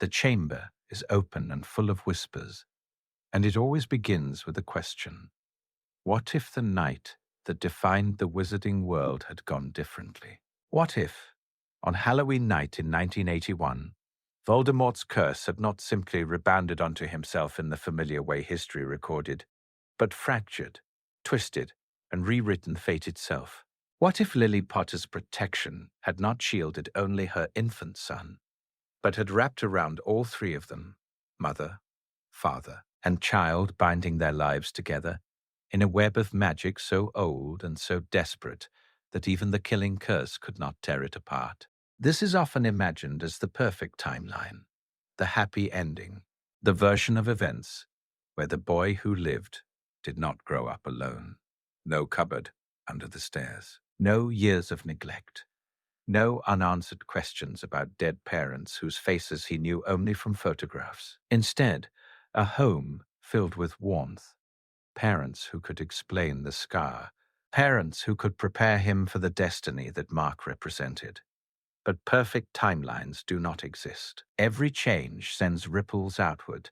The chamber is open and full of whispers, and it always begins with a question. What if the night that defined the wizarding world had gone differently? What if, on Halloween night in 1981, Voldemort's curse had not simply rebounded onto himself in the familiar way history recorded, but fractured, twisted, and rewritten fate itself? What if Lily Potter's protection had not shielded only her infant son, but had wrapped around all three of them, mother, father, and child, binding their lives together in a web of magic so old and so desperate that even the killing curse could not tear it apart? This is often imagined as the perfect timeline, the happy ending, the version of events where the boy who lived did not grow up alone. No cupboard under the stairs, no years of neglect, no unanswered questions about dead parents whose faces he knew only from photographs. Instead, a home filled with warmth, parents who could explain the scar, parents who could prepare him for the destiny that Mark represented. But perfect timelines do not exist. Every change sends ripples outward,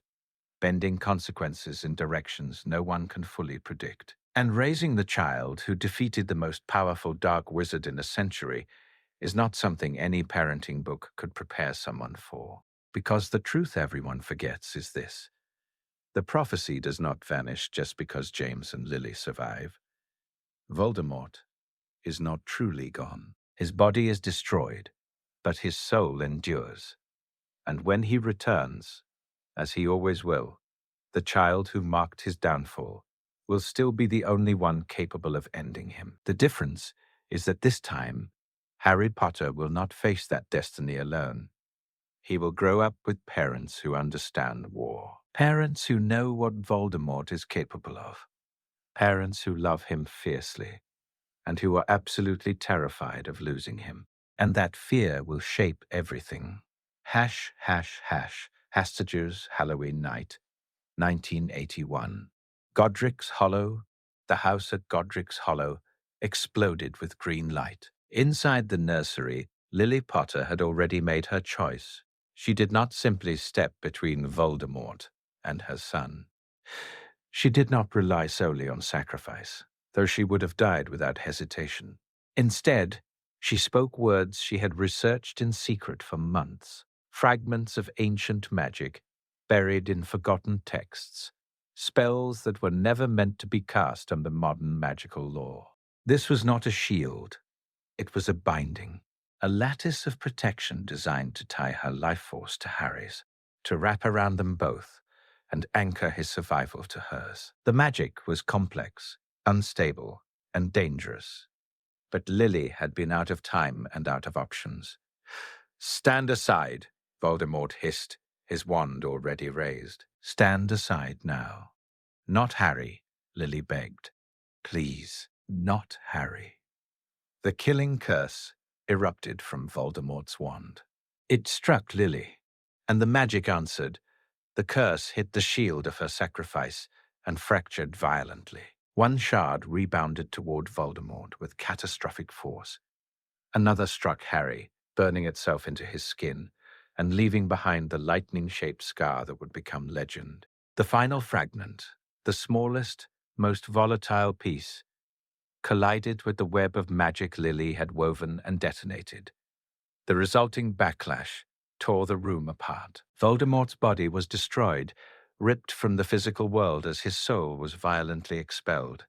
bending consequences in directions no one can fully predict. And raising the child who defeated the most powerful dark wizard in a century is not something any parenting book could prepare someone for. Because the truth everyone forgets is this: the prophecy does not vanish just because James and Lily survive. Voldemort is not truly gone. His body is destroyed, but his soul endures. And when he returns, as he always will, the child who marked his downfall will still be the only one capable of ending him. The difference is that this time, Harry Potter will not face that destiny alone. He will grow up with parents who understand war. Parents who know what Voldemort is capable of. Parents who love him fiercely and who are absolutely terrified of losing him. And that fear will shape everything. Hash, hash, hash. Hastager's Halloween Night, 1981. Godric's Hollow, the house at Godric's Hollow, exploded with green light. Inside the nursery, Lily Potter had already made her choice. She did not simply step between Voldemort and her son. She did not rely solely on sacrifice, though she would have died without hesitation. Instead, she spoke words she had researched in secret for months, fragments of ancient magic buried in forgotten texts, spells that were never meant to be cast under modern magical law. This was not a shield, it was a binding, a lattice of protection designed to tie her life force to Harry's, to wrap around them both and anchor his survival to hers. The magic was complex, unstable, and dangerous, but Lily had been out of time and out of options. "Stand aside," Voldemort hissed, his wand already raised. "Stand aside now." "Not Harry," Lily begged. "Please, not Harry." The killing curse erupted from Voldemort's wand. It struck Lily, and the magic answered. The curse hit the shield of her sacrifice and fractured violently. One shard rebounded toward Voldemort with catastrophic force. Another struck Harry, burning itself into his skin and leaving behind the lightning-shaped scar that would become legend. The final fragment, the smallest, most volatile piece, collided with the web of magic Lily had woven and detonated. The resulting backlash tore the room apart. Voldemort's body was destroyed, ripped from the physical world as his soul was violently expelled.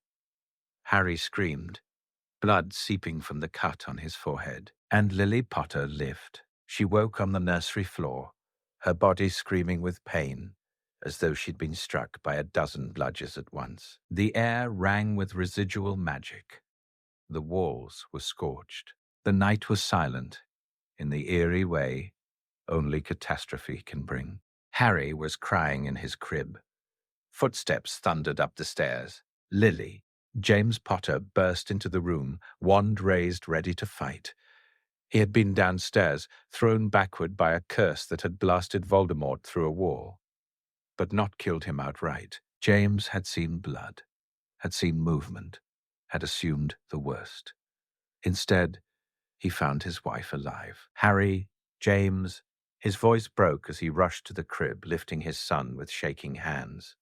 Harry screamed, blood seeping from the cut on his forehead, and Lily Potter lived. She woke on the nursery floor, her body screaming with pain, as though she'd been struck by a dozen bludgeons at once. The air rang with residual magic. The walls were scorched. The night was silent, in the eerie way only catastrophe can bring. Harry was crying in his crib. Footsteps thundered up the stairs. Lily, James Potter, burst into the room, wand raised, ready to fight. He had been downstairs, thrown backward by a curse that had blasted Voldemort through a wall, but not killed him outright. James had seen blood, had seen movement, had assumed the worst. Instead, he found his wife alive. Harry, James, His voice broke as he rushed to the crib, lifting his son with shaking hands.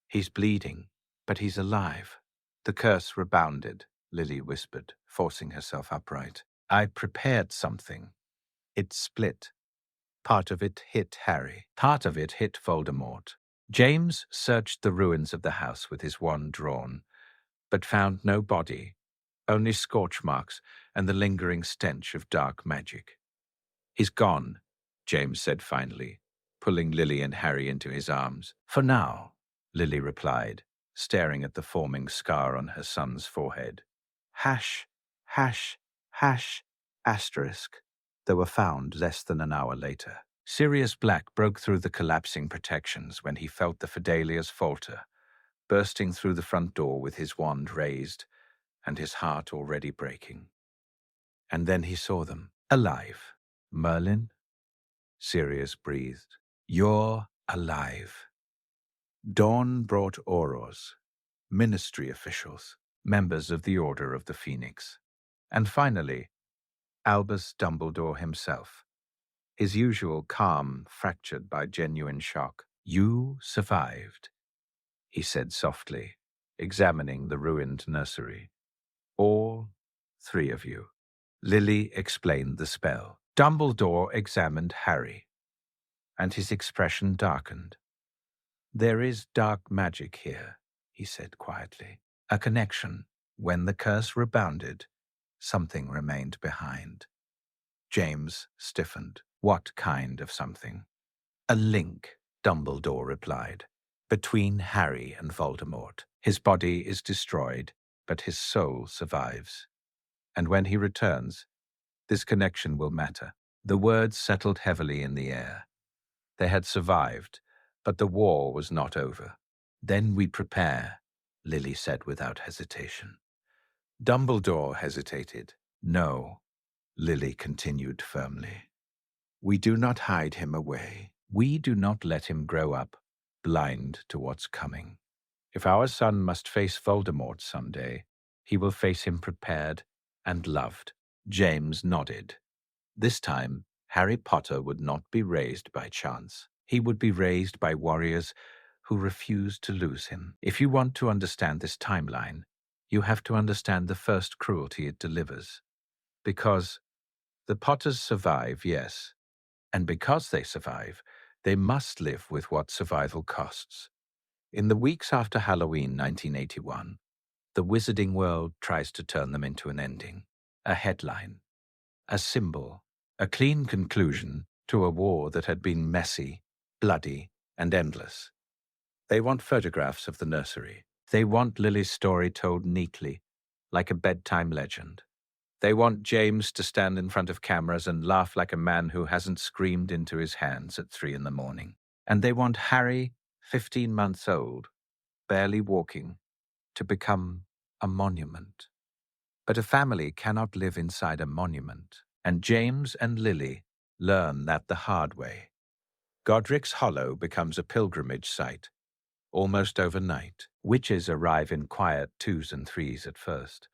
"He's bleeding, but he's alive." "The curse rebounded," Lily whispered, forcing herself upright. "I prepared something. It split. Part of it hit Harry. Part of it hit Voldemort." James searched the ruins of the house with his wand drawn, but found no body, only scorch marks and the lingering stench of dark magic. "He's gone," James said finally, pulling Lily and Harry into his arms. "For now," Lily replied, staring at the forming scar on her son's forehead. Hash, hash, hash, asterisk. They were found less than an hour later. Sirius Black broke through the collapsing protections when he felt the Fidelias falter, bursting through the front door with his wand raised and his heart already breaking. And then he saw them, alive. "Merlin?" Sirius breathed. "You're alive." Dawn brought Aurors, ministry officials, members of the Order of the Phoenix. And finally, Albus Dumbledore himself, his usual calm fractured by genuine shock. "You survived," he said softly, examining the ruined nursery. "All three of you." Lily explained the spell. Dumbledore examined Harry, and his expression darkened. "There is dark magic here," he said quietly. "A connection. When the curse rebounded, something remained behind." James stiffened. "What kind of something?" "A link," Dumbledore replied, "between Harry and Voldemort. His body is destroyed, but his soul survives. And when he returns, this connection will matter." The words settled heavily in the air. They had survived, but the war was not over. "Then we prepare," Lily said without hesitation. Dumbledore hesitated. "No," Lily continued firmly. "We do not hide him away. We do not let him grow up, blind to what's coming. If our son must face Voldemort someday, he will face him prepared and loved." James nodded. This time, Harry Potter would not be raised by chance. He would be raised by warriors who refused to lose him. If you want to understand this timeline, you have to understand the first cruelty it delivers. Because the Potters survive, yes, and because they survive, they must live with what survival costs. In the weeks after Halloween 1981, the wizarding world tries to turn them into an ending, a headline, a symbol, a clean conclusion to a war that had been messy, bloody, and endless. They want photographs of the nursery. They want Lily's story told neatly, like a bedtime legend. They want James to stand in front of cameras and laugh like a man who hasn't screamed into his hands at 3 a.m. And they want Harry, 15 months old, barely walking, to become a monument. But a family cannot live inside a monument, and James and Lily learn that the hard way. Godric's Hollow becomes a pilgrimage site, almost overnight. Witches arrive in quiet 2s and 3s at first,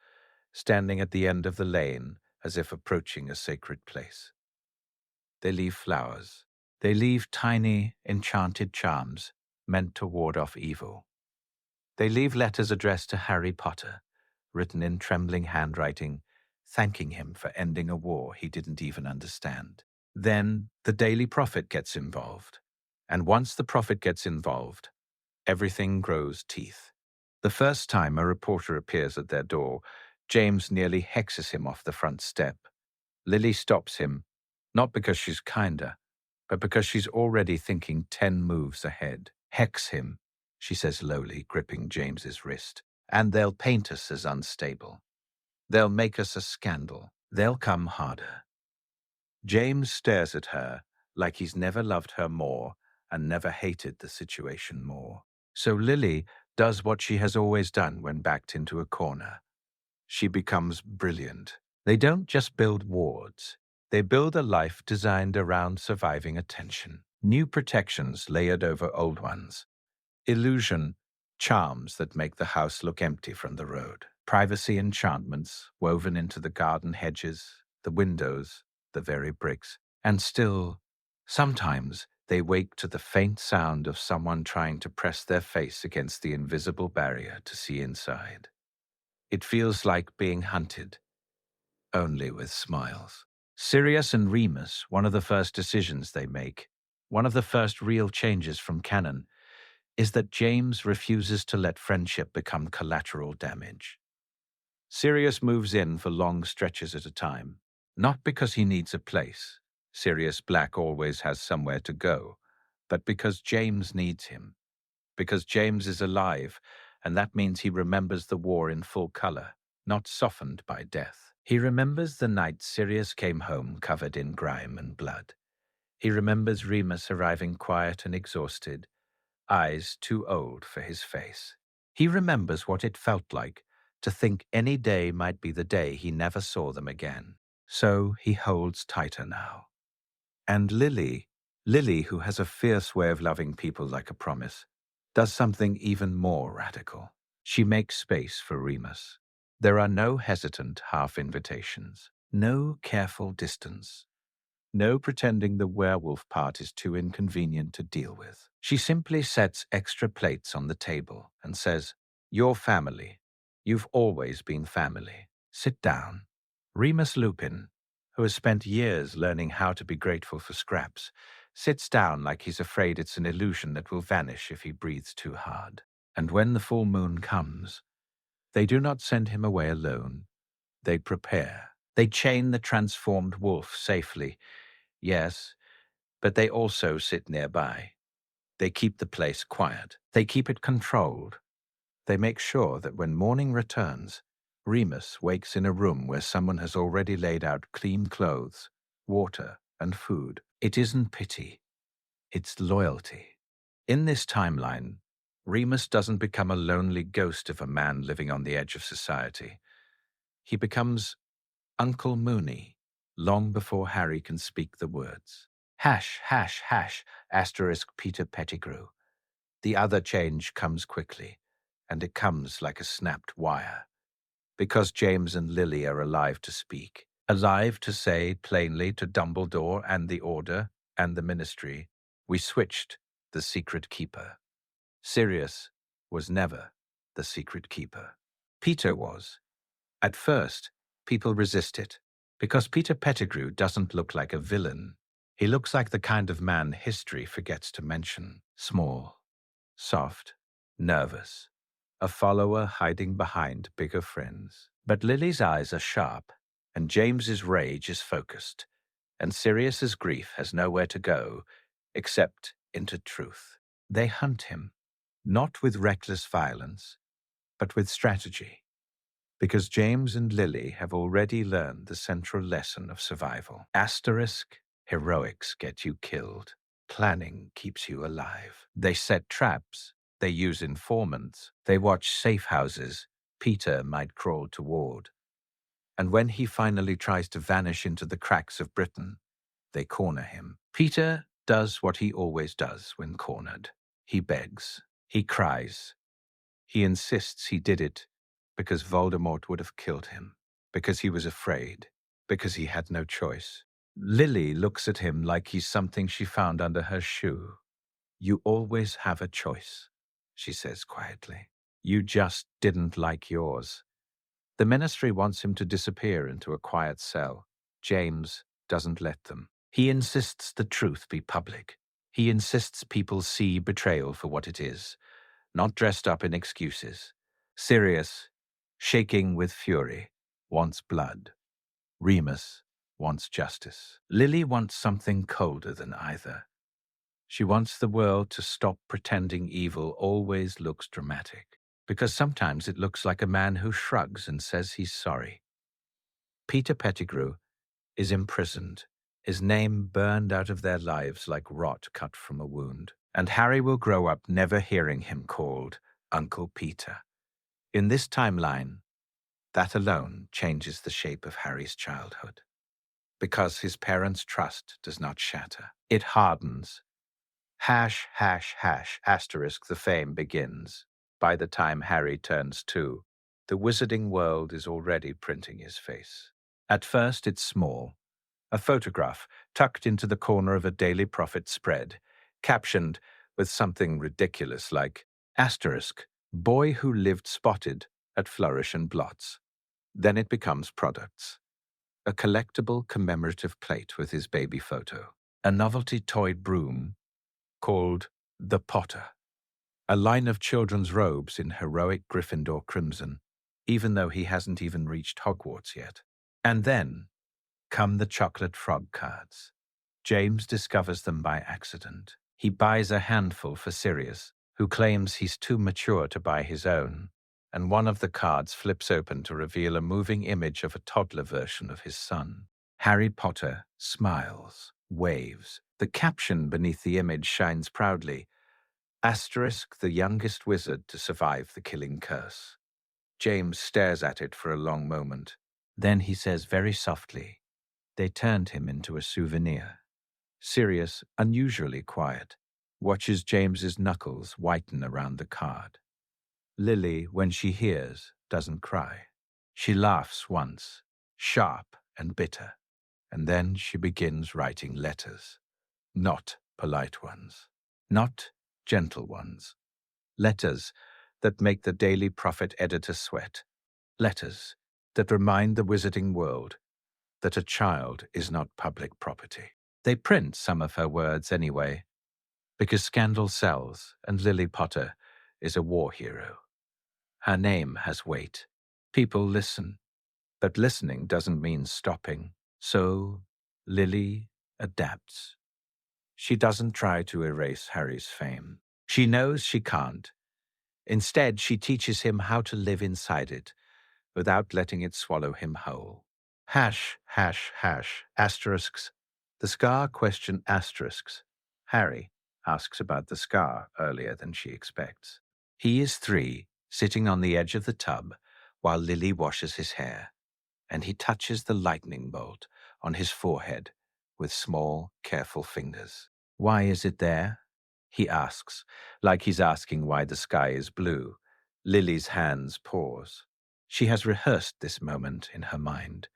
standing at the end of the lane as if approaching a sacred place. They leave flowers. They leave tiny, enchanted charms meant to ward off evil. They leave letters addressed to Harry Potter, written in trembling handwriting, thanking him for ending a war he didn't even understand. Then the Daily Prophet gets involved. And once the Prophet gets involved, everything grows teeth. The first time a reporter appears at their door, James nearly hexes him off the front step. Lily stops him, not because she's kinder, but because she's already thinking 10 moves ahead. "Hex him," she says lowly, gripping James's wrist, "and they'll paint us as unstable. They'll make us a scandal. They'll come harder." James stares at her like he's never loved her more and never hated the situation more. So Lily does what she has always done when backed into a corner. She becomes brilliant. They don't just build wards. They build a life designed around surviving attention. New protections layered over old ones. Illusion, charms that make the house look empty from the road. Privacy enchantments woven into the garden hedges, the windows, the very bricks. And still, Sometimes they wake to the faint sound of someone trying to press their face against the invisible barrier to see inside. It feels like being hunted, only with smiles. Sirius and Remus, one of the first decisions they make, one of the first real changes from canon, is that James refuses to let friendship become collateral damage. Sirius moves in for long stretches at a time, not because he needs a place. Sirius Black always has somewhere to go, but because James needs him. Because James is alive, and that means he remembers the war in full color, not softened by death. He remembers the night Sirius came home covered in grime and blood. He remembers Remus arriving quiet and exhausted, eyes too old for his face. He remembers what it felt like to think any day might be the day he never saw them again. So he holds tighter now. And Lily, who has a fierce way of loving people like a promise, does something even more radical. She makes space for Remus. There are no hesitant half-invitations, no careful distance, no pretending the werewolf part is too inconvenient to deal with. She simply sets extra plates on the table and says, "You're family. You've always been family. Sit down." Remus Lupin, who has spent years learning how to be grateful for scraps, sits down like he's afraid it's an illusion that will vanish if he breathes too hard. And when the full moon comes, they do not send him away alone. They prepare. They chain the transformed wolf safely. Yes, but they also sit nearby. They keep the place quiet. They keep it controlled. They make sure that when morning returns, Remus wakes in a room where someone has already laid out clean clothes, water, and food. It isn't pity. It's loyalty. In this timeline, Remus doesn't become a lonely ghost of a man living on the edge of society. He becomes Uncle Mooney, long before Harry can speak the words. Hash, hash, hash, asterisk Peter Pettigrew. The other change comes quickly, and it comes like a snapped wire. Because James and Lily are alive to speak, alive to say plainly to Dumbledore and the Order and the Ministry, we switched the secret keeper. Sirius was never the secret keeper. Peter was. At first, people resist it, because Peter Pettigrew doesn't look like a villain. He looks like the kind of man history forgets to mention. Small, soft, nervous, a follower hiding behind bigger friends. But Lily's eyes are sharp, and James's rage is focused, and Sirius's grief has nowhere to go except into truth. They hunt him, not with reckless violence, but with strategy. Because James and Lily have already learned the central lesson of survival. Asterisk, heroics get you killed. Planning keeps you alive. They set traps. They use informants. They watch safe houses Peter might crawl toward. And when he finally tries to vanish into the cracks of Britain, they corner him. Peter does what he always does when cornered. He begs. He cries. He insists he did it because Voldemort would have killed him, because he was afraid, because he had no choice. Lily looks at him like he's something she found under her shoe. "You always have a choice," she says quietly. "You just didn't like yours." The Ministry wants him to disappear into a quiet cell. James doesn't let them. He insists the truth be public. He insists people see betrayal for what it is, not dressed up in excuses. Sirius, shaking with fury, wants blood. Remus wants justice. Lily wants something colder than either. She wants the world to stop pretending evil always looks dramatic, because sometimes it looks like a man who shrugs and says he's sorry. Peter Pettigrew is imprisoned, his name burned out of their lives like rot cut from a wound, and Harry will grow up never hearing him called Uncle Peter. In this timeline, that alone changes the shape of Harry's childhood. Because his parents' trust does not shatter. It hardens. Hash, hash, hash, asterisk, the fame begins. By the time Harry turns 2, the wizarding world is already printing his face. At first, it's small. a photograph tucked into the corner of a Daily Prophet spread, captioned with something ridiculous like asterisk, boy who lived spotted at Flourish and Blots. Then it becomes products. A collectible commemorative plate with his baby photo. A novelty toy broom called the Potter. A line of children's robes in heroic Gryffindor crimson, even though he hasn't even reached Hogwarts yet. And then come the chocolate frog cards. James discovers them by accident. He buys a handful for Sirius, who claims he's too mature to buy his own, and one of the cards flips open to reveal a moving image of a toddler version of his son. Harry Potter smiles, waves. The caption beneath the image shines proudly, asterisk the youngest wizard to survive the killing curse. James stares at it for a long moment. Then he says very softly, they turned him into a souvenir. Sirius, unusually quiet, watches James's knuckles whiten around the card. Lily, when she hears, doesn't cry. She laughs once, sharp and bitter, and then she begins writing letters. Not polite ones. Not gentle ones. Letters that make the Daily Prophet editor sweat. Letters that remind the wizarding world that a child is not public property. They print some of her words anyway, because scandal sells and Lily Potter is a war hero. Her name has weight. People listen, but listening doesn't mean stopping. So Lily adapts. She doesn't try to erase Harry's fame. She knows she can't. Instead, she teaches him how to live inside it, without letting it swallow him whole. Hash, hash, hash, asterisks. The scar question asterisks. Harry asks about the scar earlier than she expects. He is 3, sitting on the edge of the tub while Lily washes his hair, and he touches the lightning bolt on his forehead with small, careful fingers. Why is it there? He asks, like he's asking why the sky is blue. Lily's hands pause. She has rehearsed this moment in her mind.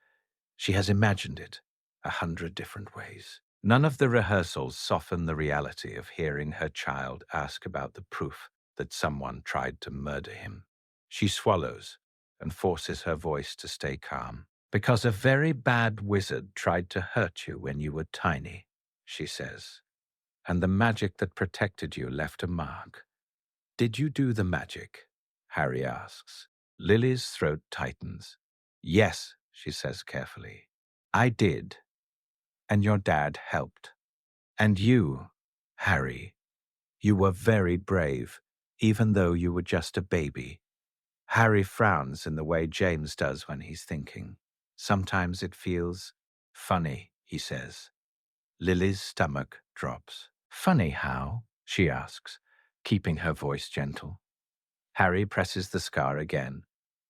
She has imagined it 100 different ways. None of the rehearsals soften the reality of hearing her child ask about the proof that someone tried to murder him. She swallows and forces her voice to stay calm. Because a very bad wizard tried to hurt you when you were tiny, she says. And the magic that protected you left a mark. Did you do the magic? Harry asks. Lily's throat tightens. Yes, she says carefully. I did. And your dad helped. And you, Harry, you were very brave, even though you were just a baby. Harry frowns in the way James does when he's thinking. Sometimes it feels funny, he says. Lily's stomach drops. Funny how? She asks, keeping her voice gentle. Harry presses the scar again,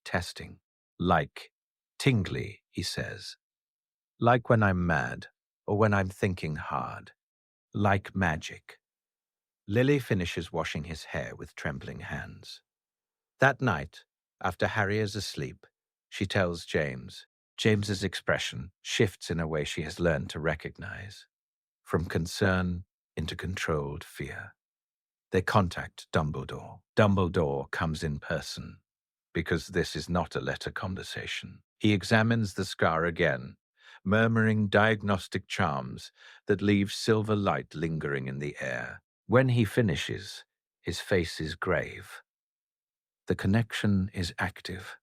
testing. Like, tingly, he says. Like when I'm mad, or when I'm thinking hard. Like magic. Lily finishes washing his hair with trembling hands. That night, after Harry is asleep, she tells James. James's expression shifts in a way she has learned to recognize. From concern into controlled fear. They contact Dumbledore. Dumbledore comes in person, because this is not a letter conversation. He examines the scar again, murmuring diagnostic charms that leave silver light lingering in the air. When he finishes, his face is grave. The connection is active,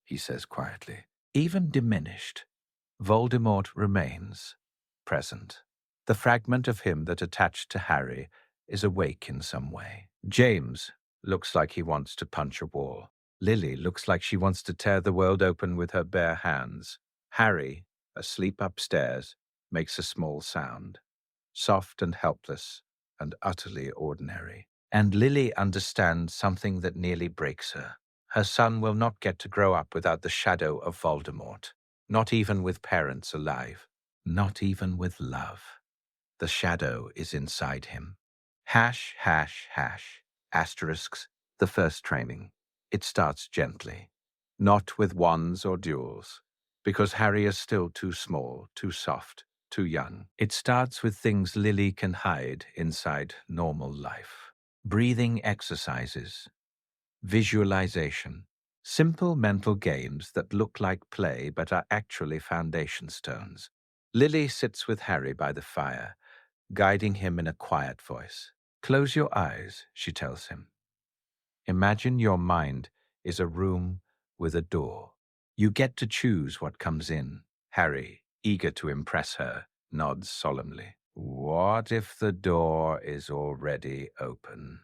he says quietly. Even diminished, Voldemort remains present. The fragment of him that attached to Harry is awake in some way. James looks like he wants to punch a wall. Lily looks like she wants to tear the world open with her bare hands. Harry, asleep upstairs, makes a small sound, soft and helpless and utterly ordinary. And Lily understands something that nearly breaks her. Her son will not get to grow up without the shadow of Voldemort, not even with parents alive, not even with love. The shadow is inside him. Hash, hash, hash, asterisks, the first training. It starts gently, not with wands or duels, because Harry is still too small, too soft, too young. It starts with things Lily can hide inside normal life. Breathing exercises, visualization, simple mental games that look like play but are actually foundation stones. Lily sits with Harry by the fire, guiding him in a quiet voice. Close your eyes, she tells him. Imagine your mind is a room with a door. You get to choose what comes in. Harry, eager to impress her, nods solemnly. What if the door is already open?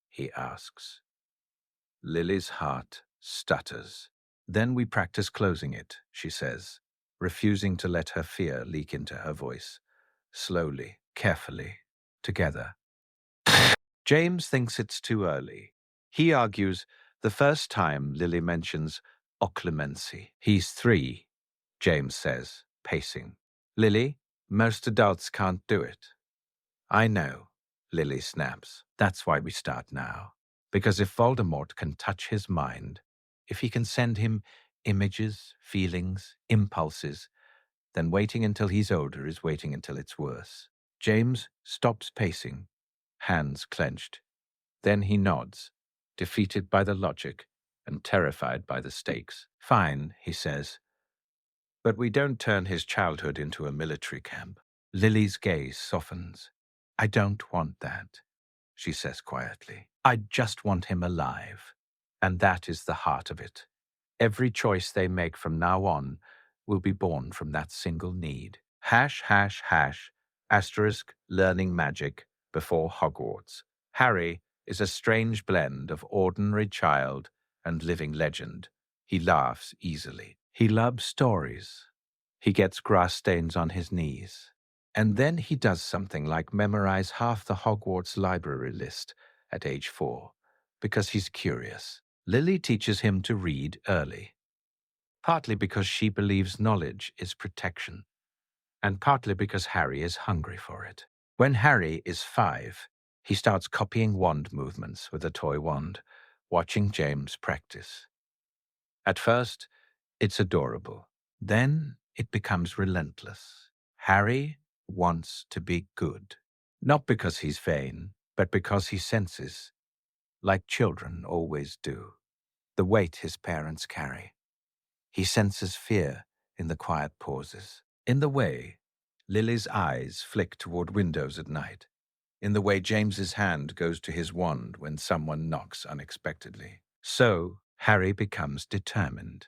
He asks. Lily's heart stutters. Then we practice closing it, she says, refusing to let her fear leak into her voice. Slowly, carefully, together. James thinks it's too early. He argues the first time Lily mentions occlumency. He's 3, James says, pacing. Lily, most adults can't do it. I know, Lily snaps. That's why we start now. Because if Voldemort can touch his mind, if he can send him images, feelings, impulses, then waiting until he's older is waiting until it's worse. James stops pacing, hands clenched. Then he nods, defeated by the logic and terrified by the stakes. Fine, he says. But we don't turn his childhood into a military camp. Lily's gaze softens. I don't want that, she says quietly. I just want him alive. And that is the heart of it. Every choice they make from now on will be born from that single need. Hash, hash, hash, asterisk, learning magic before Hogwarts. Harry is a strange blend of ordinary child and living legend. He laughs easily. He loves stories. He gets grass stains on his knees. And then he does something like memorize half the Hogwarts library list at age 4, because he's curious. Lily teaches him to read early, partly because she believes knowledge is protection, and partly because Harry is hungry for it. When Harry is 5, he starts copying wand movements with a toy wand, watching James practice. At first, it's adorable. Then it becomes relentless. Harry wants to be good. Not because he's vain, but because he senses, like children always do, the weight his parents carry. He senses fear in the quiet pauses, in the way Lily's eyes flick toward windows at night, in the way James's hand goes to his wand when someone knocks unexpectedly. So Harry becomes determined.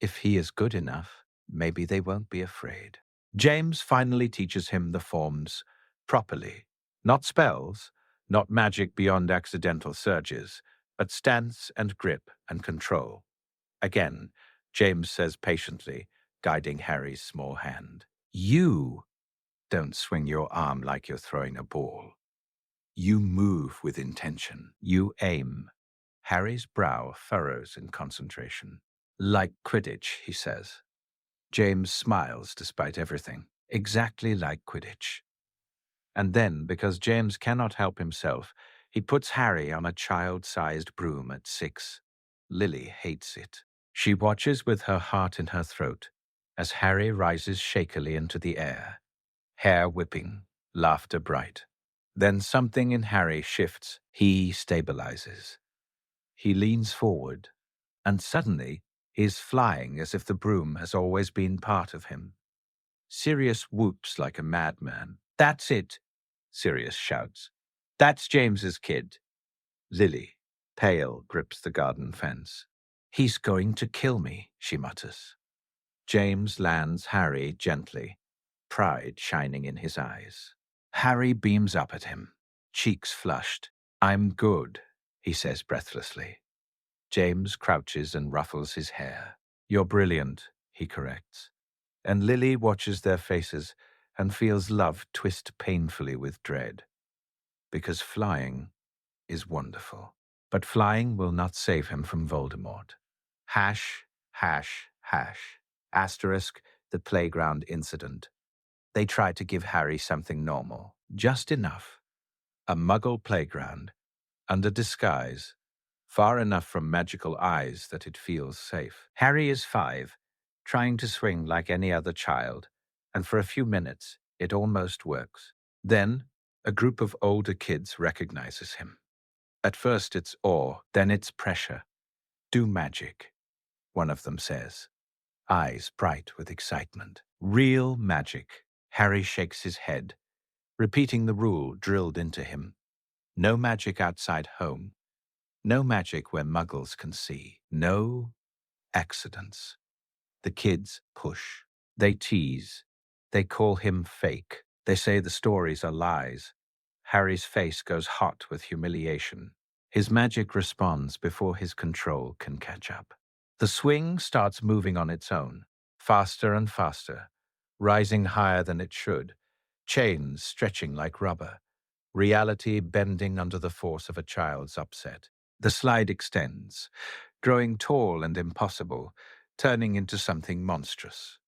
If he is good enough, maybe they won't be afraid. James finally teaches him the forms properly. Not spells, not magic beyond accidental surges, but stance and grip and control. Again, James says patiently, guiding Harry's small hand. You don't swing your arm like you're throwing a ball. You move with intention. You aim. Harry's brow furrows in concentration. Like Quidditch, he says. James smiles despite everything. Exactly like Quidditch. And then, because James cannot help himself, he puts Harry on a child-sized broom at 6. Lily hates it. She watches with her heart in her throat as Harry rises shakily into the air, hair whipping, laughter bright. Then something in Harry shifts. He stabilizes. He leans forward, and suddenly he's flying as if the broom has always been part of him. Sirius whoops like a madman. That's it, Sirius shouts. That's James's kid. Lily, pale, grips the garden fence. He's going to kill me, she mutters. James lands Harry gently, pride shining in his eyes. Harry beams up at him, cheeks flushed. I'm good, he says breathlessly. James crouches and ruffles his hair. You're brilliant, he corrects. And Lily watches their faces and feels love twist painfully with dread. Because flying is wonderful. But flying will not save him from Voldemort. Hash, hash, hash. Asterisk, the playground incident. They try to give Harry something normal, just enough. A muggle playground, under disguise, far enough from magical eyes that it feels safe. Harry is 5, trying to swing like any other child, and for a few minutes it almost works. Then a group of older kids recognizes him. At first it's awe, then it's pressure. Do magic, one of them says, eyes bright with excitement. Real magic. Harry shakes his head, repeating the rule drilled into him. No magic outside home. No magic where muggles can see. No accidents. The kids push. They tease. They call him fake. They say the stories are lies. Harry's face goes hot with humiliation. His magic responds before his control can catch up. The swing starts moving on its own, faster and faster, rising higher than it should, chains stretching like rubber, reality bending under the force of a child's upset. The slide extends, growing tall and impossible, turning into something monstrous.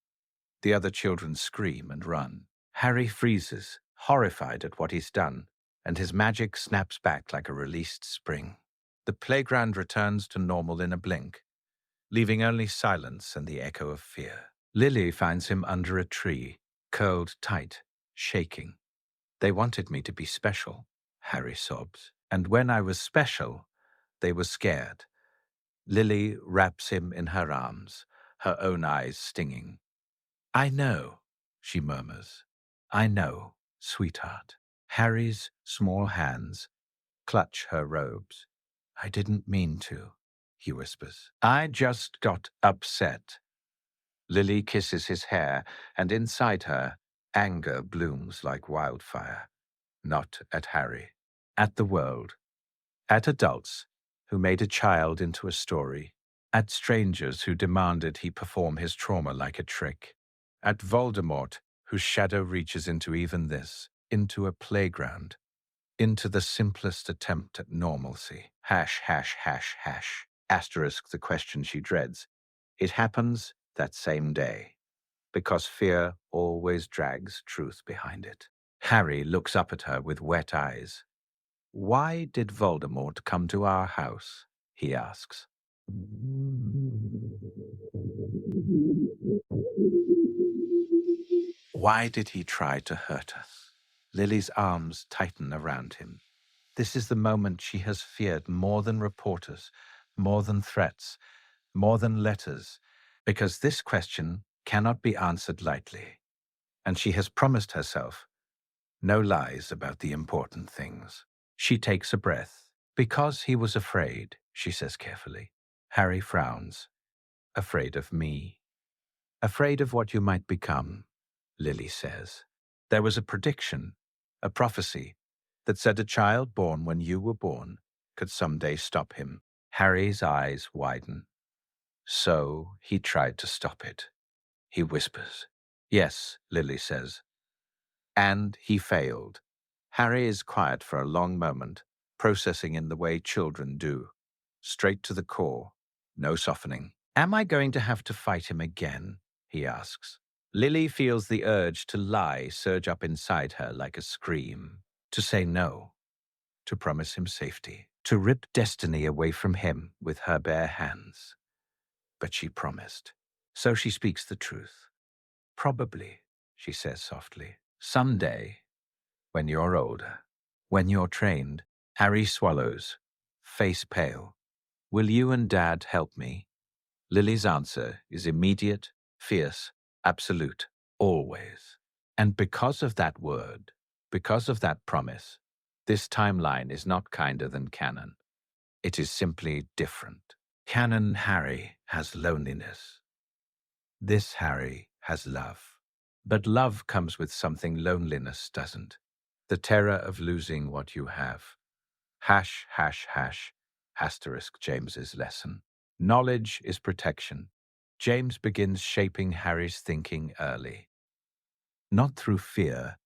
The other children scream and run. Harry freezes, horrified at what he's done, and his magic snaps back like a released spring. The playground returns to normal in a blink, leaving only silence and the echo of fear. Lily finds him under a tree, curled tight, shaking. They wanted me to be special, Harry sobs. And when I was special, they were scared. Lily wraps him in her arms, her own eyes stinging. I know, she murmurs. I know, sweetheart. Harry's small hands clutch her robes. I didn't mean to, he whispers. I just got upset. Lily kisses his hair, and inside her, anger blooms like wildfire. Not at Harry, at the world, at adults who made a child into a story, at strangers who demanded he perform his trauma like a trick, at Voldemort, whose shadow reaches into even this, into a playground, into the simplest attempt at normalcy. Hash, hash, hash, hash. Asterisk the question she dreads. It happens that same day, because fear always drags truth behind it. Harry looks up at her with wet eyes. Why did Voldemort come to our house? He asks. Why did he try to hurt us? Lily's arms tighten around him. This is the moment she has feared more than reporters, more than threats, more than letters, because this question cannot be answered lightly. And she has promised herself no lies about the important things. She takes a breath. Because he was afraid, she says carefully. Harry frowns. Afraid of me. Afraid of what you might become, Lily says. There was a prediction, a prophecy, that said a child born when you were born could someday stop him. Harry's eyes widen. So he tried to stop it. He whispers. Yes, Lily says. And he failed. Harry is quiet for a long moment, processing in the way children do. Straight to the core. No softening. Am I going to have to fight him again? He asks. Lily feels the urge to lie surge up inside her like a scream. To say no. To promise him safety. To rip destiny away from him with her bare hands. But she promised. So she speaks the truth. Probably, she says softly. Someday, when you're older, when you're trained. Harry swallows, face pale. Will you and Dad help me? Lily's answer is immediate, fierce, absolute, always. And because of that word, because of that promise, this timeline is not kinder than canon. It is simply different. Canon Harry has loneliness. This Harry has love. But love comes with something loneliness doesn't. The terror of losing what you have. Hash, hash, hash, asterisk James's lesson. Knowledge is protection. James begins shaping Harry's thinking early. Not through fear,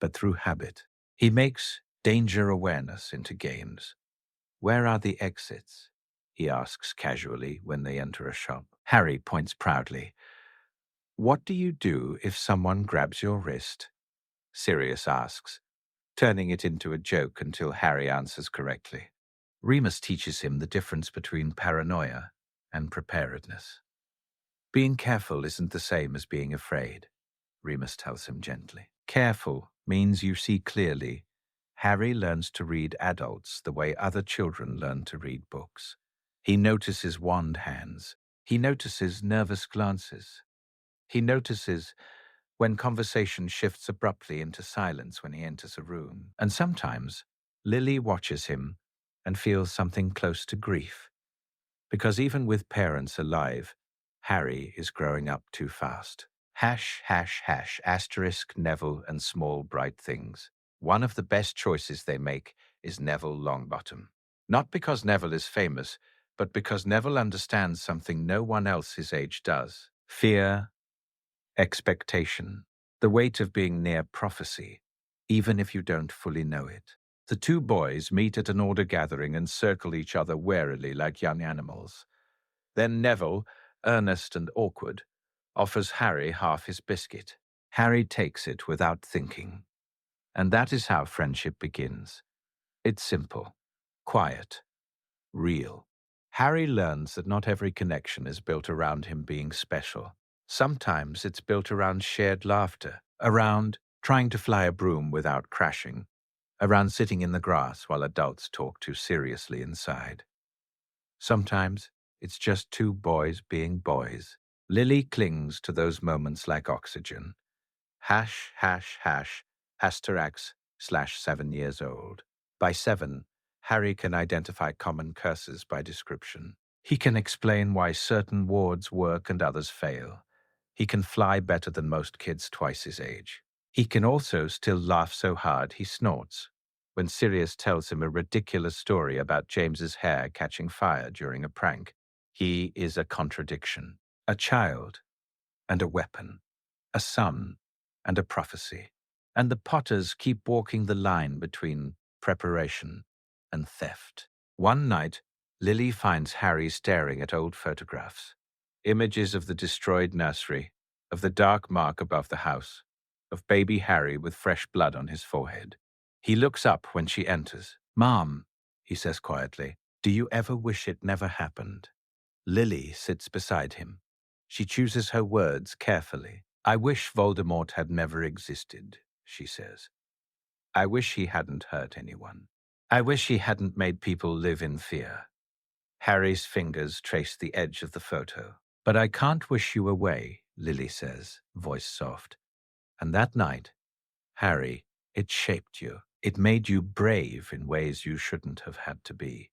but through habit. He makes danger awareness into games. Where are the exits? He asks casually when they enter a shop. Harry points proudly. What do you do if someone grabs your wrist? Sirius asks, turning it into a joke until Harry answers correctly. Remus teaches him the difference between paranoia and preparedness. Being careful isn't the same as being afraid. Remus tells him gently. Careful means you see clearly. Harry learns to read adults the way other children learn to read books. He notices wand hands. He notices nervous glances. He notices when conversation shifts abruptly into silence when he enters a room. And sometimes Lily watches him and feels something close to grief. Because even with parents alive, Harry is growing up too fast. Hash, hash, hash, asterisk, Neville, and small bright things. One of the best choices they make is Neville Longbottom. Not because Neville is famous, but because Neville understands something no one else his age does. Fear, expectation, the weight of being near prophecy, even if you don't fully know it. The two boys meet at an order gathering and circle each other warily like young animals. Then Neville, earnest and awkward, offers Harry half his biscuit. Harry takes it without thinking. And that is how friendship begins. It's simple, quiet, real. Harry learns that not every connection is built around him being special. Sometimes it's built around shared laughter, around trying to fly a broom without crashing, around sitting in the grass while adults talk too seriously inside. Sometimes it's just two boys being boys. Lily clings to those moments like oxygen. Hash, hash, hash, Asterix /7 years old. By 7, Harry can identify common curses by description. He can explain why certain wards work and others fail. He can fly better than most kids twice his age. He can also still laugh so hard he snorts when Sirius tells him a ridiculous story about James's hair catching fire during a prank. He is a contradiction, a child and a weapon, a son and a prophecy. And the Potters keep walking the line between preparation and theft. One night, Lily finds Harry staring at old photographs, images of the destroyed nursery, of the dark mark above the house, of baby Harry with fresh blood on his forehead. He looks up when she enters. "Mom," he says quietly, "do you ever wish it never happened?" Lily sits beside him. She chooses her words carefully. "I wish Voldemort had never existed," she says. "I wish he hadn't hurt anyone. I wish he hadn't made people live in fear." Harry's fingers trace the edge of the photo. "But I can't wish you away," Lily says, voice soft. "And that night, Harry, it shaped you. It made you brave in ways you shouldn't have had to be."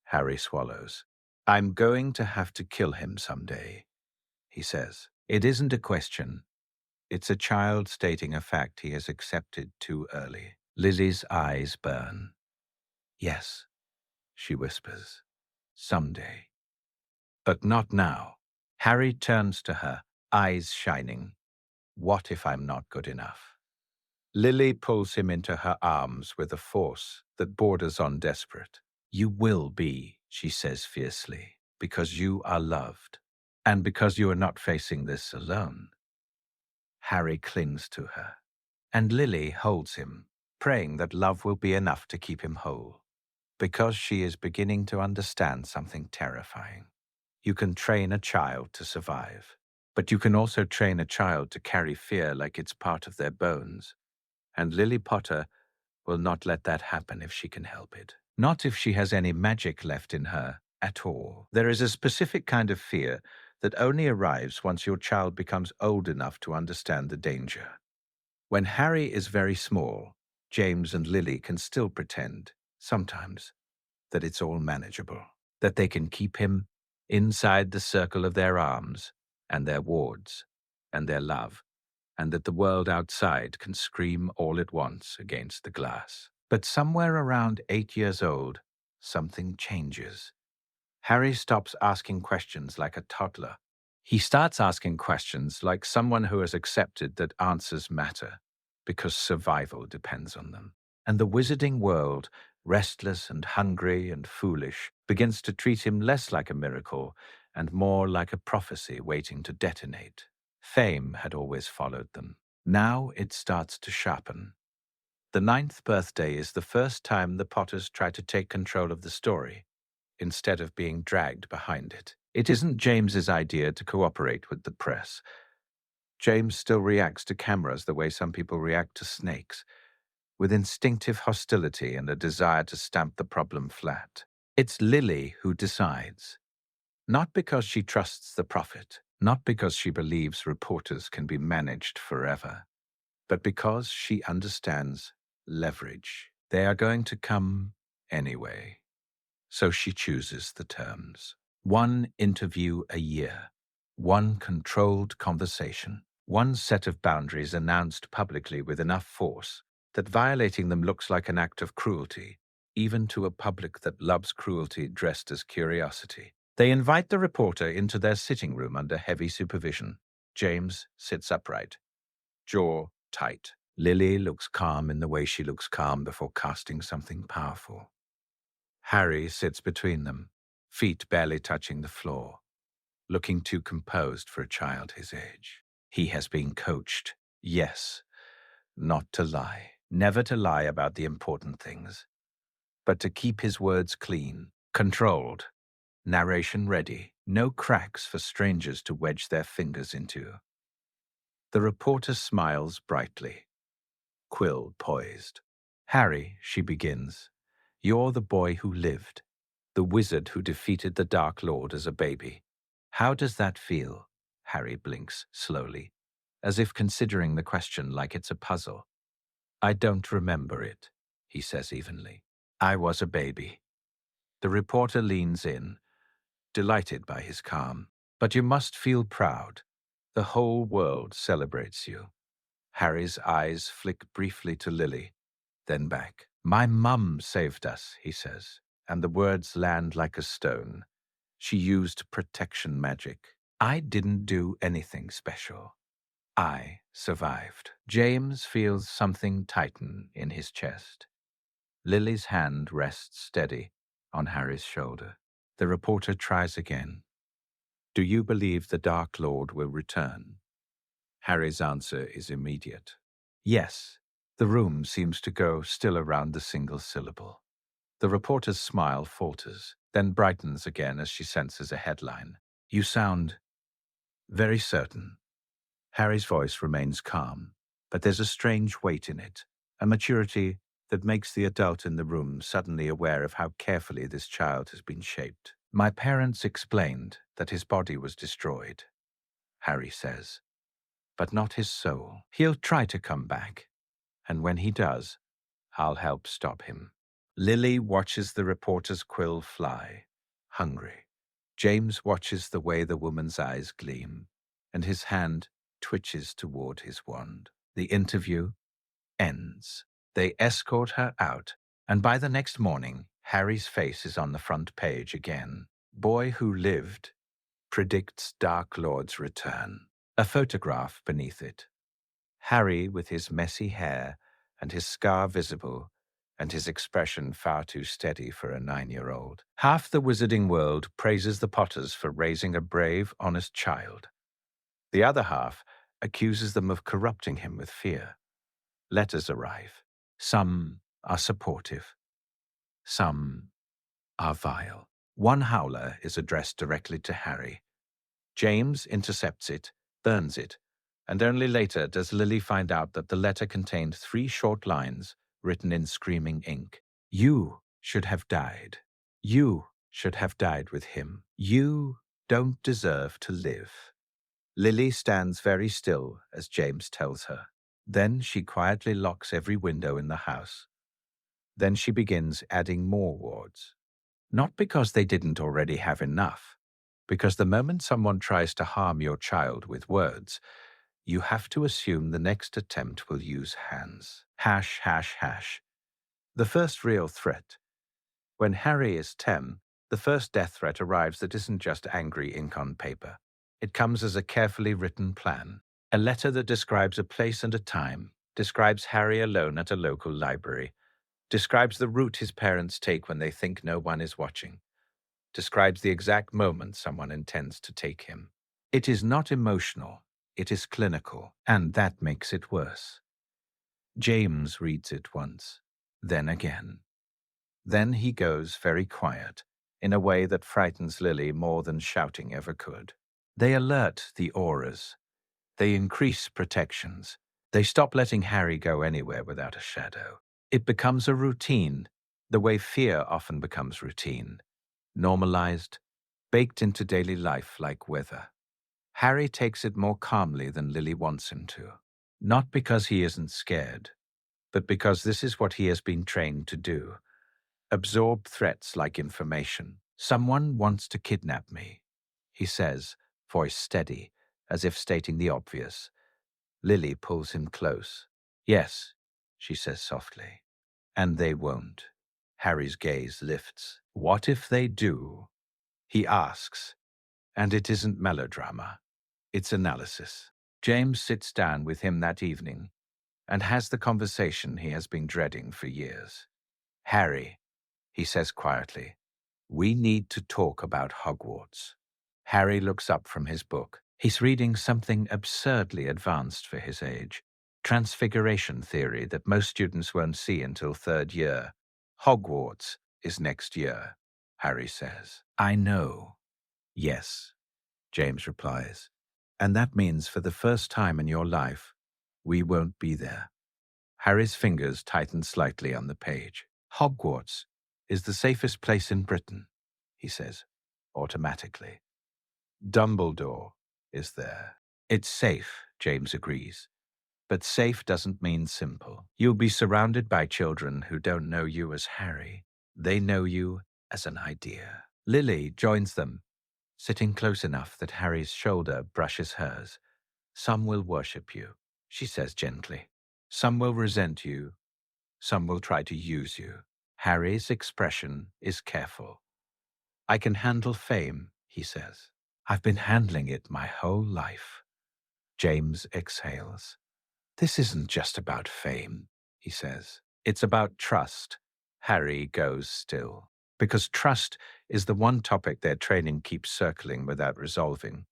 Harry swallows. "I'm going to have to kill him someday," he says. It isn't a question. It's a child stating a fact he has accepted too early. Lily's eyes burn. "Yes," she whispers. "Someday. But not now." Harry turns to her, eyes shining. "What if I'm not good enough?" Lily pulls him into her arms with a force that borders on desperate. "You will be," she says fiercely, "because you are loved. And because you are not facing this alone." Harry clings to her, and Lily holds him, praying that love will be enough to keep him whole. Because she is beginning to understand something terrifying. You can train a child to survive, but you can also train a child to carry fear like it's part of their bones. And Lily Potter will not let that happen if she can help it. Not if she has any magic left in her at all. There is a specific kind of fear that only arrives once your child becomes old enough to understand the danger. When Harry is very small, James and Lily can still pretend, sometimes, that it's all manageable, that they can keep him inside the circle of their arms and their wards and their love, and that the world outside can scream all at once against the glass. But somewhere around 8 years old, something changes. Harry stops asking questions like a toddler. He starts asking questions like someone who has accepted that answers matter, because survival depends on them. And the wizarding world, restless and hungry and foolish, begins to treat him less like a miracle and more like a prophecy waiting to detonate. Fame had always followed them. Now it starts to sharpen. The 9th birthday is the first time the Potters try to take control of the story, instead of being dragged behind it. It isn't James's idea to cooperate with the press. James still reacts to cameras the way some people react to snakes, with instinctive hostility and a desire to stamp the problem flat. It's Lily who decides, not because she trusts the prophet, not because she believes reporters can be managed forever, but because she understands leverage. They are going to come anyway. So she chooses the terms. One interview a year, one controlled conversation, one set of boundaries announced publicly with enough force that violating them looks like an act of cruelty, even to a public that loves cruelty dressed as curiosity. They invite the reporter into their sitting room under heavy supervision. James sits upright, jaw tight. Lily looks calm in the way she looks calm before casting something powerful. Harry sits between them, feet barely touching the floor, looking too composed for a child his age. He has been coached, yes, not to lie, never to lie about the important things, but to keep his words clean, controlled, narration ready, no cracks for strangers to wedge their fingers into. The reporter smiles brightly, quill poised. Harry, she begins, you're the boy who lived, the wizard who defeated the Dark Lord as a baby. How does that feel? Harry blinks slowly, as if considering the question like it's a puzzle. I don't remember it, he says evenly. I was a baby. The reporter leans in, delighted by his calm. But you must feel proud. The whole world celebrates you. Harry's eyes flick briefly to Lily, then back. My mum saved us, he says, and the words land like a stone. She used protection magic. I didn't do anything special. I survived. James feels something tighten in his chest. Lily's hand rests steady on Harry's shoulder. The reporter tries again. Do you believe the Dark Lord will return? Harry's answer is immediate. Yes. The room seems to go still around the single syllable. The reporter's smile falters, then brightens again as she senses a headline. You sound very certain. Harry's voice remains calm, but there's a strange weight in it, a maturity that makes the adult in the room suddenly aware of how carefully this child has been shaped. My parents explained that his body was destroyed, Harry says, but not his soul. He'll try to come back, and when he does, I'll help stop him. Lily watches the reporter's quill fly, hungry. James watches the way the woman's eyes gleam, and his hand twitches toward his wand. The interview ends. They escort her out, and by the next morning, Harry's face is on the front page again. Boy who lived predicts Dark Lord's return. A photograph beneath it. Harry with his messy hair and his scar visible, and his expression far too steady for a 9-year-old. Half the wizarding world praises the Potters for raising a brave, honest child. The other half accuses them of corrupting him with fear. Letters arrive. Some are supportive. Some are vile. One howler is addressed directly to Harry. James intercepts it, burns it, and only later does Lily find out that the letter contained 3 short lines written in screaming ink. You should have died. You should have died with him. You don't deserve to live. Lily stands very still as James tells her. Then she quietly locks every window in the house. Then she begins adding more wards. Not because they didn't already have enough, because the moment someone tries to harm your child with words, you have to assume the next attempt will use hands. Hash, hash, hash. The first real threat. When Harry is 10, the first death threat arrives that isn't just angry ink on paper. It comes as a carefully written plan. A letter that describes a place and a time, describes Harry alone at a local library, describes the route his parents take when they think no one is watching, describes the exact moment someone intends to take him. It is not emotional, it is clinical, and that makes it worse. James reads it once, then again. Then he goes very quiet, in a way that frightens Lily more than shouting ever could. They alert the auras. They increase protections. They stop letting Harry go anywhere without a shadow. It becomes a routine, the way fear often becomes routine, normalized, baked into daily life like weather. Harry takes it more calmly than Lily wants him to. Not because he isn't scared, but because this is what he has been trained to do. Absorb threats like information. Someone wants to kidnap me, he says, voice steady, as if stating the obvious. Lily pulls him close. Yes, she says softly. And they won't. Harry's gaze lifts. What if they do? He asks. And it isn't melodrama. It's analysis. James sits down with him that evening and has the conversation he has been dreading for years. Harry, he says quietly, we need to talk about Hogwarts. Harry looks up from his book. He's reading something absurdly advanced for his age. Transfiguration theory that most students won't see until third year. Hogwarts is next year, Harry says. I know. Yes, James replies. And that means for the first time in your life, we won't be there. Harry's fingers tighten slightly on the page. Hogwarts is the safest place in Britain, he says, automatically. Dumbledore is there. It's safe, James agrees. But safe doesn't mean simple. You'll be surrounded by children who don't know you as Harry. They know you as an idea. Lily joins them, sitting close enough that Harry's shoulder brushes hers. Some will worship you, she says gently. Some will resent you. Some will try to use you. Harry's expression is careful. I can handle fame, he says. I've been handling it my whole life. James exhales. This isn't just about fame, he says. It's about trust. Harry goes still. Because trust is the one topic their training keeps circling without resolving.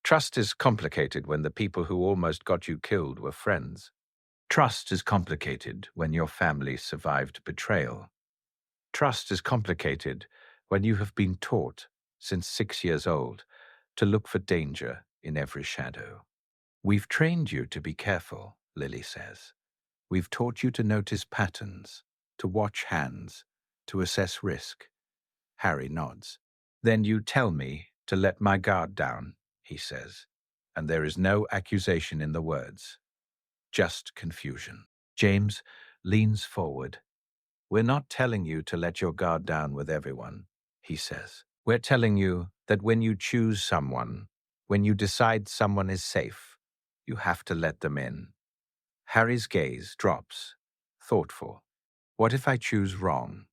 Trust is complicated when the people who almost got you killed were friends. Trust is complicated when your family survived betrayal. Trust is complicated when you have been taught, since 6 years old, to look for danger in every shadow. We've trained you to be careful, Lily says. We've taught you to notice patterns, to watch hands, to assess risk. Harry nods. Then you tell me to let my guard down, he says, and there is no accusation in the words, just confusion. James leans forward. We're not telling you to let your guard down with everyone, he says. We're telling you that when you choose someone, when you decide someone is safe, you have to let them in. Harry's gaze drops, thoughtful. What if I choose wrong?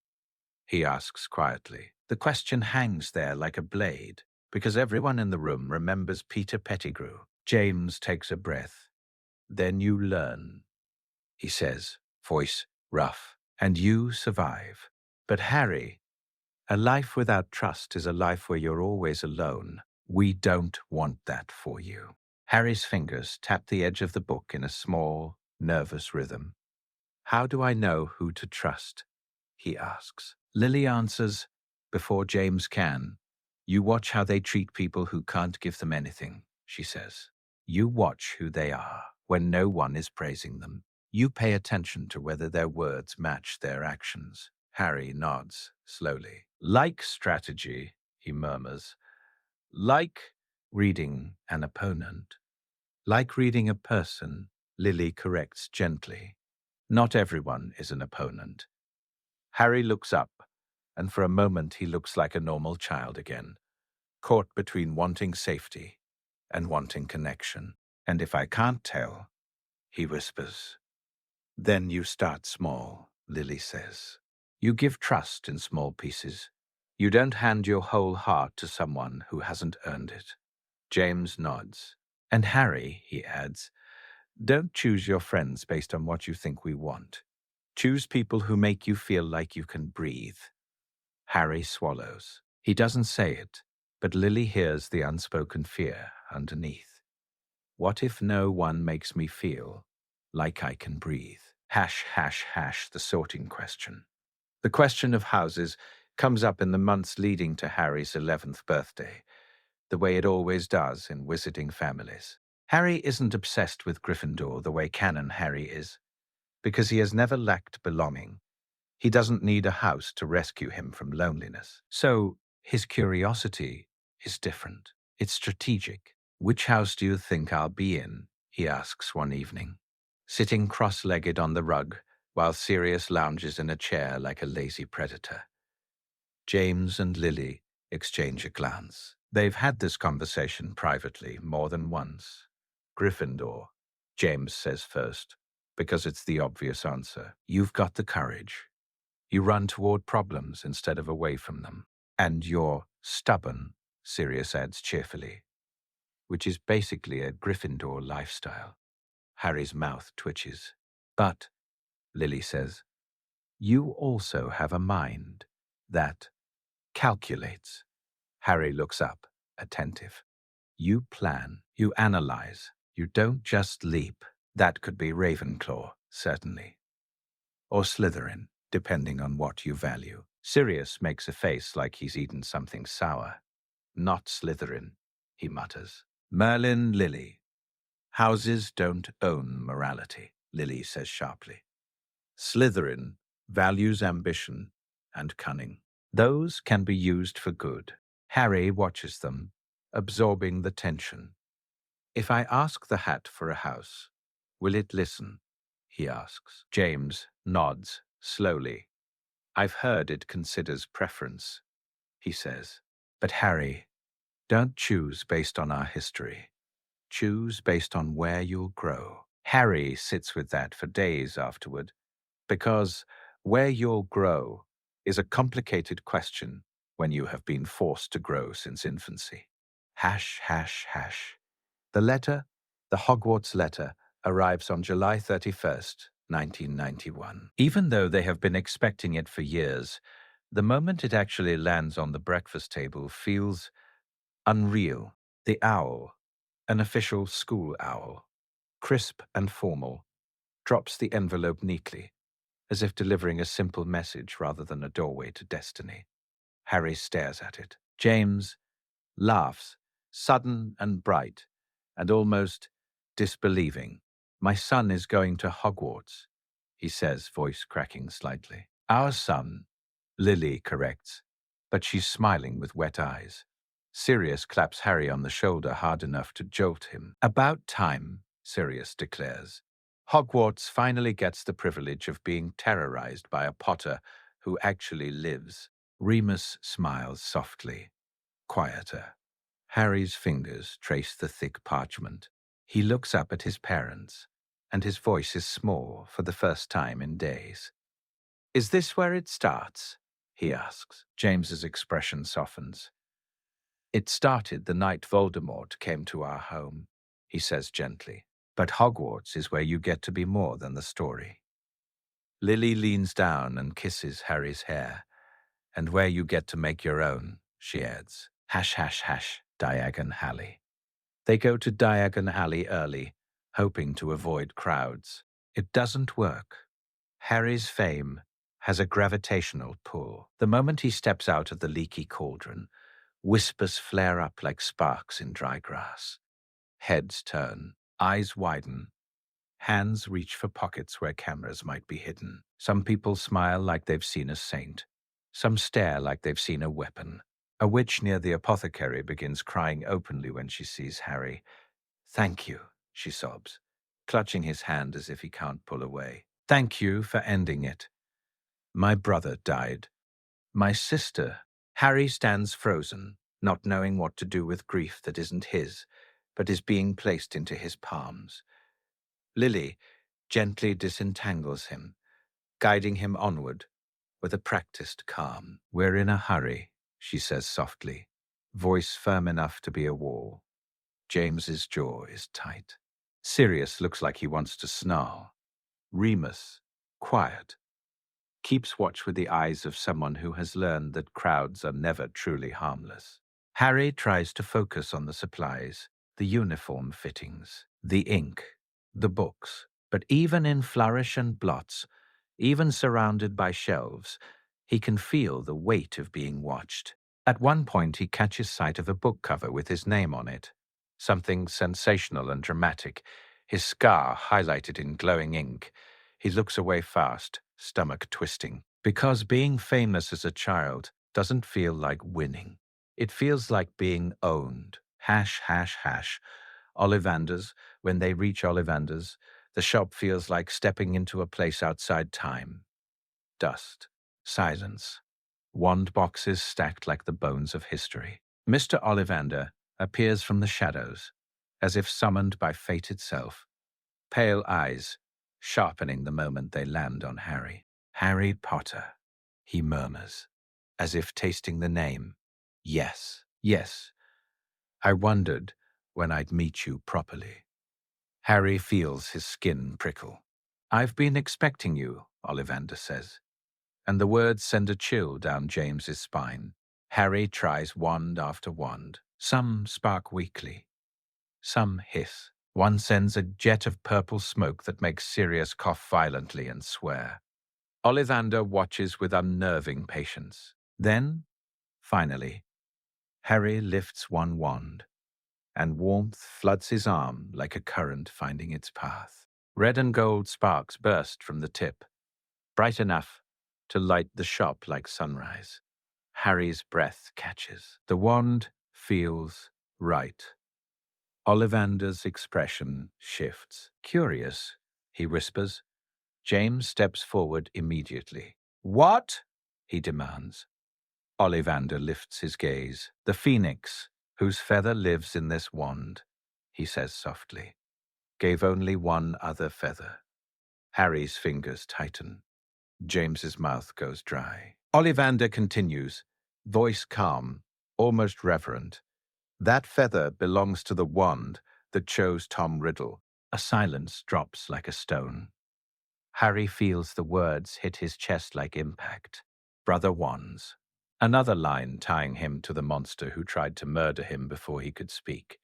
He asks quietly. The question hangs there like a blade, because everyone in the room remembers Peter Pettigrew. James takes a breath. Then you learn, he says, voice rough, and you survive. But Harry, a life without trust is a life where you're always alone. We don't want that for you. Harry's fingers tap the edge of the book in a small, nervous rhythm. How do I know who to trust? He asks. Lily answers, before James can. You watch how they treat people who can't give them anything, she says. You watch who they are when no one is praising them. You pay attention to whether their words match their actions. Harry nods slowly. Like strategy, he murmurs. Like reading an opponent. Like reading a person, Lily corrects gently. Not everyone is an opponent. Harry looks up, and for a moment he looks like a normal child again, caught between wanting safety and wanting connection. And if I can't tell, he whispers. Then you start small, Lily says. You give trust in small pieces. You don't hand your whole heart to someone who hasn't earned it. James nods. And Harry, he adds, don't choose your friends based on what you think we want. Choose people who make you feel like you can breathe. Harry swallows. He doesn't say it, but Lily hears the unspoken fear underneath. What if no one makes me feel like I can breathe? Hash, hash, hash, the sorting question. The question of houses comes up in the months leading to Harry's 11th birthday, the way it always does in wizarding families. Harry isn't obsessed with Gryffindor the way canon Harry is, because he has never lacked belonging. He doesn't need a house to rescue him from loneliness. So his curiosity is different. It's strategic. Which house do you think I'll be in? He asks one evening, sitting cross-legged on the rug while Sirius lounges in a chair like a lazy predator. James and Lily exchange a glance. They've had this conversation privately more than once. Gryffindor, James says first, because it's the obvious answer. You've got the courage. You run toward problems instead of away from them. And you're stubborn, Sirius adds cheerfully, which is basically a Gryffindor lifestyle. Harry's mouth twitches. But, Lily says, you also have a mind that calculates. Harry looks up, attentive. You plan, you analyze, you don't just leap. That could be Ravenclaw, certainly. Or Slytherin, depending on what you value. Sirius makes a face like he's eaten something sour. Not Slytherin, he mutters. Merlin, Lily. Houses don't own morality, Lily says sharply. Slytherin values ambition and cunning. Those can be used for good. Harry watches them, absorbing the tension. If I ask the hat for a house, will it listen? He asks. James nods slowly. I've heard it considers preference, he says. But Harry, don't choose based on our history. Choose based on where you'll grow. Harry sits with that for days afterward, because where you'll grow is a complicated question when you have been forced to grow since infancy. Hash, hash, hash. The letter, the Hogwarts letter, arrives on July 31st, 1991. Even though they have been expecting it for years, the moment it actually lands on the breakfast table feels unreal. The owl, an official school owl, crisp and formal, drops the envelope neatly, as if delivering a simple message rather than a doorway to destiny. Harry stares at it. James laughs, sudden and bright, and almost disbelieving. My son is going to Hogwarts, he says, voice cracking slightly. Our son, Lily corrects, but she's smiling with wet eyes. Sirius claps Harry on the shoulder hard enough to jolt him. About time, Sirius declares. Hogwarts finally gets the privilege of being terrorized by a Potter who actually lives. Remus smiles softly, quieter. Harry's fingers trace the thick parchment. He looks up at his parents, and his voice is small for the first time in days. Is this where it starts? He asks. James's expression softens. It started the night Voldemort came to our home, he says gently. But Hogwarts is where you get to be more than the story. Lily leans down and kisses Harry's hair. And where you get to make your own, she adds. Hash, hash, hash, Diagon Alley. They go to Diagon Alley early, hoping to avoid crowds. It doesn't work. Harry's fame has a gravitational pull. The moment he steps out of the leaky cauldron, whispers flare up like sparks in dry grass. Heads turn, eyes widen. Hands reach for pockets where cameras might be hidden. Some people smile like they've seen a saint. Some stare like they've seen a weapon. A witch near the apothecary begins crying openly when she sees Harry. Thank you, she sobs, clutching his hand as if he can't pull away. Thank you for ending it. My brother died. My sister. Harry stands frozen, not knowing what to do with grief that isn't his, but is being placed into his palms. Lily gently disentangles him, guiding him onward with a practiced calm. We're in a hurry, she says softly, voice firm enough to be a wall. James's jaw is tight. Sirius looks like he wants to snarl. Remus, quiet, keeps watch with the eyes of someone who has learned that crowds are never truly harmless. Harry tries to focus on the supplies, the uniform fittings, the ink, the books. But even in flourish and blots, even surrounded by shelves, he can feel the weight of being watched. At one point, he catches sight of a book cover with his name on it. something sensational and dramatic, his scar highlighted in glowing ink. He looks away fast, stomach twisting, because being famous as a child doesn't feel like winning. It feels like being owned. Hash, hash, hash. Ollivanders, when they reach Ollivanders, the shop feels like stepping into a place outside time. Dust. Silence. Wand boxes stacked like the bones of history. Mr. Ollivander appears from the shadows, as if summoned by fate itself, pale eyes sharpening the moment they land on Harry. Harry Potter, he murmurs, as if tasting the name. Yes, yes, I wondered when I'd meet you properly. Harry feels his skin prickle. I've been expecting you, Ollivander says, and the words send a chill down James's spine. Harry tries wand after wand. Some spark weakly. Some hiss. One sends a jet of purple smoke that makes Sirius cough violently and swear. Ollivander watches with unnerving patience. Then, finally, Harry lifts one wand, and warmth floods his arm like a current finding its path. Red and gold sparks burst from the tip, bright enough to light the shop like sunrise. Harry's breath catches. The wand feels right. Ollivander's expression shifts. Curious, he whispers. James steps forward immediately. What? He demands. Ollivander lifts his gaze. The phoenix, whose feather lives in this wand, he says softly, gave only one other feather. Harry's fingers tighten. James's mouth goes dry. Ollivander continues, voice calm, almost reverent. That feather belongs to the wand that chose Tom Riddle. A silence drops like a stone. Harry feels the words hit his chest like impact. Brother Wands. Another line tying him to the monster who tried to murder him before he could speak.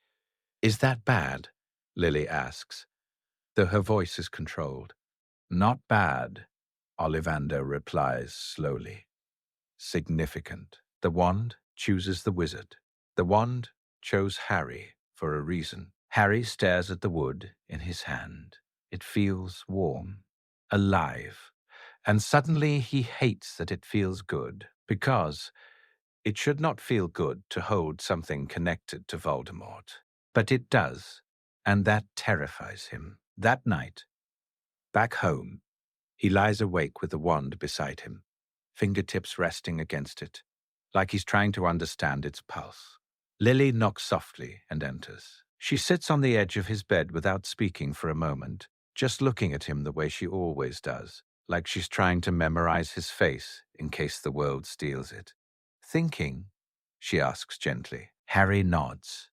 Is that bad? Lily asks, though her voice is controlled. Not bad, Ollivander replies slowly. Significant. The wand chooses the wizard. The wand chose Harry for a reason. Harry stares at the wood in his hand. It feels warm, alive, and suddenly he hates that it feels good, because it should not feel good to hold something connected to Voldemort. But it does, and that terrifies him. That night, back home, he lies awake with the wand beside him, fingertips resting against it, like he's trying to understand its pulse. Lily knocks softly and enters. She sits on the edge of his bed without speaking for a moment, just looking at him the way she always does, like she's trying to memorize his face in case the world steals it. Thinking? She asks gently. Harry nods.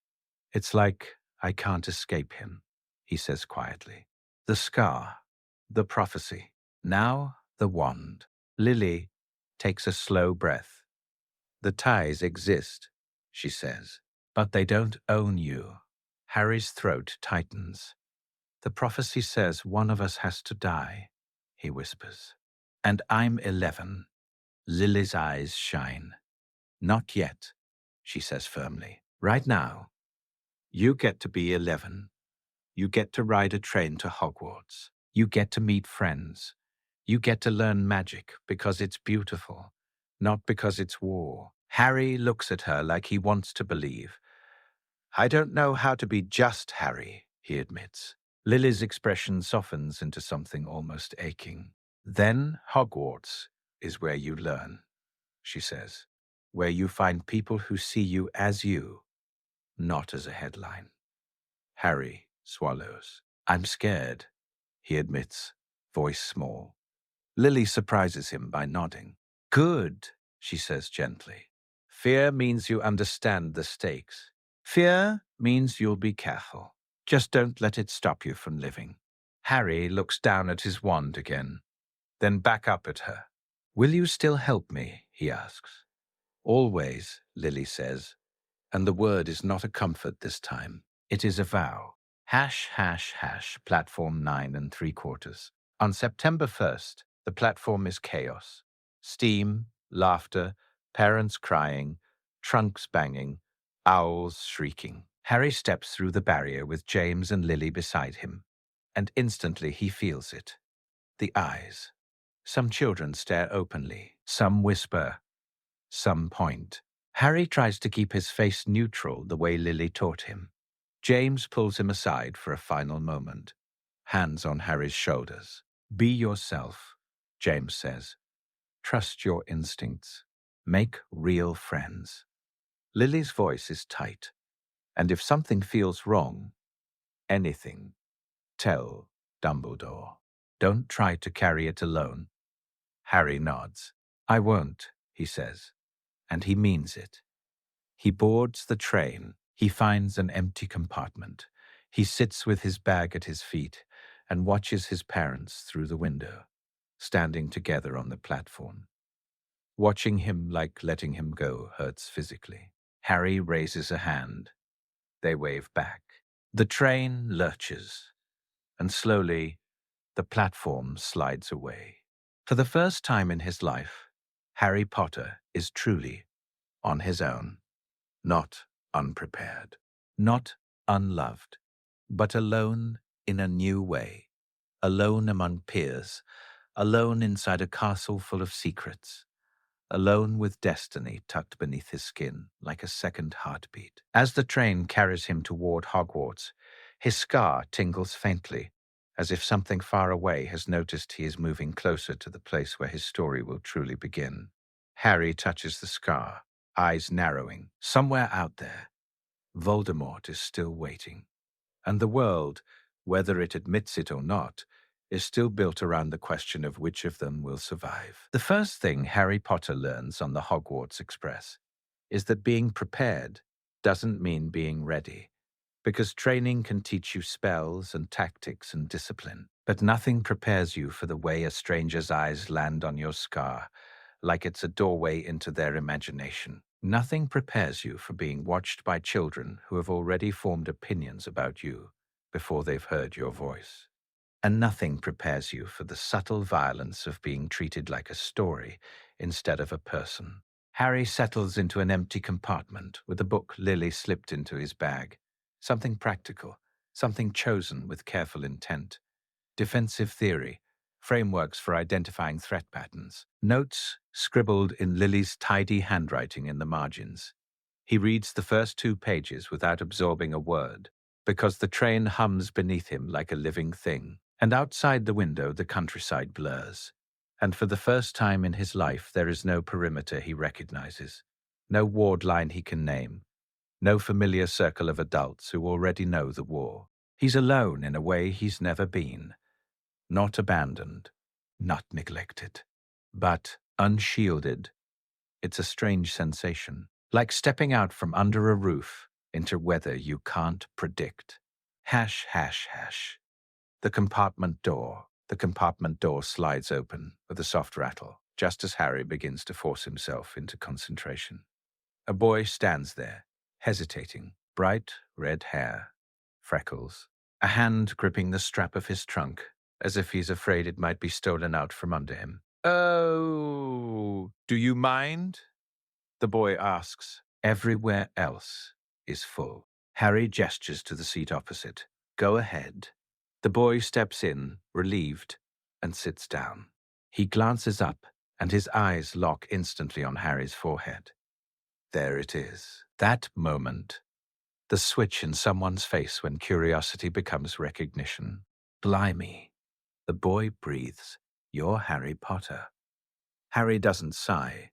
It's like I can't escape him, he says quietly. The scar, the prophecy, now the wand. Lily takes a slow breath. The ties exist, she says, but they don't own you. Harry's throat tightens. The prophecy says one of us has to die, he whispers. And I'm 11. Lily's eyes shine. Not yet, she says firmly. Right now, you get to be 11. You get to ride a train to Hogwarts. You get to meet friends. You get to learn magic because it's beautiful, not because it's war. Harry looks at her like he wants to believe. I don't know how to be just Harry, he admits. Lily's expression softens into something almost aching. Then Hogwarts is where you learn, she says, where you find people who see you as you, not as a headline. Harry swallows. I'm scared, he admits, voice small. Lily surprises him by nodding. Good, she says gently. Fear means you understand the stakes. Fear means you'll be careful. Just don't let it stop you from living. Harry looks down at his wand again, then back up at her. Will you still help me? He asks. Always, Lily says, and the word is not a comfort this time. It is a vow. Hash, hash, hash, platform 9 3/4. On September 1st, the platform is chaos. Steam, laughter, parents crying, trunks banging, owls shrieking. Harry steps through the barrier with James and Lily beside him, and instantly he feels it. The eyes. Some children stare openly, some whisper, some point. Harry tries to keep his face neutral the way Lily taught him. James pulls him aside for a final moment, hands on Harry's shoulders. Be yourself, James says. Trust your instincts. Make real friends. Lily's voice is tight, and if something feels wrong, anything, tell Dumbledore. Don't try to carry it alone. Harry nods. I won't, he says, and he means it. He boards the train. He finds an empty compartment. He sits with his bag at his feet and watches his parents through the window, standing together on the platform. Watching him like letting him go hurts physically. Harry raises a hand. They wave back. The train lurches, and slowly the platform slides away. For the first time in his life, Harry Potter is truly on his own. Not unprepared, not unloved, but alone in a new way. Alone among peers, alone inside a castle full of secrets. Alone with destiny tucked beneath his skin like a second heartbeat. As the train carries him toward Hogwarts, his scar tingles faintly, as if something far away has noticed he is moving closer to the place where his story will truly begin. Harry touches the scar, eyes narrowing. Somewhere out there, Voldemort is still waiting. And the world, whether it admits it or not, is still built around the question of which of them will survive. The first thing Harry Potter learns on the Hogwarts Express is that being prepared doesn't mean being ready, because training can teach you spells and tactics and discipline, but nothing prepares you for the way a stranger's eyes land on your scar, like it's a doorway into their imagination. Nothing prepares you for being watched by children who have already formed opinions about you before they've heard your voice. And nothing prepares you for the subtle violence of being treated like a story instead of a person. Harry settles into an empty compartment with a book Lily slipped into his bag. Something practical, something chosen with careful intent. Defensive theory, frameworks for identifying threat patterns, notes scribbled in Lily's tidy handwriting in the margins. He reads the first 2 pages without absorbing a word, because the train hums beneath him like a living thing. And outside the window, the countryside blurs. And for the first time in his life, there is no perimeter he recognizes, no ward line he can name, no familiar circle of adults who already know the war. He's alone in a way he's never been. Not abandoned, not neglected, but unshielded. It's a strange sensation, like stepping out from under a roof into weather you can't predict. Hash, hash, hash. The compartment door slides open with a soft rattle, just as Harry begins to force himself into concentration. A boy stands there, hesitating, bright red hair, freckles, a hand gripping the strap of his trunk, as if he's afraid it might be stolen out from under him. Oh, do you mind? The boy asks. Everywhere else is full. Harry gestures to the seat opposite. Go ahead. The boy steps in, relieved, and sits down. He glances up, and his eyes lock instantly on Harry's forehead. There it is. That moment. The switch in someone's face when curiosity becomes recognition. Blimey. The boy breathes. You're Harry Potter. Harry doesn't sigh,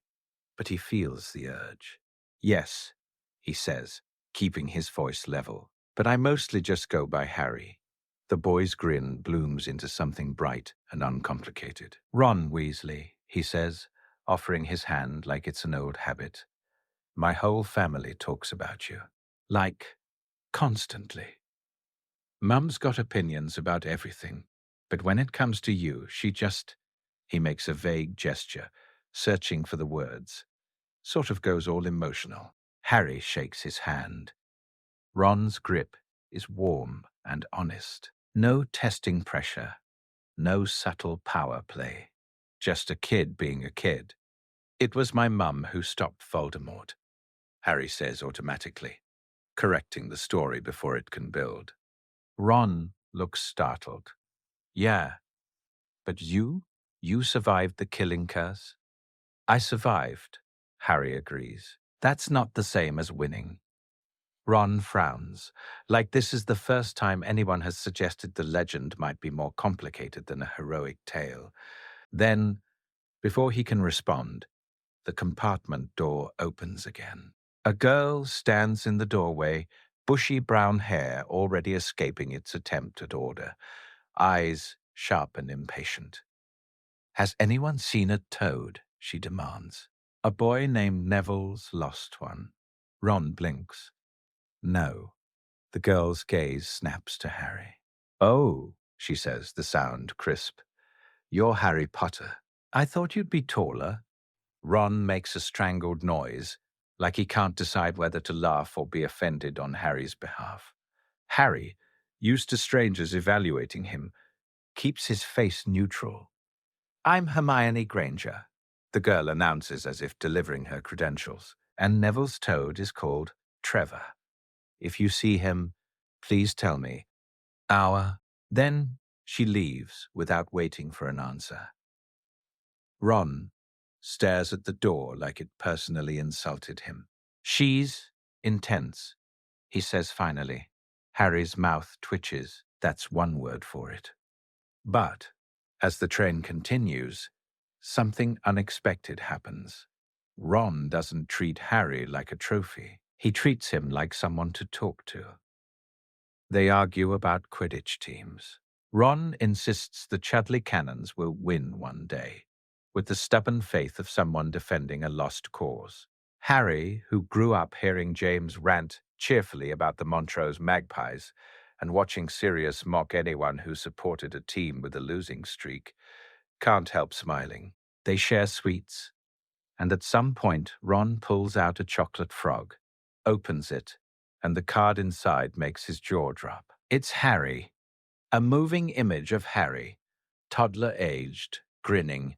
but he feels the urge. Yes, he says, keeping his voice level. But I mostly just go by Harry. The boy's grin blooms into something bright and uncomplicated. Ron Weasley, he says, offering his hand like it's an old habit. My whole family talks about you. Like, constantly. Mum's got opinions about everything, but when it comes to you, she just... He makes a vague gesture, searching for the words. Sort of goes all emotional. Harry shakes his hand. Ron's grip is warm and honest. No testing pressure. No subtle power play. Just a kid being a kid. It was my mum who stopped Voldemort, Harry says automatically. correcting the story before it can build. Ron looks startled. Yeah, but you survived the killing curse? I survived, Harry agrees. That's not the same as winning. Ron frowns, like this is the first time anyone has suggested the legend might be more complicated than a heroic tale. Then, before he can respond, the compartment door opens again. A girl stands in the doorway, bushy brown hair already escaping its attempt at order, eyes sharp and impatient. Has anyone seen a toad? She demands. A boy named Neville's lost one. Ron blinks. No. The girl's gaze snaps to Harry. Oh, she says, the sound crisp. You're Harry Potter. I thought you'd be taller. Ron makes a strangled noise, like he can't decide whether to laugh or be offended on Harry's behalf. Harry, used to strangers evaluating him, keeps his face neutral. I'm Hermione Granger, the girl announces as if delivering her credentials, and Neville's toad is called Trevor. If you see him, please tell me. Then she leaves without waiting for an answer. Ron stares at the door like it personally insulted him. She's intense, he says finally. Harry's mouth twitches. That's one word for it. But, as the train continues, something unexpected happens. Ron doesn't treat Harry like a trophy. He treats him like someone to talk to. They argue about Quidditch teams. Ron insists the Chudley Cannons will win one day, with the stubborn faith of someone defending a lost cause. Harry, who grew up hearing James rant cheerfully about the Montrose Magpies and watching Sirius mock anyone who supported a team with a losing streak, can't help smiling. They share sweets, and at some point Ron pulls out a chocolate frog, opens it, and the card inside makes his jaw drop. It's Harry, a moving image of Harry, toddler-aged, grinning,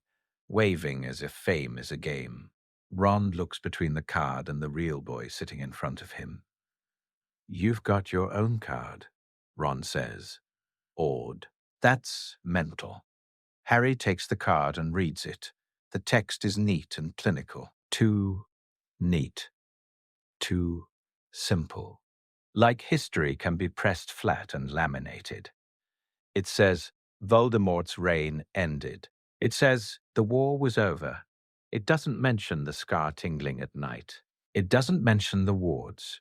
waving as if fame is a game. Ron looks between the card and the real boy sitting in front of him. You've got your own card, Ron says, awed. That's mental. Harry takes the card and reads it. The text is neat and clinical. Too neat. Too simple. Like history can be pressed flat and laminated. It says, Voldemort's reign ended. It says, the war was over. It doesn't mention the scar tingling at night. It doesn't mention the wards.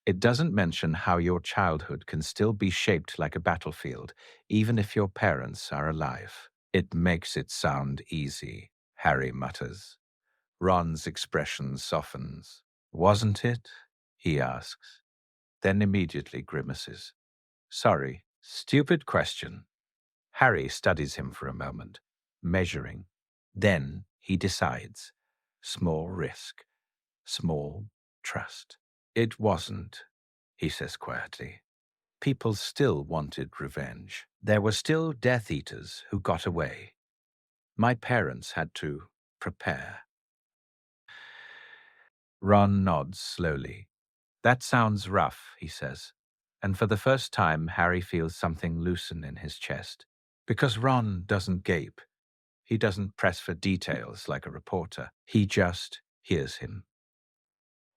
It doesn't mention how your childhood can still be shaped like a battlefield, even if your parents are alive. It makes it sound easy, Harry mutters. Ron's expression softens. Wasn't it? He asks, then immediately grimaces. Sorry, stupid question. Harry studies him for a moment, measuring. Then he decides. Small risk, small trust. It wasn't, he says quietly. People still wanted revenge. There were still Death Eaters who got away. My parents had to prepare. Ron nods slowly. That sounds rough, he says, and for the first time Harry feels something loosen in his chest. Because Ron doesn't gape. He doesn't press for details like a reporter. He just hears him.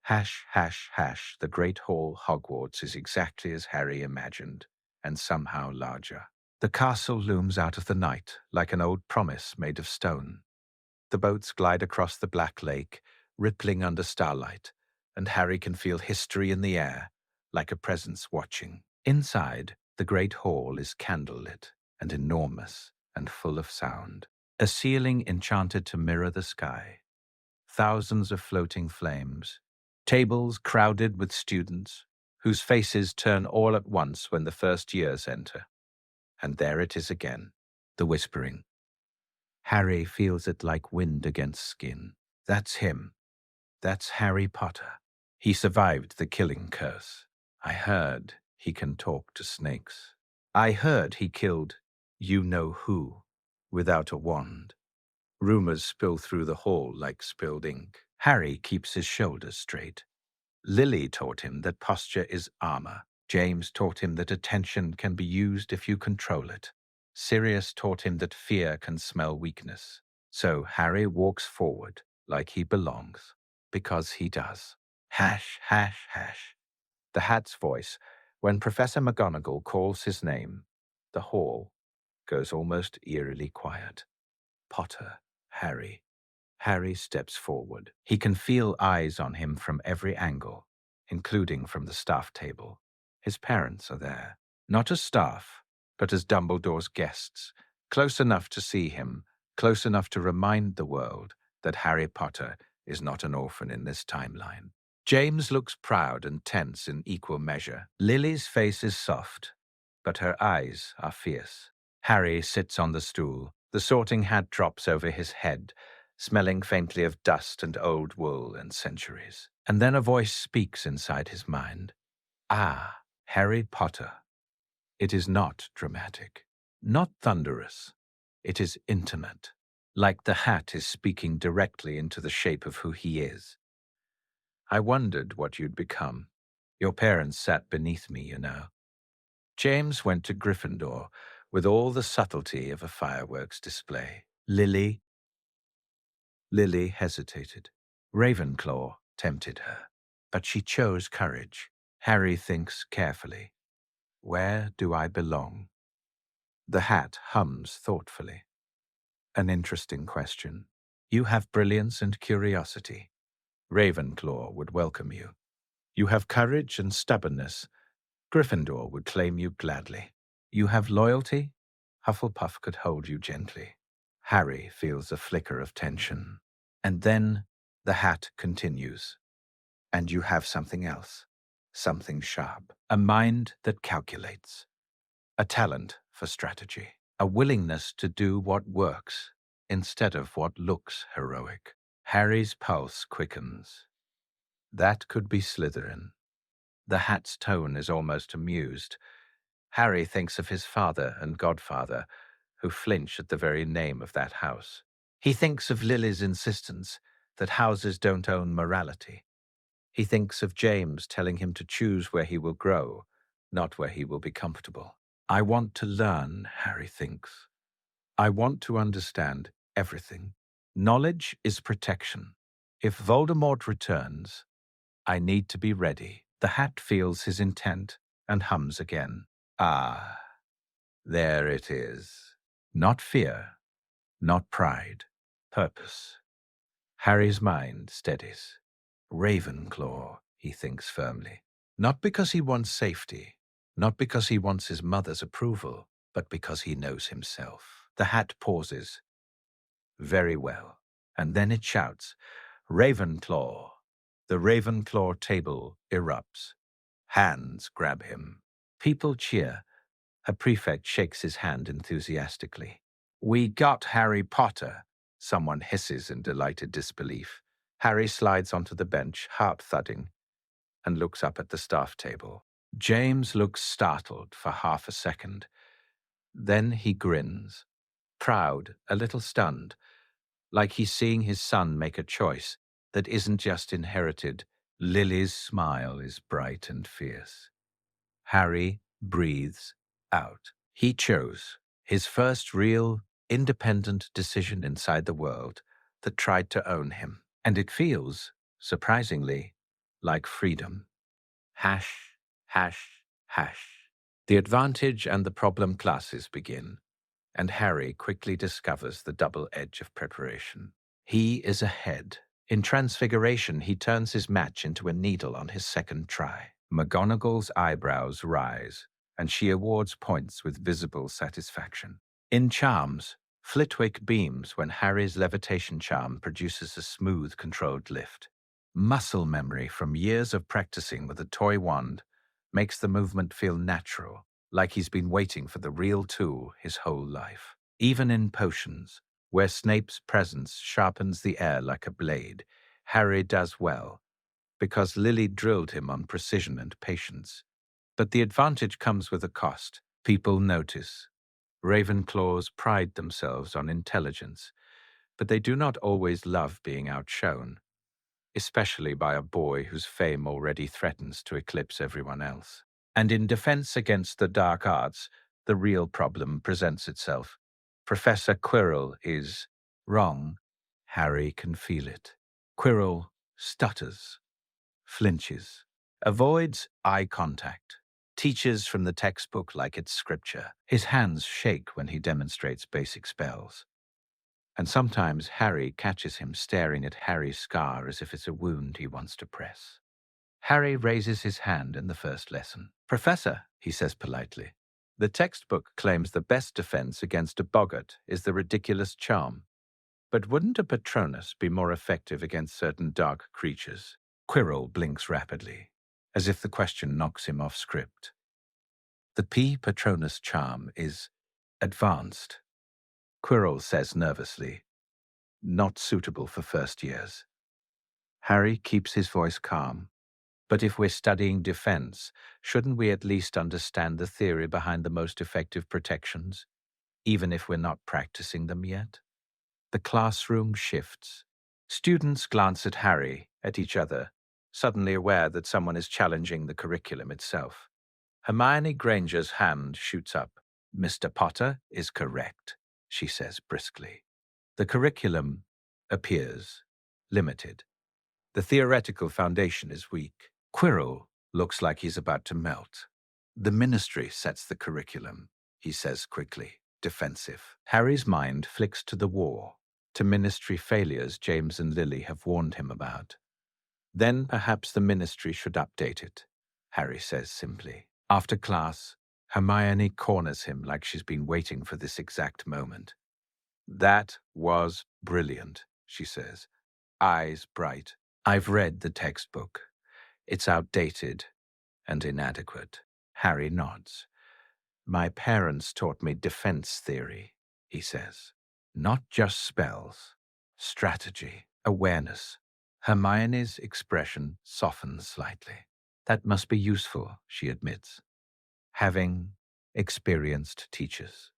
Hash, hash, hash, the great hall Hogwarts is exactly as Harry imagined, and somehow larger. The castle looms out of the night like an old promise made of stone. The boats glide across the black lake, rippling under starlight, and Harry can feel history in the air, like a presence watching. Inside, the great hall is candlelit and enormous and full of sound. A ceiling enchanted to mirror the sky. Thousands of floating flames. Tables crowded with students, whose faces turn all at once when the first years enter. And there it is again, the whispering. Harry feels it like wind against skin. That's him. That's Harry Potter. He survived the killing curse. I heard he can talk to snakes. I heard he killed you-know-who without a wand. Rumors spill through the hall like spilled ink. Harry keeps his shoulders straight. Lily taught him that posture is armor. James taught him that attention can be used if you control it. Sirius taught him that fear can smell weakness. So Harry walks forward like he belongs, because he does. Hash, hash, hash. The hat's voice, when Professor McGonagall calls his name, the hall goes almost eerily quiet. Potter, Harry. Harry steps forward. He can feel eyes on him from every angle, including from the staff table. His parents are there, not as staff, but as Dumbledore's guests, close enough to see him, close enough to remind the world that Harry Potter is not an orphan in this timeline. James looks proud and tense in equal measure. Lily's face is soft, but her eyes are fierce. Harry sits on the stool. The sorting hat drops over his head, smelling faintly of dust and old wool and centuries. And then a voice speaks inside his mind. Ah, Harry Potter. It is not dramatic, not thunderous. It is intimate, like the hat is speaking directly into the shape of who he is. I wondered what you'd become. Your parents sat beneath me, you know. James went to Gryffindor with all the subtlety of a fireworks display. Lily hesitated. Ravenclaw tempted her, but she chose courage. Harry thinks carefully. Where do I belong? The hat hums thoughtfully. An interesting question. You have brilliance and curiosity. Ravenclaw would welcome you. You have courage and stubbornness. Gryffindor would claim you gladly. You have loyalty. Hufflepuff could hold you gently. Harry feels a flicker of tension. And then the hat continues. And you have something else, something sharp, a mind that calculates, a talent for strategy, a willingness to do what works instead of what looks heroic. Harry's pulse quickens. That could be Slytherin. The hat's tone is almost amused. Harry thinks of his father and godfather, who flinch at the very name of that house. He thinks of Lily's insistence that houses don't own morality. He thinks of James telling him to choose where he will grow, not where he will be comfortable. I want to learn, Harry thinks. I want to understand everything. Knowledge is protection. If Voldemort returns, I need to be ready. The hat feels his intent and hums again. Ah, there it is. Not fear, not pride, purpose. Harry's mind steadies. Ravenclaw, he thinks firmly. Not because he wants safety, not because he wants his mother's approval, but because he knows himself. The hat pauses. Very well. And then it shouts, Ravenclaw. The Ravenclaw table erupts. Hands grab him. People cheer. A prefect shakes his hand enthusiastically. We got Harry Potter, someone hisses in delighted disbelief. Harry slides onto the bench, heart thudding, and looks up at the staff table. James looks startled for half a second. Then he grins, proud, a little stunned, like he's seeing his son make a choice that isn't just inherited. Lily's smile is bright and fierce. Harry breathes out. He chose his first real, independent decision inside the world that tried to own him. And it feels, surprisingly, like freedom. Hash, hash, hash. The advantage and the problem classes begin, and Harry quickly discovers the double edge of preparation. He is ahead. In Transfiguration, he turns his match into a needle on his second try. McGonagall's eyebrows rise, and she awards points with visible satisfaction. In Charms, Flitwick beams when Harry's levitation charm produces a smooth, controlled lift. Muscle memory from years of practicing with a toy wand makes the movement feel natural, like he's been waiting for the real tool his whole life. Even in potions, where Snape's presence sharpens the air like a blade, Harry does well, because Lily drilled him on precision and patience. But the advantage comes with a cost. People notice. Ravenclaws pride themselves on intelligence, but they do not always love being outshone. especially by a boy whose fame already threatens to eclipse everyone else. And in defense against the dark arts, the real problem presents itself. Professor Quirrell is wrong. Harry can feel it. Quirrell stutters, flinches, avoids eye contact, teaches from the textbook like it's scripture. His hands shake when he demonstrates basic spells. And sometimes Harry catches him staring at Harry's scar as if it's a wound he wants to press. Harry raises his hand in the first lesson. "Professor," he says politely, "the textbook claims the best defense against a boggart is the ridiculous charm. But wouldn't a Patronus be more effective against certain dark creatures?" Quirrell blinks rapidly, as if the question knocks him off script. "The P. Patronus charm is advanced," Quirrell says nervously, "not suitable for first years." Harry keeps his voice calm. "But if we're studying defense, shouldn't we at least understand the theory behind the most effective protections, even if we're not practicing them yet?" The classroom shifts. Students glance at Harry, at each other, suddenly aware that someone is challenging the curriculum itself. Hermione Granger's hand shoots up. "Mr. Potter is correct," she says briskly. The curriculum appears limited. The theoretical foundation is weak. Quirrell looks like he's about to melt. "The ministry sets the curriculum," he says quickly, defensive. Harry's mind flicks to the war, to ministry failures James and Lily have warned him about. "Then perhaps the ministry should update it," Harry says simply. After class, Hermione corners him like she's been waiting for this exact moment. "That was brilliant," she says, eyes bright. "I've read the textbook. It's outdated and inadequate." Harry nods. "My parents taught me defense theory," he says. "Not just spells, strategy, awareness." Hermione's expression softens slightly. "That must be useful," she admits, "having experienced teachers."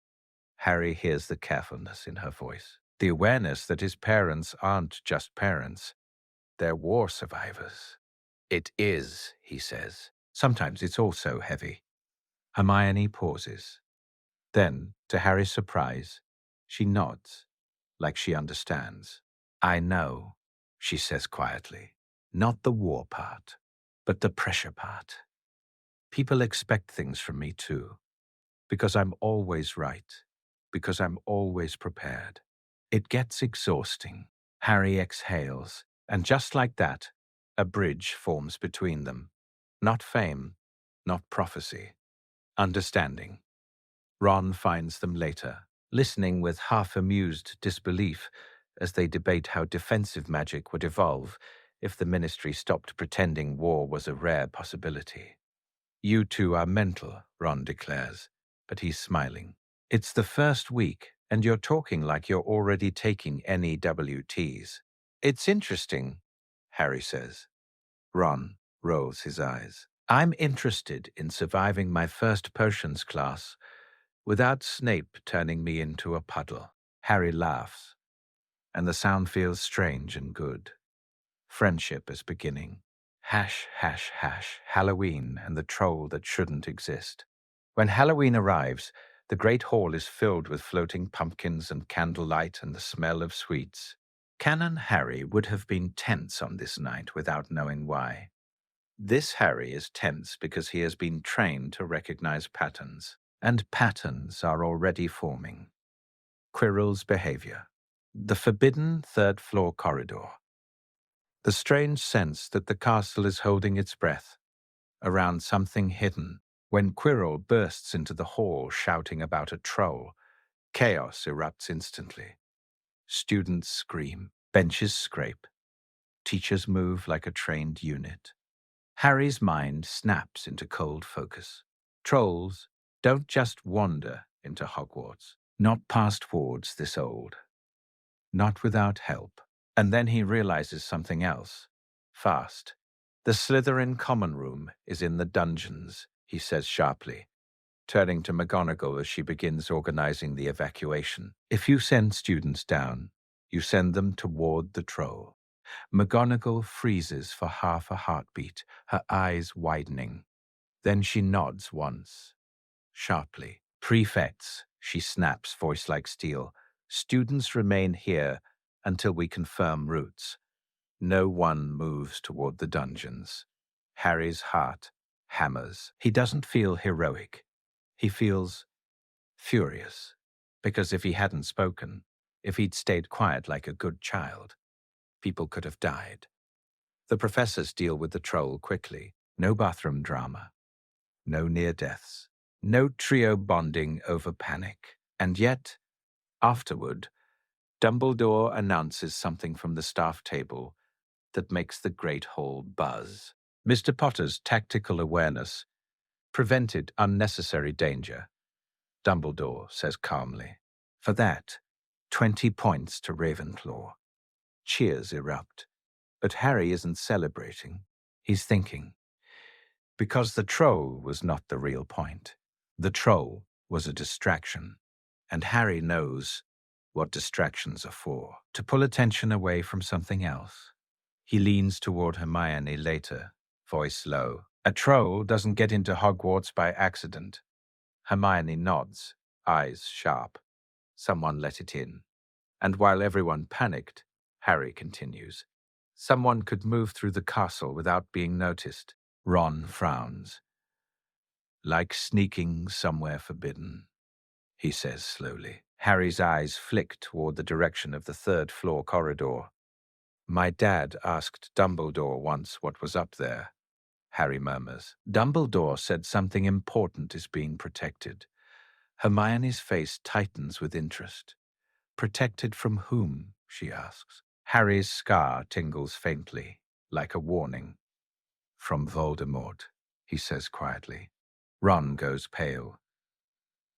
Harry hears the carefulness in her voice, the awareness that his parents aren't just parents, they're war survivors. "It is," he says. "Sometimes it's also heavy." Hermione pauses. Then, to Harry's surprise, she nods, like she understands. "I know," she says quietly. "Not the war part, but the pressure part. People expect things from me too, because I'm always right, because I'm always prepared. It gets exhausting." Harry exhales, and just like that, a bridge forms between them. Not fame, not prophecy, understanding. Ron finds them later, listening with half-amused disbelief as they debate how defensive magic would evolve if the ministry stopped pretending war was a rare possibility. "You two are mental," Ron declares, but he's smiling. "It's the first week, and you're talking like you're already taking NEWTs. It's interesting," Harry says. Ron rolls his eyes. "I'm interested in surviving my first potions class without Snape turning me into a puddle." Harry laughs, and the sound feels strange and good. Friendship is beginning. Hash, hash, hash, Halloween and the troll that shouldn't exist. When Halloween arrives, the Great Hall is filled with floating pumpkins and candlelight and the smell of sweets. Canon Harry would have been tense on this night without knowing why. This Harry is tense because he has been trained to recognize patterns, and patterns are already forming. Quirrell's behavior. The forbidden third-floor corridor. The strange sense that the castle is holding its breath around something hidden. When Quirrell bursts into the hall shouting about a troll, chaos erupts instantly. Students scream, benches scrape, teachers move like a trained unit. Harry's mind snaps into cold focus. Trolls don't just wander into Hogwarts, not past wards this old, not without help. And then he realizes something else. Fast. "The Slytherin common room is in the dungeons," he says sharply, turning to McGonagall as she begins organizing the evacuation. "If you send students down, you send them toward the troll." McGonagall freezes for half a heartbeat, her eyes widening. Then she nods once, sharply. Prefects, she snaps, voice like steel. Students remain here until we confirm routes. No one moves toward the dungeons. Harry's heart hammers. He doesn't feel heroic. He feels furious. Because if he hadn't spoken, if he'd stayed quiet like a good child, people could have died. The professors deal with the troll quickly. No bathroom drama. No near deaths. No trio bonding over panic. And yet, afterward, Dumbledore announces something from the staff table that makes the Great Hall buzz. Mr. Potter's tactical awareness prevented unnecessary danger, Dumbledore says calmly. For that, 20 points to Ravenclaw. Cheers erupt. But Harry isn't celebrating. He's thinking. Because the troll was not the real point. The troll was a distraction. And Harry knows what distractions are for, to pull attention away from something else. He leans toward Hermione later, voice low. A troll doesn't get into Hogwarts by accident. Hermione nods, eyes sharp. Someone let it in. And while everyone panicked, Harry continues. Someone could move through the castle without being noticed. Ron frowns. Like sneaking somewhere forbidden, he says slowly. Harry's eyes flick toward the direction of the third-floor corridor. My dad asked Dumbledore once what was up there, Harry murmurs. Dumbledore said something important is being protected. Hermione's face tightens with interest. Protected from whom, she asks. Harry's scar tingles faintly, like a warning. From Voldemort, he says quietly. Ron goes pale.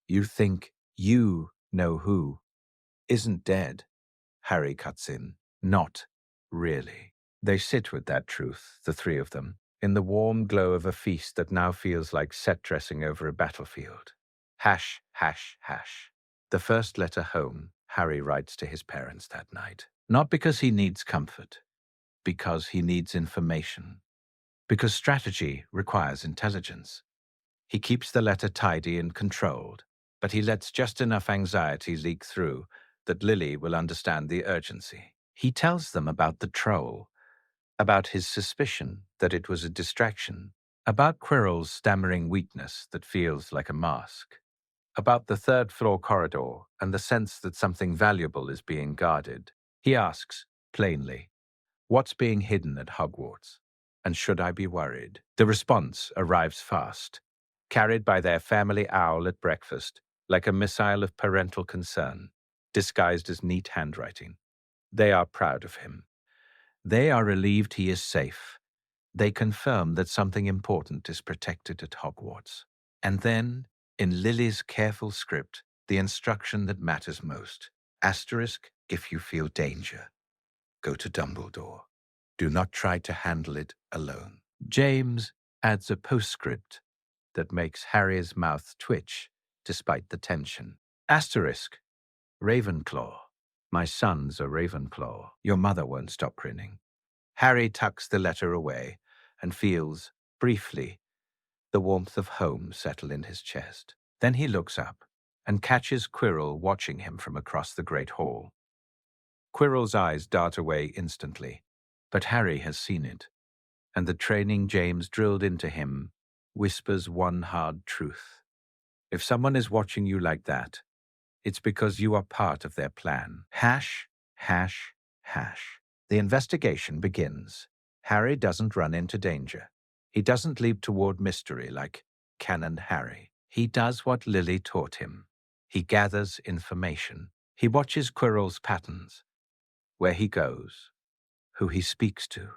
You think you know who isn't dead? Harry cuts in. Not really. They sit with that truth, the three of them, in the warm glow of a feast that now feels like set dressing over a battlefield. Hash, hash, hash. The first letter home Harry writes to his parents that night. Not because he needs comfort, because he needs information. Because strategy requires intelligence. He keeps the letter tidy and controlled, but he lets just enough anxiety leak through that Lily will understand the urgency. He tells them about the troll, about his suspicion that it was a distraction, about Quirrell's stammering weakness that feels like a mask, about the third-floor corridor and the sense that something valuable is being guarded. He asks, plainly, what's being hidden at Hogwarts? And should I be worried? The response arrives fast, carried by their family owl at breakfast, like a missile of parental concern, disguised as neat handwriting. They are proud of him. They are relieved he is safe. They confirm that something important is protected at Hogwarts. And then, in Lily's careful script, the instruction that matters most. Asterisk, if you feel danger, go to Dumbledore. Do not try to handle it alone. James adds a postscript that makes Harry's mouth twitch despite the tension. Asterisk, Ravenclaw. My son's a Ravenclaw. Your mother won't stop grinning. Harry tucks the letter away and feels, briefly, the warmth of home settle in his chest. Then he looks up and catches Quirrell watching him from across the Great Hall. Quirrell's eyes dart away instantly, but Harry has seen it, and the training James drilled into him whispers one hard truth. If someone is watching you like that, it's because you are part of their plan. Hash, hash, hash. The investigation begins. Harry doesn't run into danger. He doesn't leap toward mystery like Canon Harry. He does what Lily taught him. He gathers information. He watches Quirrell's patterns, where he goes, who he speaks to,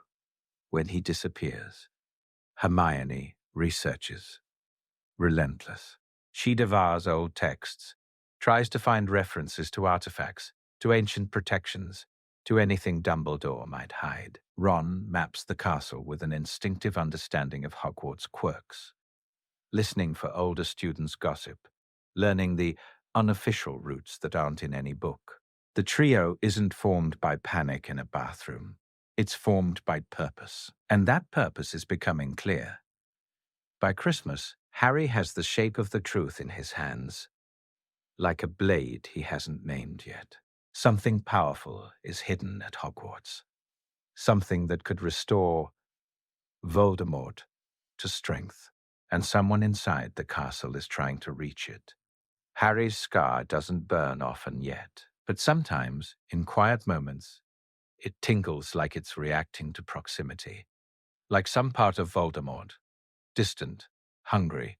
when he disappears. Hermione researches. Relentless. She devours old texts, tries to find references to artifacts, to ancient protections, to anything Dumbledore might hide. Ron maps the castle with an instinctive understanding of Hogwarts quirks, listening for older students' gossip, learning the unofficial routes that aren't in any book. The trio isn't formed by panic in a bathroom. It's formed by purpose, and that purpose is becoming clear. By Christmas, Harry has the shape of the truth in his hands, like a blade he hasn't named yet. Something powerful is hidden at Hogwarts, something that could restore Voldemort to strength, and someone inside the castle is trying to reach it. Harry's scar doesn't burn often yet, but sometimes, in quiet moments, it tingles like it's reacting to proximity, like some part of Voldemort, distant, hungry,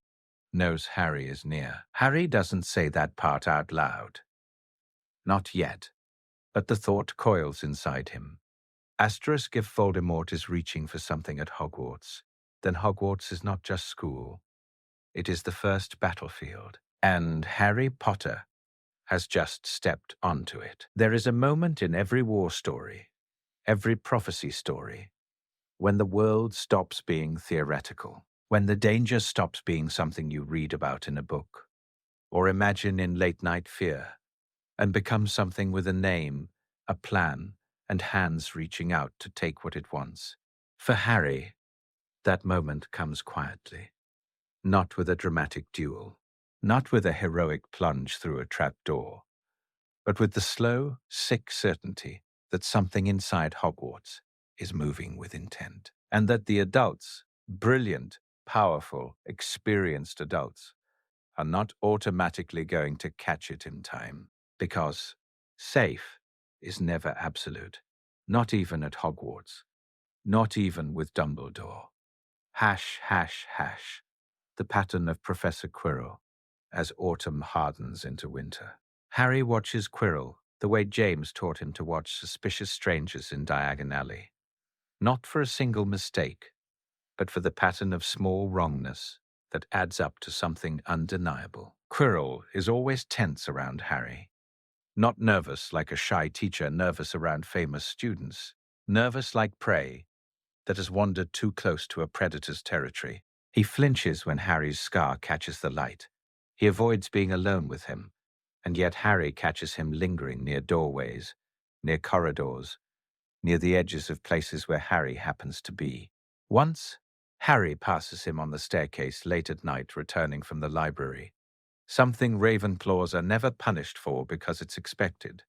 knows Harry is near. Harry doesn't say that part out loud. Not yet, but the thought coils inside him. Asterisk if Voldemort is reaching for something at Hogwarts, then Hogwarts is not just school. It is the first battlefield, and Harry Potter has just stepped onto it. There is a moment in every war story, every prophecy story, when the world stops being theoretical, when the danger stops being something you read about in a book or imagine in late-night fear, and becomes something with a name, a plan, and hands reaching out to take what it wants. For Harry, that moment comes quietly, not with a dramatic duel, not with a heroic plunge through a trapdoor, but with the slow, sick certainty that something inside Hogwarts is moving with intent, and that the adults, brilliant, powerful, experienced adults, are not automatically going to catch it in time, because safe is never absolute, not even at Hogwarts, not even with Dumbledore. Hash, hash, hash, the pattern of Professor Quirrell as autumn hardens into winter. Harry watches Quirrell the way James taught him to watch suspicious strangers in Diagon Alley, not for a single mistake, but for the pattern of small wrongness that adds up to something undeniable. Quirrell is always tense around Harry, not nervous like a shy teacher nervous around famous students, nervous like prey that has wandered too close to a predator's territory. He flinches when Harry's scar catches the light. He avoids being alone with him, and yet Harry catches him lingering near doorways, near corridors, near the edges of places where Harry happens to be. Once, Harry passes him on the staircase late at night returning from the library, something Ravenclaws are never punished for because it's expected.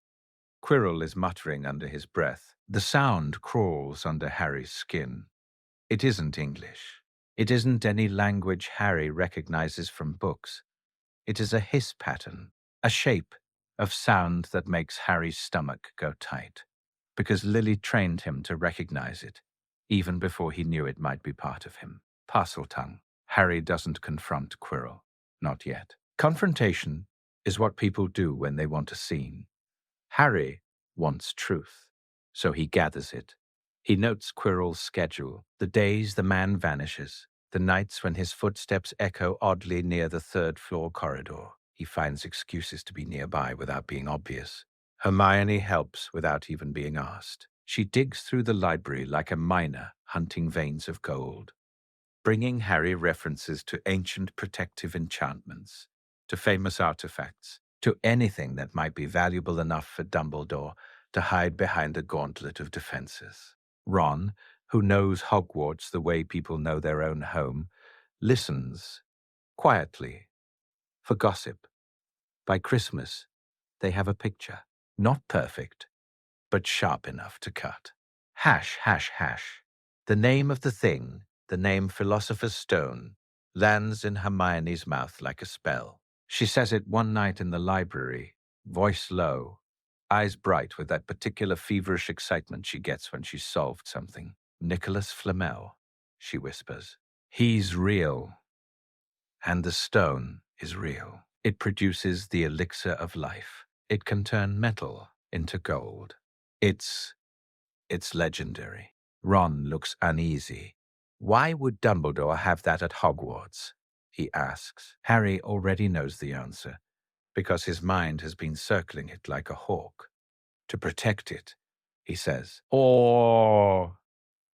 Quirrell is muttering under his breath. The sound crawls under Harry's skin. It isn't English. It isn't any language Harry recognizes from books. It is a hiss pattern, a shape of sound that makes Harry's stomach go tight, because Lily trained him to recognize it, even before he knew it might be part of him. Parseltongue. Harry doesn't confront Quirrell. Not yet. Confrontation is what people do when they want a scene. Harry wants truth, so he gathers it. He notes Quirrell's schedule, the days the man vanishes, the nights when his footsteps echo oddly near the third-floor corridor. He finds excuses to be nearby without being obvious. Hermione helps without even being asked. She digs through the library like a miner hunting veins of gold, bringing Harry references to ancient protective enchantments, to famous artifacts, to anything that might be valuable enough for Dumbledore to hide behind a gauntlet of defenses. Ron, who knows Hogwarts the way people know their own home, listens, quietly, for gossip. By Christmas, they have a picture, not perfect, but sharp enough to cut. Hash, hash, hash. The name of the thing, the name Philosopher's Stone, lands in Hermione's mouth like a spell. She says it one night in the library, voice low, eyes bright with that particular feverish excitement she gets when she's solved something. Nicholas Flamel, she whispers. He's real. And the stone is real. It produces the elixir of life. It can turn metal into gold. It's legendary. Ron looks uneasy. Why would Dumbledore have that at Hogwarts? He asks. Harry already knows the answer, because his mind has been circling it like a hawk. To protect it, he says, or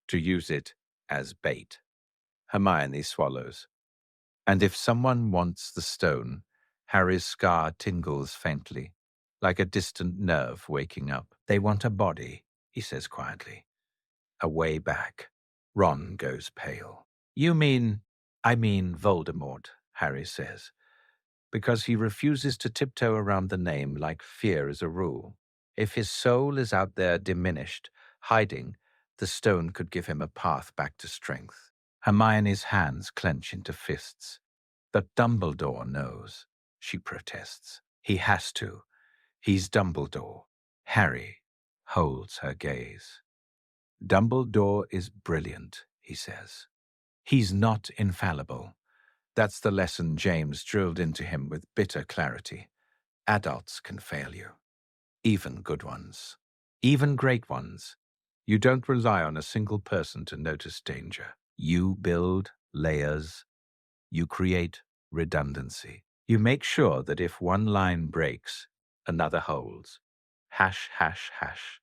to use it as bait. Hermione swallows. And if someone wants the stone, Harry's scar tingles faintly, like a distant nerve waking up. They want a body, he says quietly. Away back. Ron goes pale. I mean Voldemort, Harry says, because he refuses to tiptoe around the name like fear is a rule. If his soul is out there diminished, hiding, the stone could give him a path back to strength. Hermione's hands clench into fists. But Dumbledore knows, she protests. He has to. He's Dumbledore. Harry holds her gaze. Dumbledore is brilliant, he says. He's not infallible. That's the lesson James drilled into him with bitter clarity. Adults can fail you. Even good ones. Even great ones. You don't rely on a single person to notice danger. You build layers. You create redundancy. You make sure that if one line breaks, another holds. Hash, hash, hash.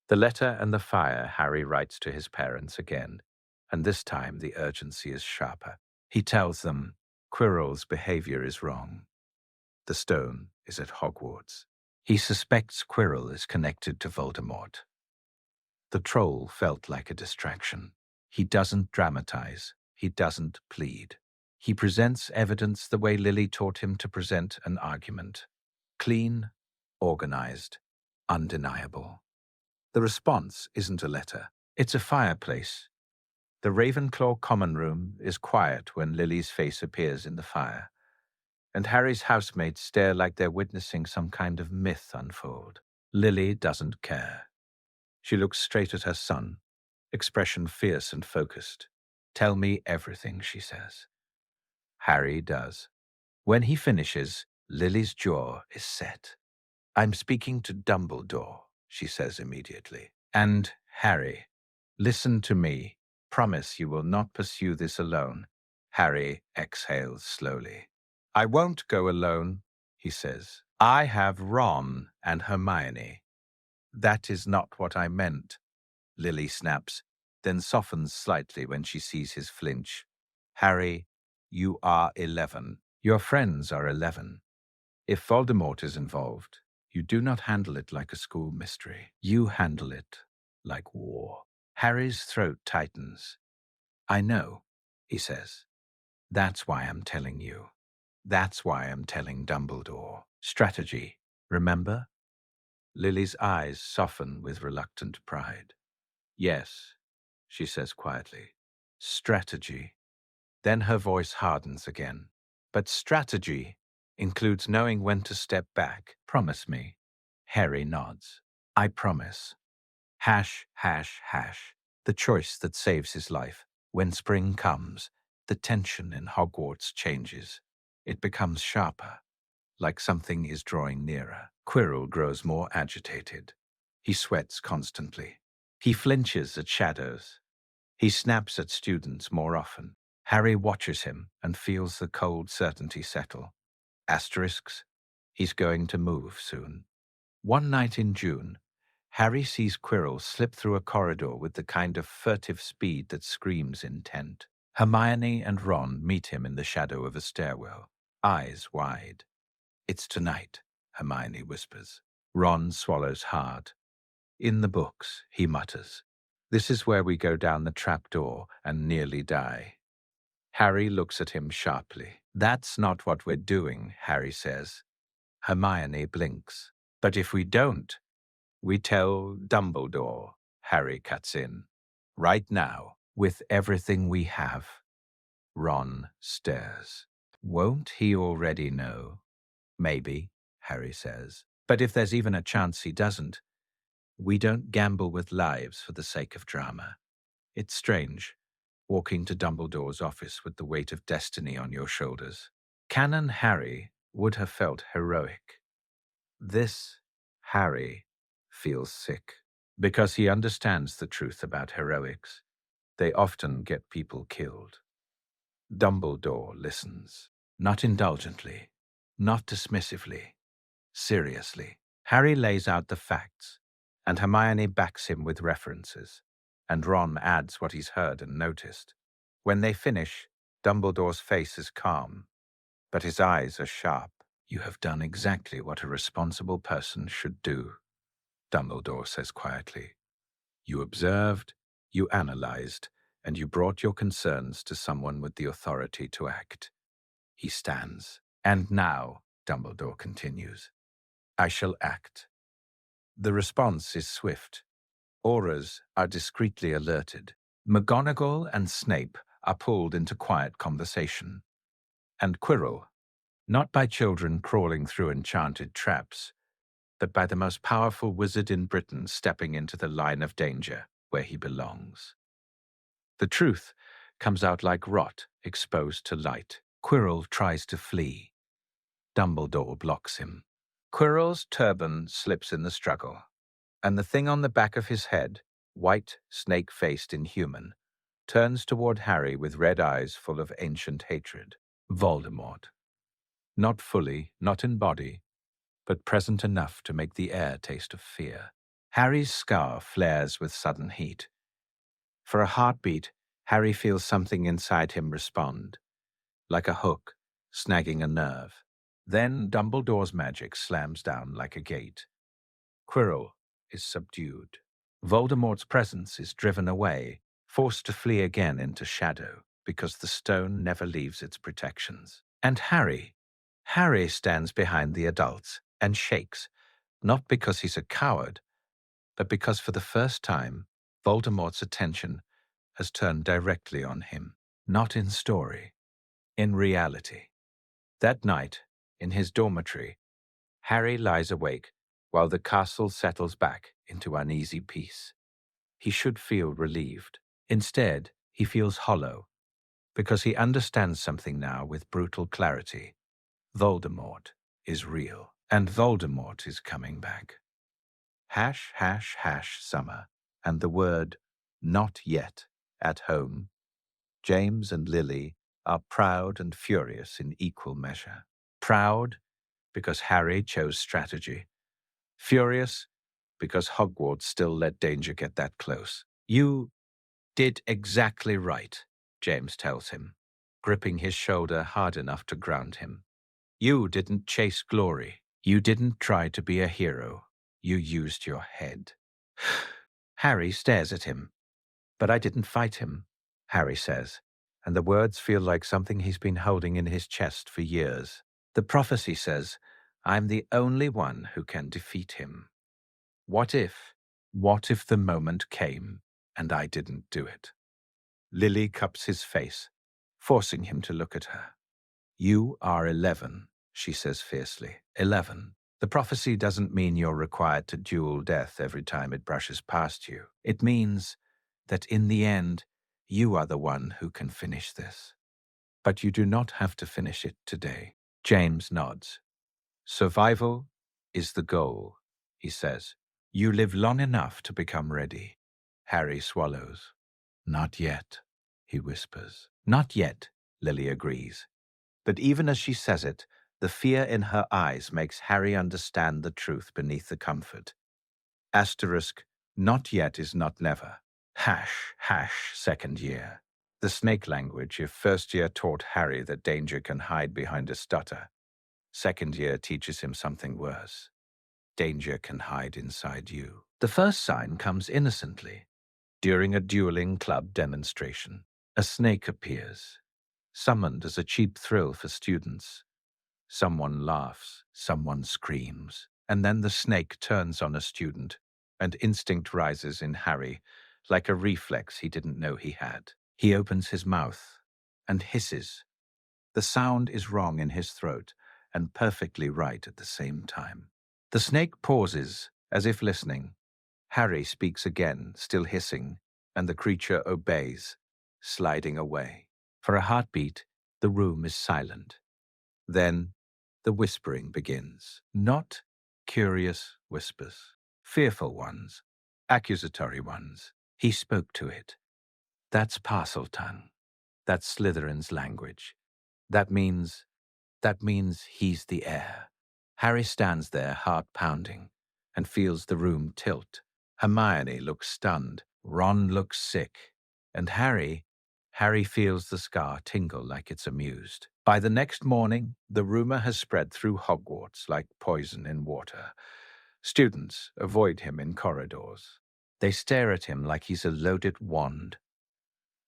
The letter and the fire Harry writes to his parents again, and this time the urgency is sharper. He tells them Quirrell's behavior is wrong. The stone is at Hogwarts. He suspects Quirrell is connected to Voldemort. The troll felt like a distraction. He doesn't dramatize. He doesn't plead. He presents evidence the way Lily taught him to present an argument. Clean, organized, undeniable. The response isn't a letter. It's a fireplace. The Ravenclaw common room is quiet when Lily's face appears in the fire, and Harry's housemates stare like they're witnessing some kind of myth unfold. Lily doesn't care. She looks straight at her son, expression fierce and focused. "Tell me everything," she says. Harry does. When he finishes, Lily's jaw is set. "I'm speaking to Dumbledore," she says immediately. "And, Harry, listen to me. Promise you will not pursue this alone." Harry exhales slowly. "I won't go alone," he says. "I have Ron and Hermione." "That is not what I meant," Lily snaps, then softens slightly when she sees his flinch. "Harry, you are 11. Your friends are 11. If Voldemort is involved, you do not handle it like a school mystery. You handle it like war." Harry's throat tightens. "I know," he says. "That's why I'm telling you. That's why I'm telling Dumbledore. Strategy, remember?" Lily's eyes soften with reluctant pride. "Yes," she says quietly. "Strategy." Then her voice hardens again. "But strategy includes knowing when to step back. Promise me." Harry nods. "I promise." Hash, hash, hash. The choice that saves his life. When spring comes, the tension in Hogwarts changes. It becomes sharper, like something is drawing nearer. Quirrell grows more agitated. He sweats constantly. He flinches at shadows. He snaps at students more often. Harry watches him and feels the cold certainty settle. Asterisks. He's going to move soon. One night in June, Harry sees Quirrell slip through a corridor with the kind of furtive speed that screams intent. Hermione and Ron meet him in the shadow of a stairwell, eyes wide. "It's tonight," Hermione whispers. Ron swallows hard. "In the books," he mutters. "This is where we go down the trapdoor and nearly die." Harry looks at him sharply. "That's not what we're doing," Harry says. Hermione blinks. "But if we don't, we tell Dumbledore," Harry cuts in. "Right now, with everything we have." Ron stares. "Won't he already know?" "Maybe," Harry says. "But if there's even a chance he doesn't, we don't gamble with lives for the sake of drama. It's strange, walking to Dumbledore's office with the weight of destiny on your shoulders. Canon Harry would have felt heroic. This Harry feels sick, because he understands the truth about heroics. They often get people killed. Dumbledore listens, not indulgently, not dismissively, seriously. Harry lays out the facts, and Hermione backs him with references, and Ron adds what he's heard and noticed. When they finish, Dumbledore's face is calm, but his eyes are sharp. "You have done exactly what a responsible person should do," Dumbledore says quietly. "You observed, You analyzed, and you brought your concerns to someone with the authority to act. He stands. And now, Dumbledore continues, I shall act. The response is swift. Auras are discreetly alerted. McGonagall and Snape are pulled into quiet conversation. And Quirrell, not by children crawling through enchanted traps, but by the most powerful wizard in Britain stepping into the line of danger where he belongs. The truth comes out like rot exposed to light. Quirrell tries to flee. Dumbledore blocks him. Quirrell's turban slips in the struggle, and the thing on the back of his head, white, snake-faced inhuman, turns toward Harry with red eyes full of ancient hatred. Voldemort. Not fully, not in body, but present enough to make the air taste of fear. Harry's scar flares with sudden heat. For a heartbeat, Harry feels something inside him respond, like a hook, snagging a nerve. Then Dumbledore's magic slams down like a gate. Quirrell is subdued. Voldemort's presence is driven away, forced to flee again into shadow, because the stone never leaves its protections. And Harry stands behind the adults and shakes, not because he's a coward, but because for the first time, Voldemort's attention has turned directly on him, not in story, in reality. That night, in his dormitory, Harry lies awake while the castle settles back into uneasy peace. He should feel relieved. Instead, he feels hollow, because he understands something now with brutal clarity. Voldemort is real, and Voldemort is coming back. Hash, hash, hash, summer, and the word, not yet, at home. James and Lily are proud and furious in equal measure. Proud because Harry chose strategy. Furious because Hogwarts still let danger get that close. You did exactly right, James tells him, gripping his shoulder hard enough to ground him. You didn't chase glory. You didn't try to be a hero. You used your head. Harry stares at him. But I didn't fight him, Harry says, and the words feel like something he's been holding in his chest for years. The prophecy says, I'm the only one who can defeat him. What if the moment came and I didn't do it? Lily cups his face, forcing him to look at her. You are 11, she says fiercely. 11. The prophecy doesn't mean you're required to duel death every time it brushes past you. It means that in the end, you are the one who can finish this. But you do not have to finish it today. James nods. Survival is the goal, he says. You live long enough to become ready. Harry swallows. Not yet, he whispers. Not yet, Lily agrees. But even as she says it, the fear in her eyes makes Harry understand the truth beneath the comfort. Asterisk, not yet is not never. Hash, hash, second year. The snake language if first year taught Harry that danger can hide behind a stutter. Second year teaches him something worse. Danger can hide inside you. The first sign comes innocently. During a dueling club demonstration, a snake appears, summoned as a cheap thrill for students. Someone laughs, someone screams, and then the snake turns on a student, and instinct rises in Harry, like a reflex he didn't know he had. He opens his mouth and hisses. The sound is wrong in his throat and perfectly right at the same time. The snake pauses, as if listening. Harry speaks again, still hissing, and the creature obeys, sliding away. For a heartbeat, the room is silent. Then the whispering begins. Not curious whispers, fearful ones, accusatory ones. He spoke to it. That's Parseltongue. That's Slytherin's language. That means he's the heir. Harry stands there, heart pounding, and feels the room tilt. Hermione looks stunned. Ron looks sick. And Harry feels the scar tingle like it's amused. By the next morning, the rumor has spread through Hogwarts like poison in water. Students avoid him in corridors. They stare at him like he's a loaded wand.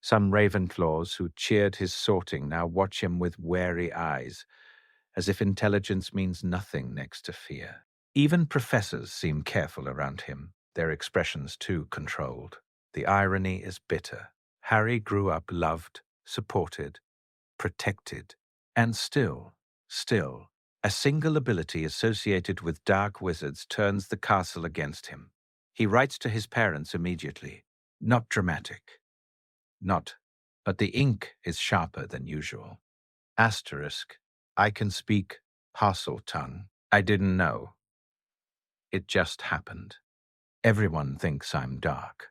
Some Ravenclaws who cheered his sorting now watch him with wary eyes, as if intelligence means nothing next to fear. Even professors seem careful around him, their expressions too controlled. The irony is bitter. Harry grew up loved, supported, protected, and still, a single ability associated with dark wizards turns the castle against him. He writes to his parents immediately. Not dramatic. Not, but the ink is sharper than usual. Asterisk, I can speak parcel tongue. I didn't know. It just happened. Everyone thinks I'm dark.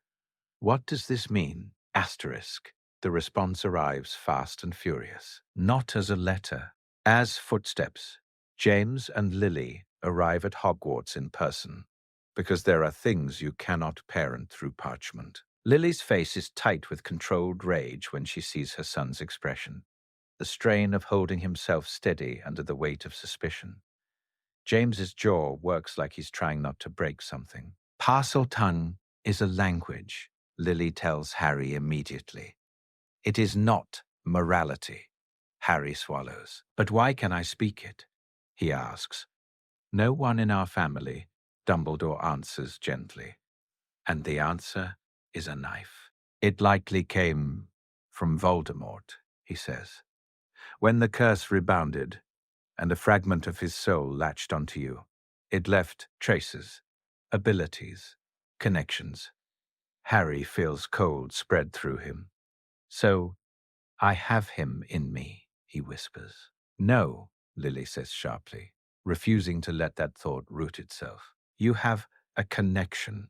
What does this mean? Asterisk. The response arrives fast and furious. Not as a letter. As footsteps, James and Lily arrive at Hogwarts in person, because there are things you cannot parent through parchment. Lily's face is tight with controlled rage when she sees her son's expression, the strain of holding himself steady under the weight of suspicion. James's jaw works like he's trying not to break something. Parcel tongue is a language, Lily tells Harry immediately. It is not morality. Harry swallows. But why can I speak it? He asks. No one in our family, Dumbledore answers gently. And the answer is a knife. It likely came from Voldemort, he says. When the curse rebounded, and a fragment of his soul latched onto you, it left traces, abilities, connections. Harry feels cold spread through him. So, I have him in me, he whispers. No, Lily says sharply, refusing to let that thought root itself. You have a connection.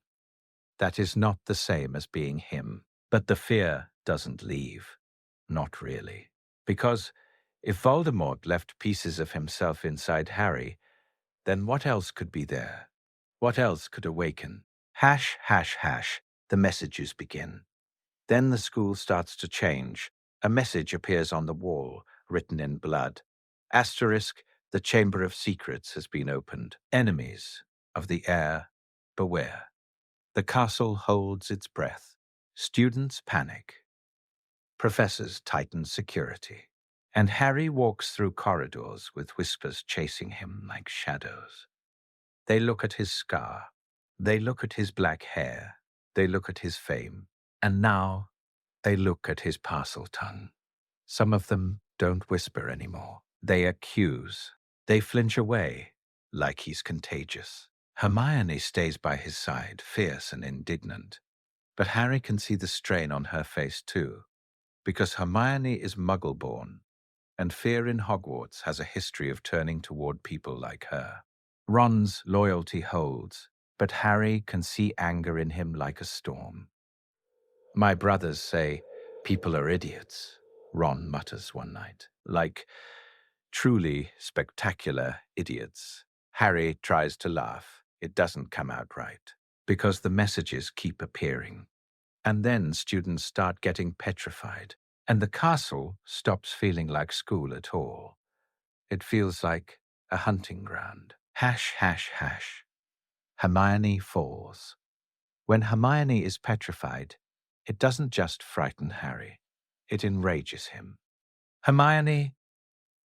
That is not the same as being him. But the fear doesn't leave. Not really. Because if Voldemort left pieces of himself inside Harry, then what else could be there? What else could awaken? Hash, hash, hash, the messages begin. Then the school starts to change. A message appears on the wall, written in blood. Asterisk, the Chamber of Secrets has been opened. Enemies of the heir, beware. The castle holds its breath. Students panic. Professors tighten security. And Harry walks through corridors with whispers chasing him like shadows. They look at his scar. They look at his black hair. They look at his fame. And now they look at his parcel tongue. Some of them don't whisper anymore. They accuse. They flinch away, like he's contagious. Hermione stays by his side, fierce and indignant. But Harry can see the strain on her face too, because Hermione is Muggle-born, and fear in Hogwarts has a history of turning toward people like her. Ron's loyalty holds, but Harry can see anger in him like a storm. My brothers say people are idiots, Ron mutters one night. Like truly spectacular idiots. Harry tries to laugh. It doesn't come out right, because the messages keep appearing. And then students start getting petrified, and the castle stops feeling like school at all. It feels like a hunting ground. Hash, hash, hash. Hermione falls. When Hermione is petrified, it doesn't just frighten Harry. It enrages him. Hermione,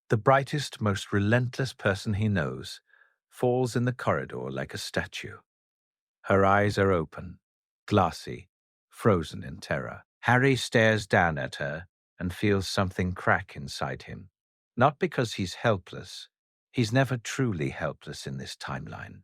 the brightest, most relentless person he knows, falls in the corridor like a statue. Her eyes are open, glassy, frozen in terror. Harry stares down at her and feels something crack inside him. Not because he's helpless. He's never truly helpless in this timeline.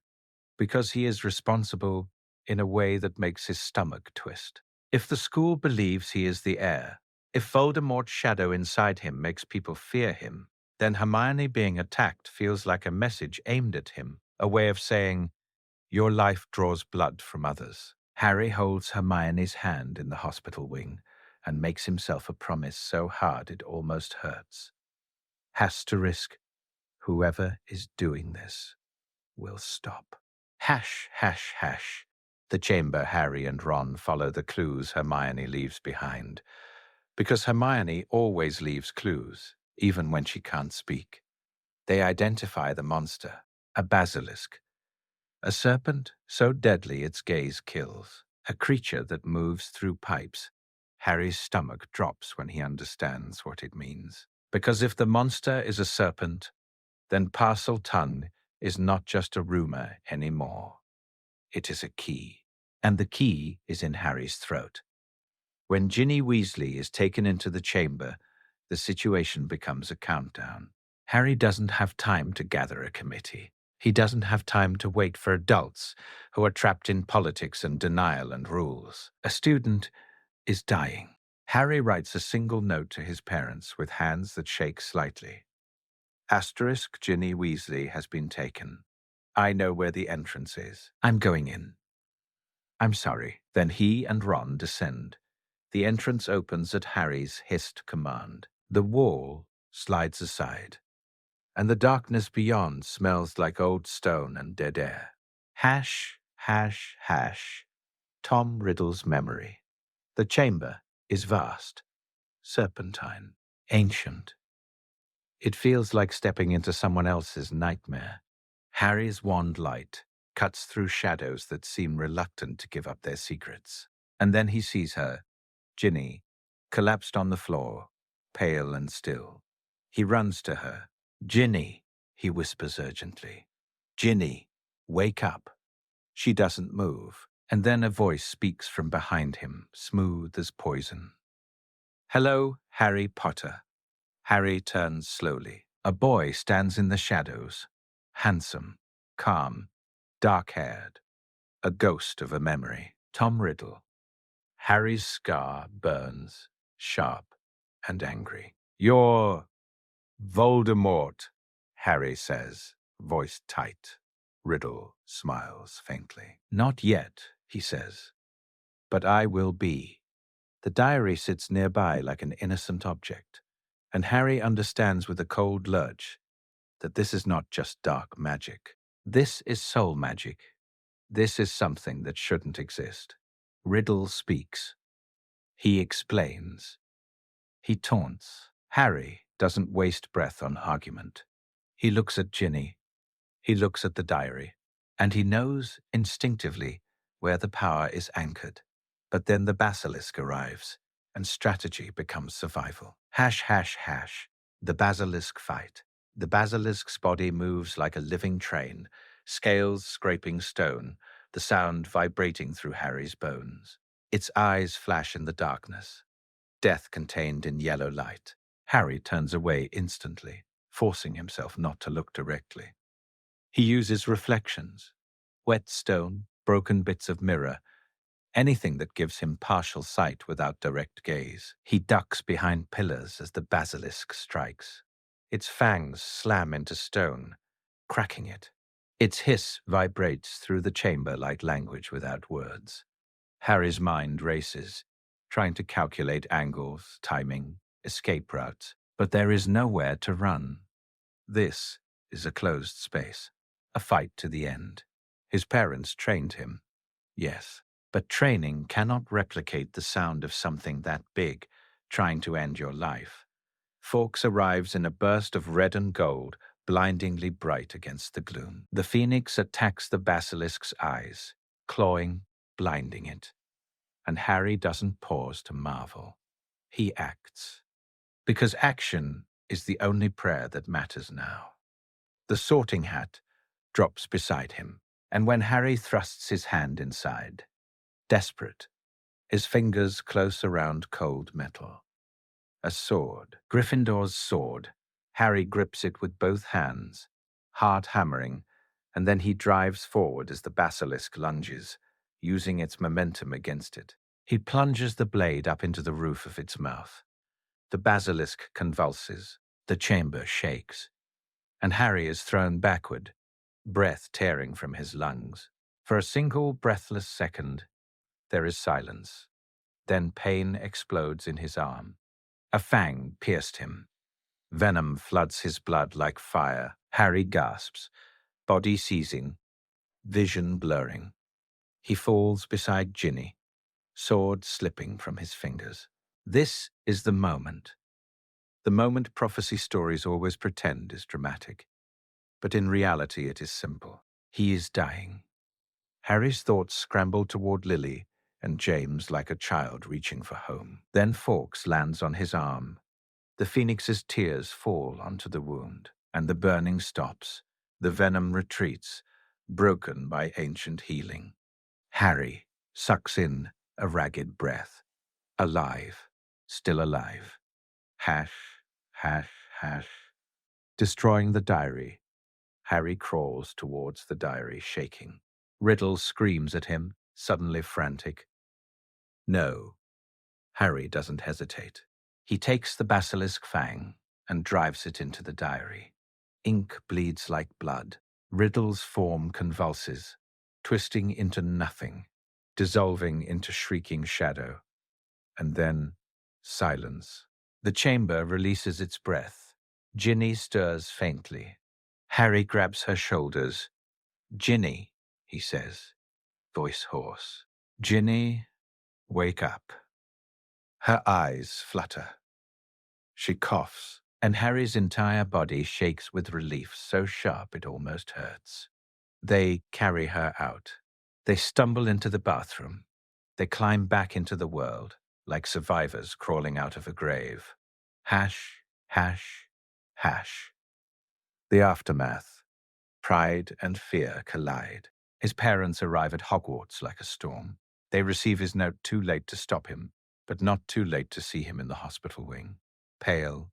Because he is responsible in a way that makes his stomach twist. If the school believes he is the heir, if Voldemort's shadow inside him makes people fear him, then Hermione being attacked feels like a message aimed at him, a way of saying, your life draws blood from others. Harry holds Hermione's hand in the hospital wing and makes himself a promise so hard it almost hurts. Has to risk whoever is doing this will stop. Hash, hash, hash. The chamber Harry and Ron follow the clues Hermione leaves behind. Because Hermione always leaves clues, even when she can't speak. They identify the monster, a basilisk. A serpent so deadly its gaze kills. a creature that moves through pipes. Harry's stomach drops when he understands what it means. Because if the monster is a serpent, then Parseltongue is not just a rumor anymore. It is a key. And the key is in Harry's throat. When Ginny Weasley is taken into the chamber, the situation becomes a countdown. Harry doesn't have time to gather a committee. He doesn't have time to wait for adults who are trapped in politics and denial and rules. A student is dying. Harry writes a single note to his parents with hands that shake slightly. Asterisk Ginny Weasley has been taken. I know where the entrance is. I'm going in. I'm sorry. Then he and Ron descend. The entrance opens at Harry's hissed command. The wall slides aside, and the darkness beyond smells like old stone and dead air. Hash, hash, hash. Tom Riddle's memory. The chamber is vast, serpentine, ancient. It feels like stepping into someone else's nightmare. Harry's wand light cuts through shadows that seem reluctant to give up their secrets. And then he sees her, Ginny, collapsed on the floor, pale and still. He runs to her. Ginny, he whispers urgently. Ginny, wake up. She doesn't move, and then a voice speaks from behind him, smooth as poison. Hello, Harry Potter. Harry turns slowly. A boy stands in the shadows, handsome, calm, dark-haired, a ghost of a memory. Tom Riddle. Harry's scar burns, sharp and angry. You're Voldemort, Harry says, voice tight. Riddle smiles faintly. Not yet, he says, but I will be. The diary sits nearby like an innocent object, and Harry understands with a cold lurch that this is not just dark magic. This is soul magic. This is something that shouldn't exist. Riddle speaks. He explains. He taunts. Harry doesn't waste breath on argument. He looks at Ginny. He looks at the diary. And he knows instinctively where the power is anchored. But then the basilisk arrives, and strategy becomes survival. Hash, hash, hash. The basilisk fight. The basilisk's body moves like a living train, scales scraping stone, the sound vibrating through Harry's bones. Its eyes flash in the darkness, death contained in yellow light. Harry turns away instantly, forcing himself not to look directly. He uses reflections, wet stone, broken bits of mirror, anything that gives him partial sight without direct gaze. He ducks behind pillars as the basilisk strikes. Its fangs slam into stone, cracking it. Its hiss vibrates through the chamber like language without words. Harry's mind races, trying to calculate angles, timing, escape routes, but there is nowhere to run. This is a closed space, a fight to the end. His parents trained him, yes, but training cannot replicate the sound of something that big trying to end your life. Fawkes arrives in a burst of red and gold, blindingly bright against the gloom. The phoenix attacks the basilisk's eyes, clawing, blinding it. And Harry doesn't pause to marvel. He acts. Because action is the only prayer that matters now. The sorting hat drops beside him, and when Harry thrusts his hand inside, desperate, his fingers close around cold metal. A sword, Gryffindor's sword. Harry grips it with both hands, heart hammering, and then he drives forward as the basilisk lunges, using its momentum against it. He plunges the blade up into the roof of its mouth. The basilisk convulses, the chamber shakes, and Harry is thrown backward, breath tearing from his lungs. For a single breathless second, there is silence. Then pain explodes in his arm. A fang pierced him. Venom floods his blood like fire. Harry gasps, body seizing, vision blurring. He falls beside Ginny, sword slipping from his fingers. This is the moment. The moment prophecy stories always pretend is dramatic. But in reality it is simple. He is dying. Harry's thoughts scramble toward Lily and James like a child reaching for home. Then Fawkes lands on his arm. The phoenix's tears fall onto the wound, and the burning stops. The venom retreats, broken by ancient healing. Harry sucks in a ragged breath. Alive, still alive. Hash, hash, hash. Destroying the diary. Harry crawls towards the diary, shaking. Riddle screams at him, suddenly frantic. No, Harry doesn't hesitate. He takes the basilisk fang and drives it into the diary. Ink bleeds like blood. Riddle's form convulses, twisting into nothing, dissolving into shrieking shadow. And then silence. The chamber releases its breath. Ginny stirs faintly. Harry grabs her shoulders. "Ginny," he says, voice hoarse. "Ginny, wake up." Her eyes flutter. She coughs, and Harry's entire body shakes with relief so sharp it almost hurts. They carry her out. They stumble into the bathroom. They climb back into the world, like survivors crawling out of a grave. Hash, hash, hash. The aftermath. Pride and fear collide. His parents arrive at Hogwarts like a storm. They receive his note too late to stop him, but not too late to see him in the hospital wing. Pale,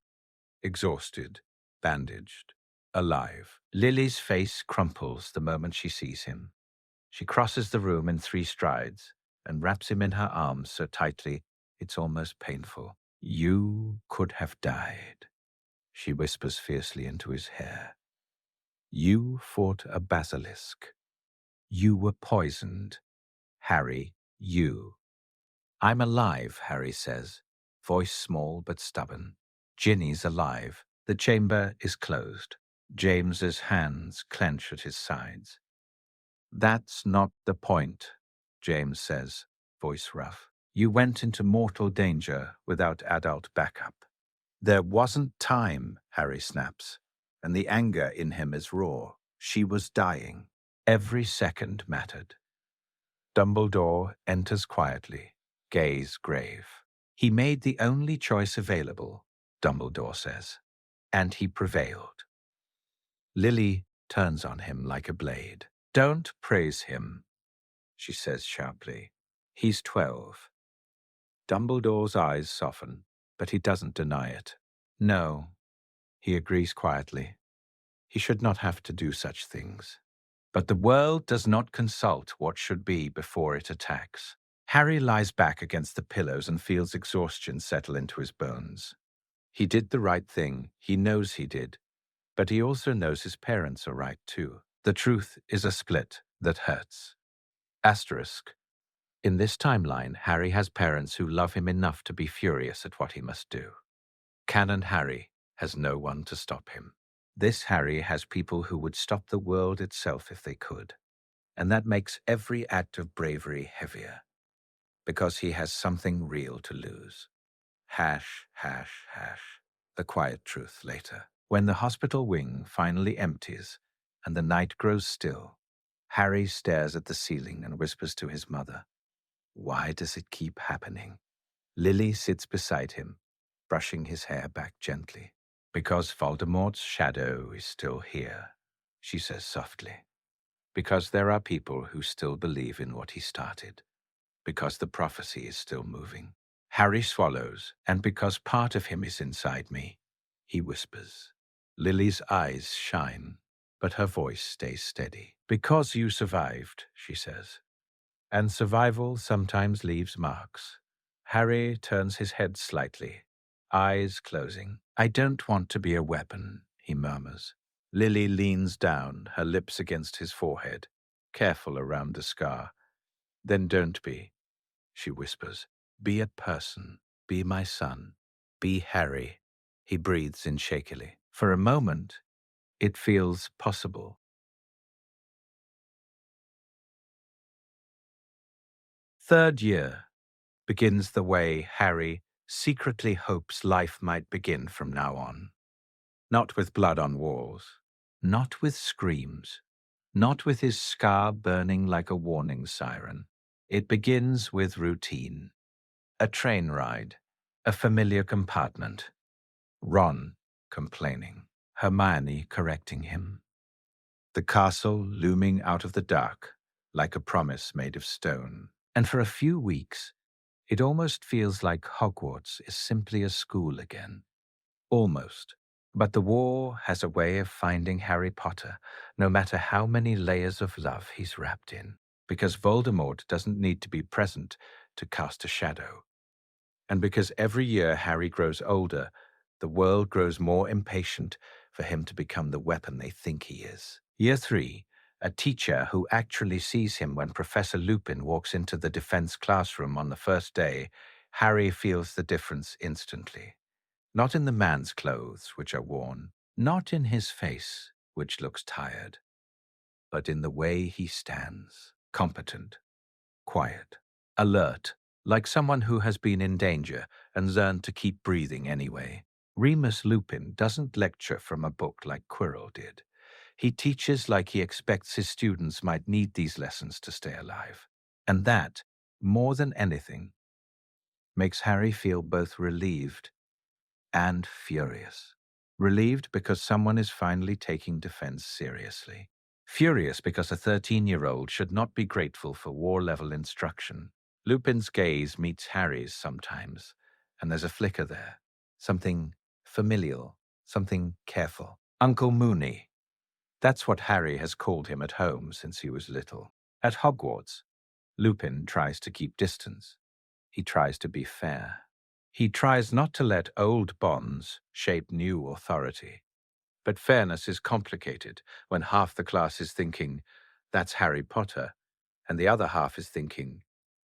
exhausted, bandaged, alive. Lily's face crumples the moment she sees him. She crosses the room in 3 strides and wraps him in her arms so tightly it's almost painful. "You could have died," she whispers fiercely into his hair. "You fought a basilisk. You were poisoned. Harry, you." "I'm alive," Harry says, voice small but stubborn. Ginny's alive. The chamber is closed. James's hands clench at his sides. "That's not the point," James says, voice rough. "You went into mortal danger without adult backup." "There wasn't time," Harry snaps, and the anger in him is raw. She was dying. Every second mattered. Dumbledore enters quietly, gaze grave. "He made the only choice available," Dumbledore says, "and he prevailed." Lily turns on him like a blade. "Don't praise him," she says sharply. "He's 12. Dumbledore's eyes soften, but he doesn't deny it. "No," he agrees quietly. "He should not have to do such things." But the world does not consult what should be before it attacks. Harry lies back against the pillows and feels exhaustion settle into his bones. He did the right thing, he knows he did, but he also knows his parents are right too. The truth is a split that hurts. Asterisk. In this timeline, Harry has parents who love him enough to be furious at what he must do. Canon Harry has no one to stop him. This Harry has people who would stop the world itself if they could. And that makes every act of bravery heavier, because he has something real to lose. Hash, hash, hash. The quiet truth later. When the hospital wing finally empties and the night grows still, Harry stares at the ceiling and whispers to his mother, "Why does it keep happening?" Lily sits beside him, brushing his hair back gently. "Because Voldemort's shadow is still here," she says softly. "Because there are people who still believe in what he started. Because the prophecy is still moving." Harry swallows, and because part of him is inside me, he whispers. Lily's eyes shine, but her voice stays steady. "Because you survived," she says. "And survival sometimes leaves marks." Harry turns his head slightly, eyes closing. "I don't want to be a weapon," he murmurs. Lily leans down, her lips against his forehead, careful around the scar. "Then don't be," she whispers. "Be a person. Be my son. Be Harry." He breathes in shakily. For a moment, it feels possible. 3rd year begins the way Harry secretly hopes life might begin from now on. Not with blood on walls, not with screams, not with his scar burning like a warning siren, It begins with routine. A train ride, a familiar compartment, Ron complaining, Hermione correcting him, the castle looming out of the dark like a promise made of stone. And for a few weeks, it almost feels like Hogwarts is simply a school again. Almost. But the war has a way of finding Harry Potter, no matter how many layers of love he's wrapped in, because Voldemort doesn't need to be present to cast a shadow. And because every year Harry grows older, the world grows more impatient for him to become the weapon they think he is. Year 3, a teacher who actually sees him when Professor Lupin walks into the defense classroom on the first day, Harry feels the difference instantly. Not in the man's clothes, which are worn, not in his face, which looks tired, but in the way he stands, competent, quiet, alert, like someone who has been in danger and learned to keep breathing anyway. Remus Lupin doesn't lecture from a book like Quirrell did. He teaches like he expects his students might need these lessons to stay alive. And that, more than anything, makes Harry feel both relieved and furious. Relieved because someone is finally taking defense seriously. Furious because a 13-year-old should not be grateful for war-level instruction. Lupin's gaze meets Harry's sometimes, and there's a flicker there. Something familial, something careful. Uncle Mooney. That's what Harry has called him at home since he was little. At Hogwarts, Lupin tries to keep distance. He tries to be fair. He tries not to let old bonds shape new authority. But fairness is complicated when half the class is thinking, that's Harry Potter, and the other half is thinking,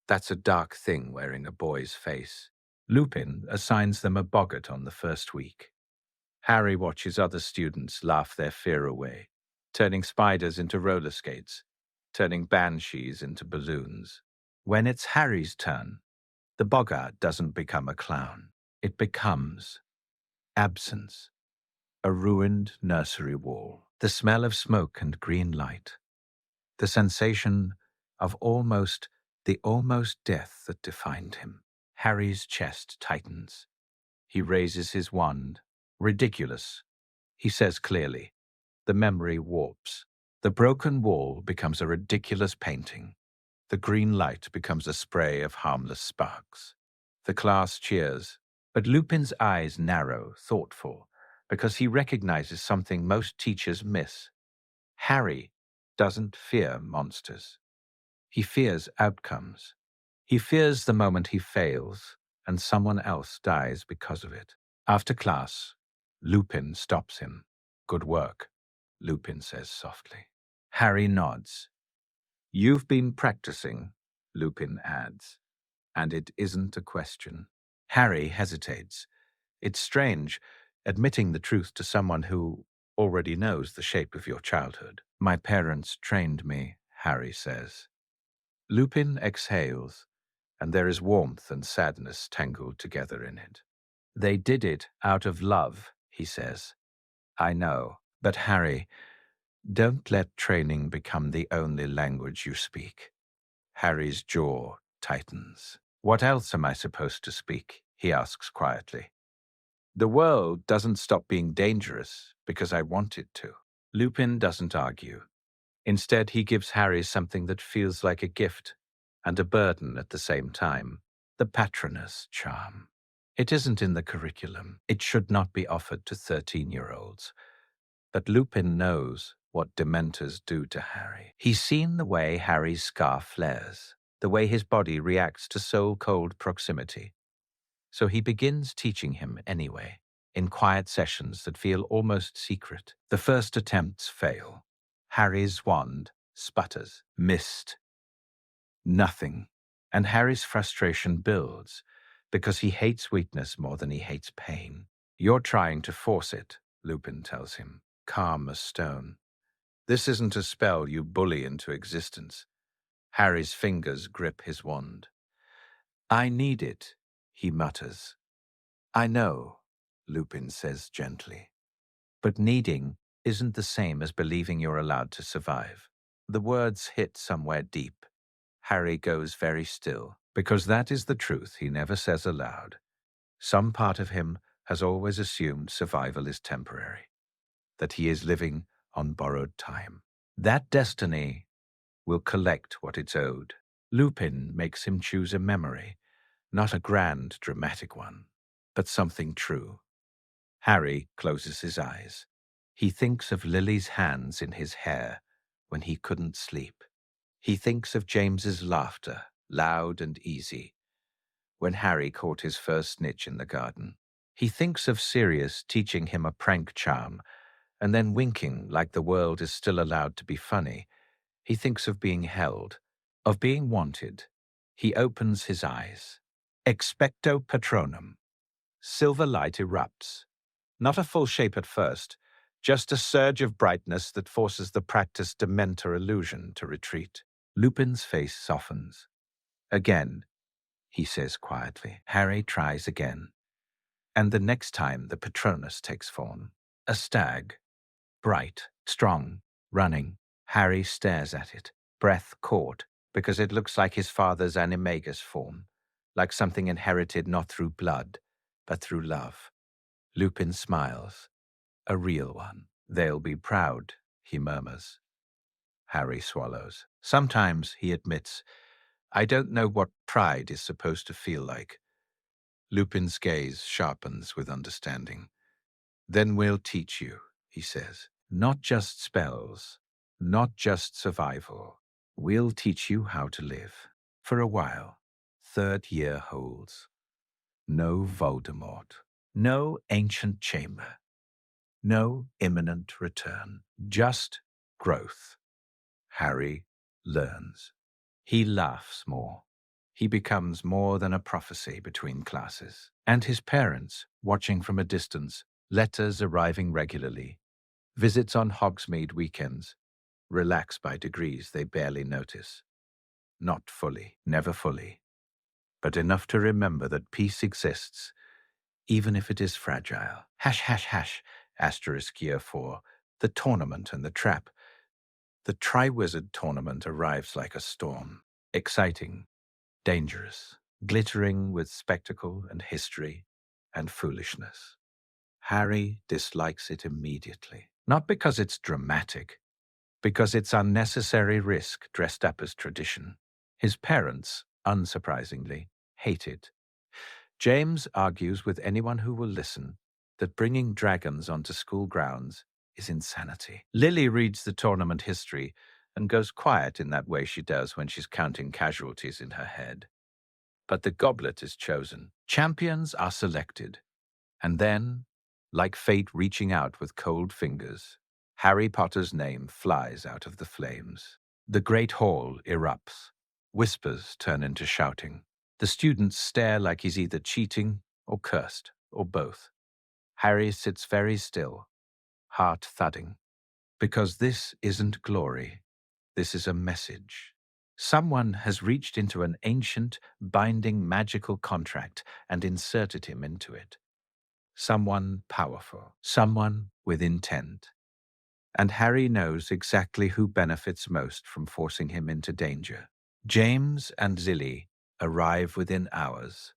that's a dark thing wearing a boy's face. Lupin assigns them a boggart on the first week. Harry watches other students laugh their fear away, turning spiders into roller skates, turning banshees into balloons. When it's Harry's turn, the boggart doesn't become a clown. It becomes absence, a ruined nursery wall, the smell of smoke and green light, the sensation of the almost death that defined him. Harry's chest tightens. He raises his wand. Ridiculous, he says clearly. The memory warps. The broken wall becomes a ridiculous painting. The green light becomes a spray of harmless sparks. The class cheers, but Lupin's eyes narrow, thoughtful, because he recognizes something most teachers miss. Harry doesn't fear monsters. He fears outcomes. He fears the moment he fails and someone else dies because of it. After class, Lupin stops him. Good work, Lupin says softly. Harry nods. You've been practicing, Lupin adds, and it isn't a question. Harry hesitates. It's strange, admitting the truth to someone who already knows the shape of your childhood. My parents trained me, Harry says. Lupin exhales, and there is warmth and sadness tangled together in it. They did it out of love, he says. I know, but Harry, don't let training become the only language you speak. Harry's jaw tightens. What else am I supposed to speak? He asks quietly. The world doesn't stop being dangerous because I want it to. Lupin doesn't argue. Instead, he gives Harry something that feels like a gift and a burden at the same time, the patronus charm. It isn't in the curriculum. It should not be offered to 13-year-olds. But Lupin knows what Dementors do to Harry. He's seen the way Harry's scar flares, the way his body reacts to soul-cold proximity. So he begins teaching him anyway, in quiet sessions that feel almost secret. The first attempts fail. Harry's wand sputters, missed, nothing. And Harry's frustration builds, because he hates weakness more than he hates pain. You're trying to force it, Lupin tells him, calm as stone. This isn't a spell you bully into existence. Harry's fingers grip his wand. I need it, he mutters. I know, Lupin says gently. But needing isn't the same as believing you're allowed to survive. The words hit somewhere deep. Harry goes very still, because that is the truth he never says aloud. Some part of him has always assumed survival is temporary, that he is living on borrowed time. That destiny will collect what it's owed. Lupin makes him choose a memory, not a grand, dramatic one, but something true. Harry closes his eyes. He thinks of Lily's hands in his hair when he couldn't sleep. He thinks of James's laughter, loud and easy, when Harry caught his first snitch in the garden. He thinks of Sirius teaching him a prank charm, and then winking like the world is still allowed to be funny. He thinks of being held, of being wanted. He opens his eyes. Expecto Patronum. Silver light erupts. Not a full shape at first, just a surge of brightness that forces the practiced Dementor illusion to retreat. Lupin's face softens. Again, he says quietly. Harry tries again. And the next time the Patronus takes form. A stag. Bright, strong, running. Harry stares at it, breath caught, because it looks like his father's animagus form, like something inherited not through blood, but through love. Lupin smiles. A real one. They'll be proud, he murmurs. Harry swallows. Sometimes, he admits, I don't know what pride is supposed to feel like. Lupin's gaze sharpens with understanding. Then we'll teach you, he says. Not just spells, not just survival. We'll teach you how to live. For a while. Third year holds. No Voldemort. No ancient chamber. No imminent return. Just growth. Harry learns. He laughs more. He becomes more than a prophecy between classes. And his parents, watching from a distance, letters arriving regularly, visits on Hogsmeade weekends, relax by degrees they barely notice. Not fully, never fully, but enough to remember that peace exists, even if it is fragile. Hash, hash, hash, asterisk year 4, the tournament and the trap. The Triwizard tournament arrives like a storm, exciting, dangerous, glittering with spectacle and history and foolishness. Harry dislikes it immediately, not because it's dramatic, because it's unnecessary risk dressed up as tradition. His parents, unsurprisingly, hate it. James argues with anyone who will listen that bringing dragons onto school grounds is insanity. Lily reads the tournament history and goes quiet in that way she does when she's counting casualties in her head. But the goblet is chosen. Champions are selected. And then, like fate reaching out with cold fingers, Harry Potter's name flies out of the flames. The great hall erupts. Whispers turn into shouting. The students stare like he's either cheating or cursed, or both. Harry sits very still, heart thudding. Because this isn't glory. This is a message. Someone has reached into an ancient, binding magical contract and inserted him into it. Someone powerful. Someone with intent. And Harry knows exactly who benefits most from forcing him into danger. James and Lily arrive within hours.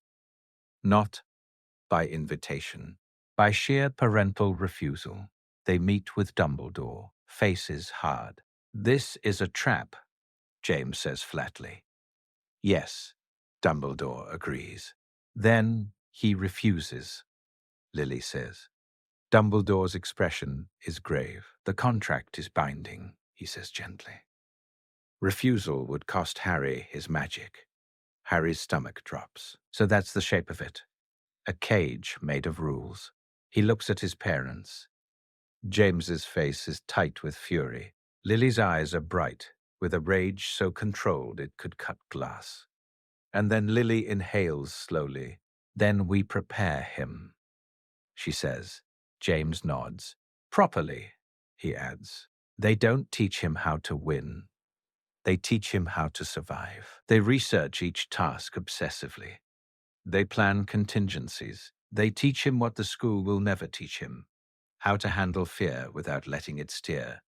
Not by invitation. By sheer parental refusal. They meet with Dumbledore, faces hard. This is a trap, James says flatly. Yes, Dumbledore agrees. Then he refuses, Lily says. Dumbledore's expression is grave. The contract is binding, he says gently. Refusal would cost Harry his magic. Harry's stomach drops. So that's the shape of it. A cage made of rules. He looks at his parents. James's face is tight with fury. Lily's eyes are bright, with a rage so controlled it could cut glass. And then Lily inhales slowly. Then we prepare him, she says. James nods. Properly, he adds. They don't teach him how to win. They teach him how to survive. They research each task obsessively. They plan contingencies. They teach him what the school will never teach him, how to handle fear without letting it steer.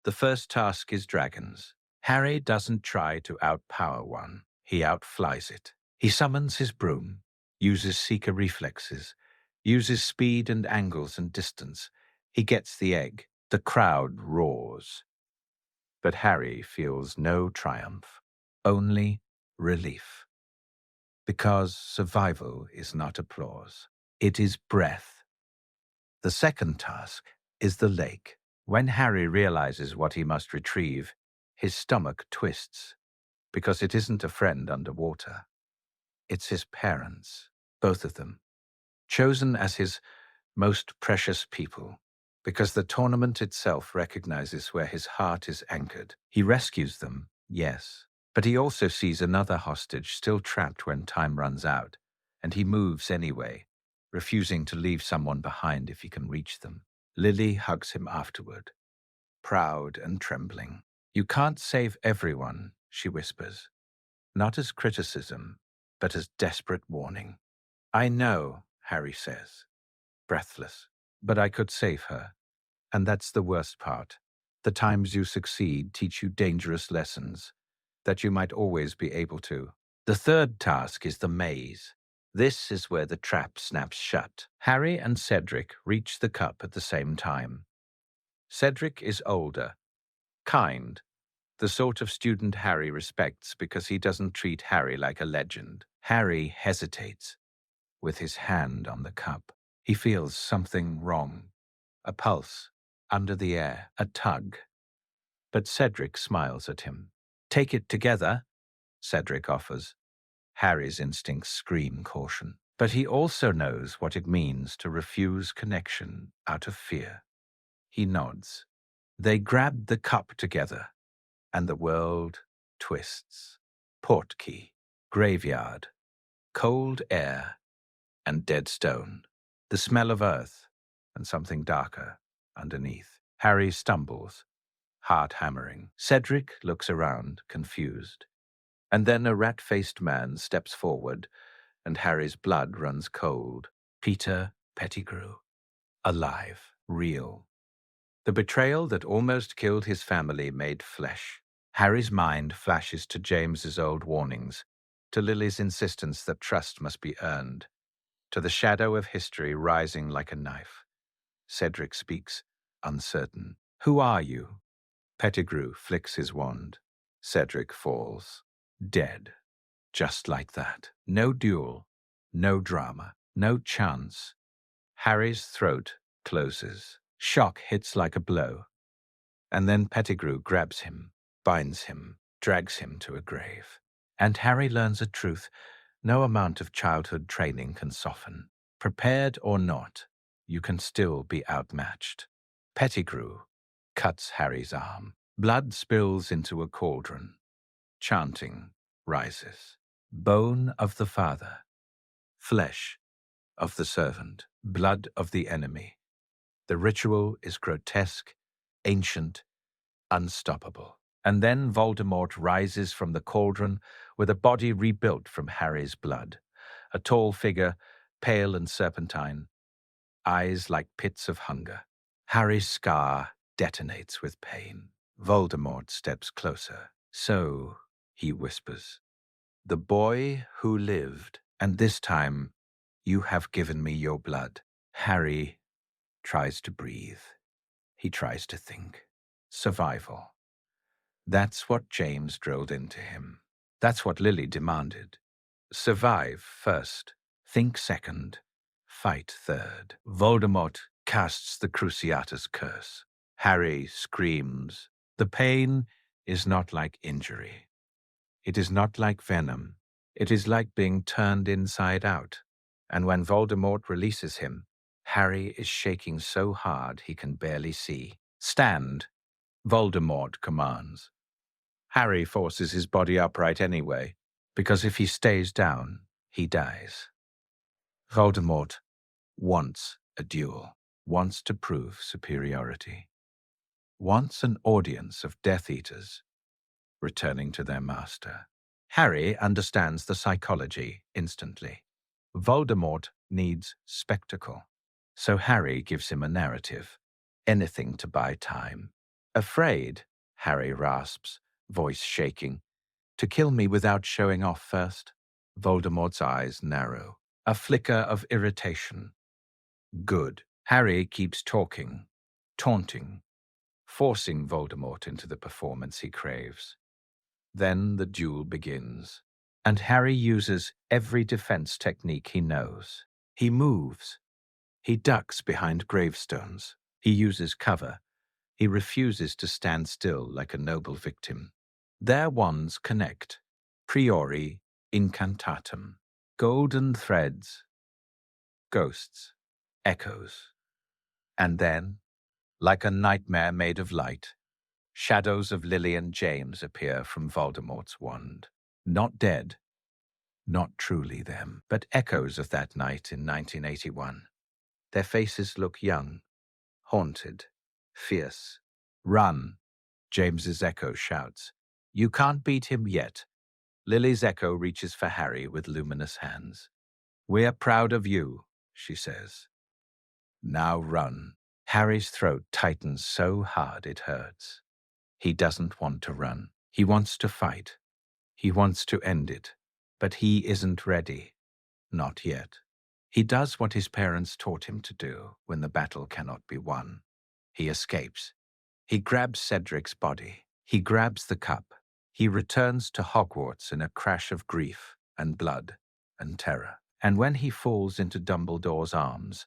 The first task is dragons, Harry doesn't try to outpower one, he outflies it. He summons his broom, uses seeker reflexes, uses speed and angles and distance. He gets the egg. The crowd roars. But Harry feels no triumph, only relief. Because survival is not applause, it is breath. The second task is the lake. When Harry realizes what he must retrieve, his stomach twists, because it isn't a friend underwater. It's his parents, both of them, chosen as his most precious people, because the tournament itself recognizes where his heart is anchored. He rescues them, yes, but he also sees another hostage still trapped when time runs out, and he moves anyway, refusing to leave someone behind if he can reach them. Lily hugs him afterward, proud and trembling. "You can't save everyone," she whispers, not as criticism, but as desperate warning. "I know," Harry says, breathless, "but I could save her. And that's the worst part. The times you succeed teach you dangerous lessons that you might always be able to." The third task is the maze. This is where the trap snaps shut. Harry and Cedric reach the cup at the same time. Cedric is older, kind, the sort of student Harry respects because he doesn't treat Harry like a legend. Harry hesitates, with his hand on the cup. He feels something wrong. A pulse, under the air, a tug. But Cedric smiles at him. "Take it together," Cedric offers. Harry's instincts scream caution. But he also knows what it means to refuse connection out of fear. He nods. They grab the cup together, and the world twists. Portkey, graveyard, cold air, and dead stone. The smell of earth, and something darker underneath. Harry stumbles, heart hammering. Cedric looks around, confused. And then a rat-faced man steps forward, and Harry's blood runs cold. Peter Pettigrew. Alive, real. The betrayal that almost killed his family made flesh. Harry's mind flashes to James's old warnings, to Lily's insistence that trust must be earned, to the shadow of history rising like a knife. Cedric speaks, uncertain. "Who are you?" Pettigrew flicks his wand. Cedric falls. Dead. Just like that. No duel. No drama. No chance. Harry's throat closes. Shock hits like a blow. And then Pettigrew grabs him, binds him, drags him to a grave. And Harry learns a truth no amount of childhood training can soften. Prepared or not, you can still be outmatched. Pettigrew cuts Harry's arm. Blood spills into a cauldron. Chanting rises. Bone of the father. Flesh of the servant. Blood of the enemy. The ritual is grotesque, ancient, unstoppable. And then Voldemort rises from the cauldron with a body rebuilt from Harry's blood. A tall figure, pale and serpentine, eyes like pits of hunger. Harry's scar detonates with pain. Voldemort steps closer. "So," he whispers, "the boy who lived, and this time you have given me your blood." Harry tries to breathe. He tries to think. Survival. That's what James drilled into him. That's what Lily demanded. Survive first, think second, fight third. Voldemort casts the Cruciatus curse. Harry screams. The pain is not like injury. It is not like venom. It is like being turned inside out. And when Voldemort releases him, Harry is shaking so hard he can barely see. "Stand," Voldemort commands. Harry forces his body upright anyway, because if he stays down, he dies. Voldemort wants a duel, wants to prove superiority, wants an audience of Death Eaters returning to their master. Harry understands the psychology instantly. Voldemort needs spectacle, so Harry gives him a narrative, anything to buy time. "Afraid," Harry rasps, voice shaking. To kill me without showing off first? Voldemort's eyes narrow. A flicker of irritation. Good. Harry keeps talking, taunting, forcing Voldemort into the performance he craves. Then the duel begins, and Harry uses every defense technique he knows. He moves. He ducks behind gravestones. He uses cover. He refuses to stand still like a noble victim. Their wands connect. Priori incantatem. Golden threads. Ghosts. Echoes. And then, like a nightmare made of light, shadows of Lily and James appear from Voldemort's wand. Not dead, not truly them, but echoes of that night in 1981. Their faces look young, haunted, fierce. Run, James's echo shouts. You can't beat him yet. Lily's echo reaches for Harry with luminous hands. We're proud of you, she says. Now run. Harry's throat tightens so hard it hurts. He doesn't want to run. He wants to fight. He wants to end it. But he isn't ready. Not yet. He does what his parents taught him to do when the battle cannot be won. He escapes. He grabs Cedric's body. He grabs the cup. He returns to Hogwarts in a crash of grief and blood and terror. And when he falls into Dumbledore's arms,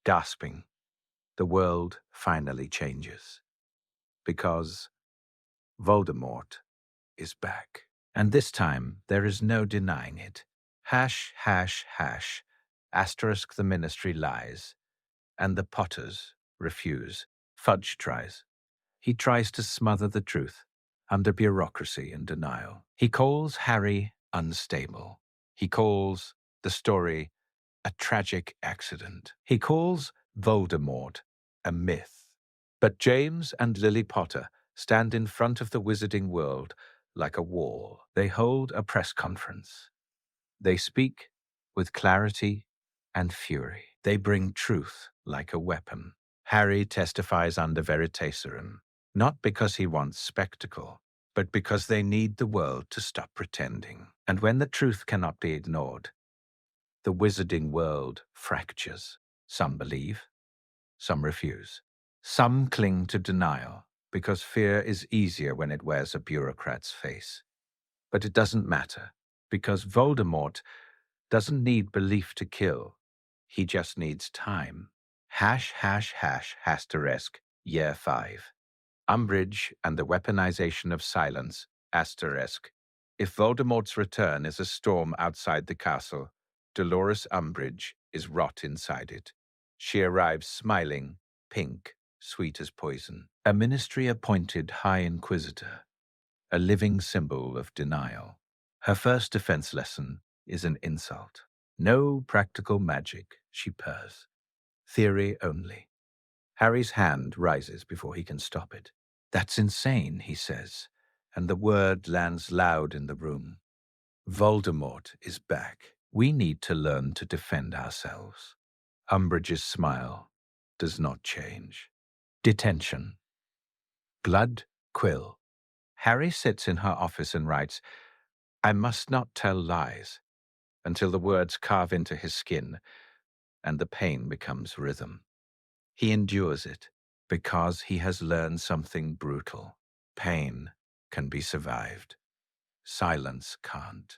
gasping, the world finally changes. Because Voldemort is back. And this time, there is no denying it. Hash, hash, hash. Asterisk the ministry lies. And the Potters refuse. Fudge tries. He tries to smother the truth under bureaucracy and denial. He calls Harry unstable. He calls the story a tragic accident. He calls Voldemort a myth. But James and Lily Potter stand in front of the wizarding world like a wall. They hold a press conference. They speak with clarity and fury. They bring truth like a weapon. Harry testifies under veritaserum, not because he wants spectacle, but because they need the world to stop pretending. And when the truth cannot be ignored, the wizarding world fractures. Some believe, some refuse. Some cling to denial, because fear is easier when it wears a bureaucrat's face. But it doesn't matter, because Voldemort doesn't need belief to kill. He just needs time. Hash, hash, hash, asterisk, year 5. Umbridge and the weaponization of silence, asterisk. If Voldemort's return is a storm outside the castle, Dolores Umbridge is rot inside it. She arrives smiling, pink, sweet as poison. A ministry-appointed High Inquisitor, a living symbol of denial. Her first defense lesson is an insult. No practical magic, she purrs. Theory only. Harry's hand rises before he can stop it. That's insane, he says, and the word lands loud in the room. Voldemort is back. We need to learn to defend ourselves. Umbridge's smile does not change. Detention. Blood quill. Harry sits in her office and writes, I must not tell lies, until the words carve into his skin and the pain becomes rhythm. He endures it because he has learned something brutal. Pain can be survived. Silence can't.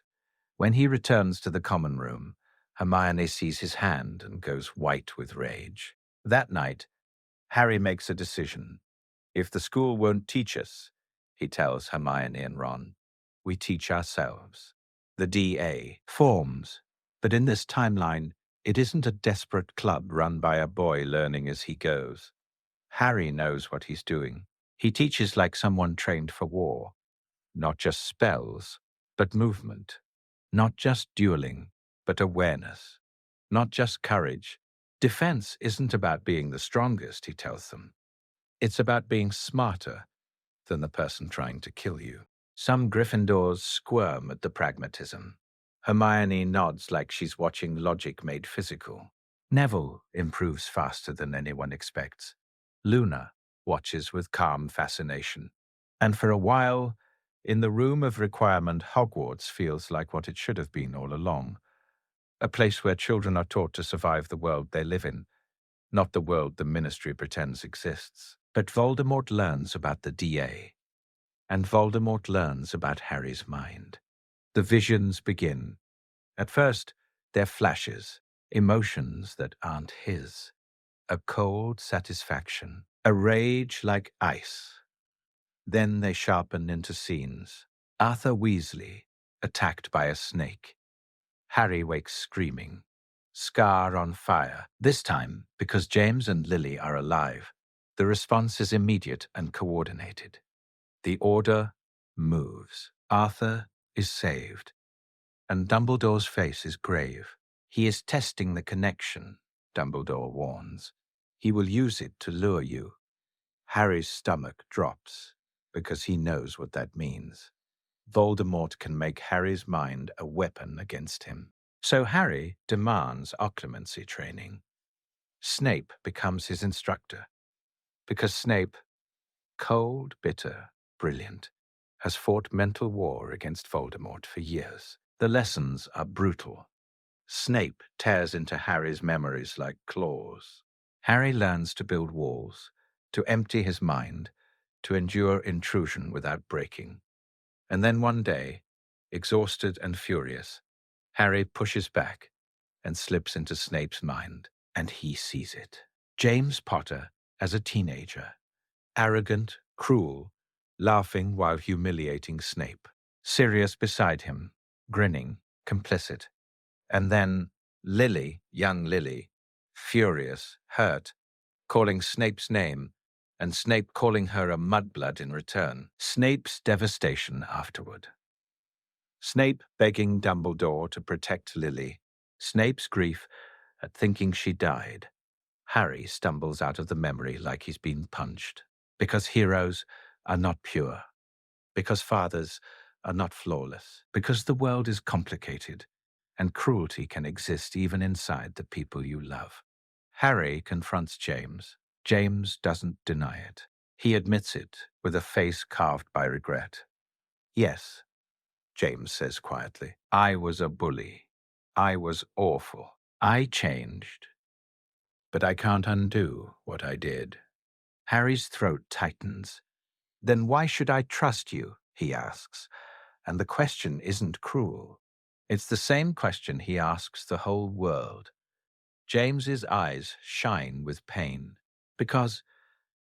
When he returns to the common room, Hermione sees his hand and goes white with rage. That night, Harry makes a decision. If the school won't teach us, he tells Hermione and Ron, we teach ourselves. The DA forms, but in this timeline, it isn't a desperate club run by a boy learning as he goes. Harry knows what he's doing. He teaches like someone trained for war. Not just spells, but movement. Not just dueling, but awareness. Not just courage. Defense isn't about being the strongest, he tells them. It's about being smarter than the person trying to kill you. Some Gryffindors squirm at the pragmatism. Hermione nods like she's watching logic made physical. Neville improves faster than anyone expects. Luna watches with calm fascination. And for a while, In the room of requirement, Hogwarts feels like what it should have been all along, a place where children are taught to survive the world they live in, not the world the Ministry pretends exists. But Voldemort learns about the DA, and Voldemort learns about Harry's mind. The visions begin. At first, they're flashes, emotions that aren't his. A cold satisfaction, a rage like ice. Then they sharpen into scenes. Arthur Weasley, attacked by a snake. Harry wakes screaming. Scar on fire. This time, because James and Lily are alive, the response is immediate and coordinated. The order moves. Arthur is saved, and Dumbledore's face is grave. He is testing the connection, Dumbledore warns. He will use it to lure you. Harry's stomach drops, because he knows what that means. Voldemort can make Harry's mind a weapon against him. So Harry demands occlumency training. Snape becomes his instructor, because Snape, cold, bitter, brilliant, has fought mental war against Voldemort for years. The lessons are brutal. Snape tears into Harry's memories like claws. Harry learns to build walls, to empty his mind, to endure intrusion without breaking. And then one day, exhausted and furious, Harry pushes back and slips into Snape's mind, and he sees it. James Potter as a teenager, arrogant, cruel, laughing while humiliating Snape. Sirius beside him, grinning, complicit. And then Lily, young Lily, furious, hurt, calling Snape's name, and Snape calling her a mudblood in return. Snape's devastation afterward. Snape begging Dumbledore to protect Lily. Snape's grief at thinking she died. Harry stumbles out of the memory like he's been punched. Because heroes are not pure. Because fathers are not flawless. Because the world is complicated, and cruelty can exist even inside the people you love. Harry confronts James. James doesn't deny it. He admits it with a face carved by regret. Yes, James says quietly, I was a bully. I was awful. I changed. But I can't undo what I did. Harry's throat tightens. Then why should I trust you? He asks. And the question isn't cruel. It's the same question he asks the whole world. James's eyes shine with pain. Because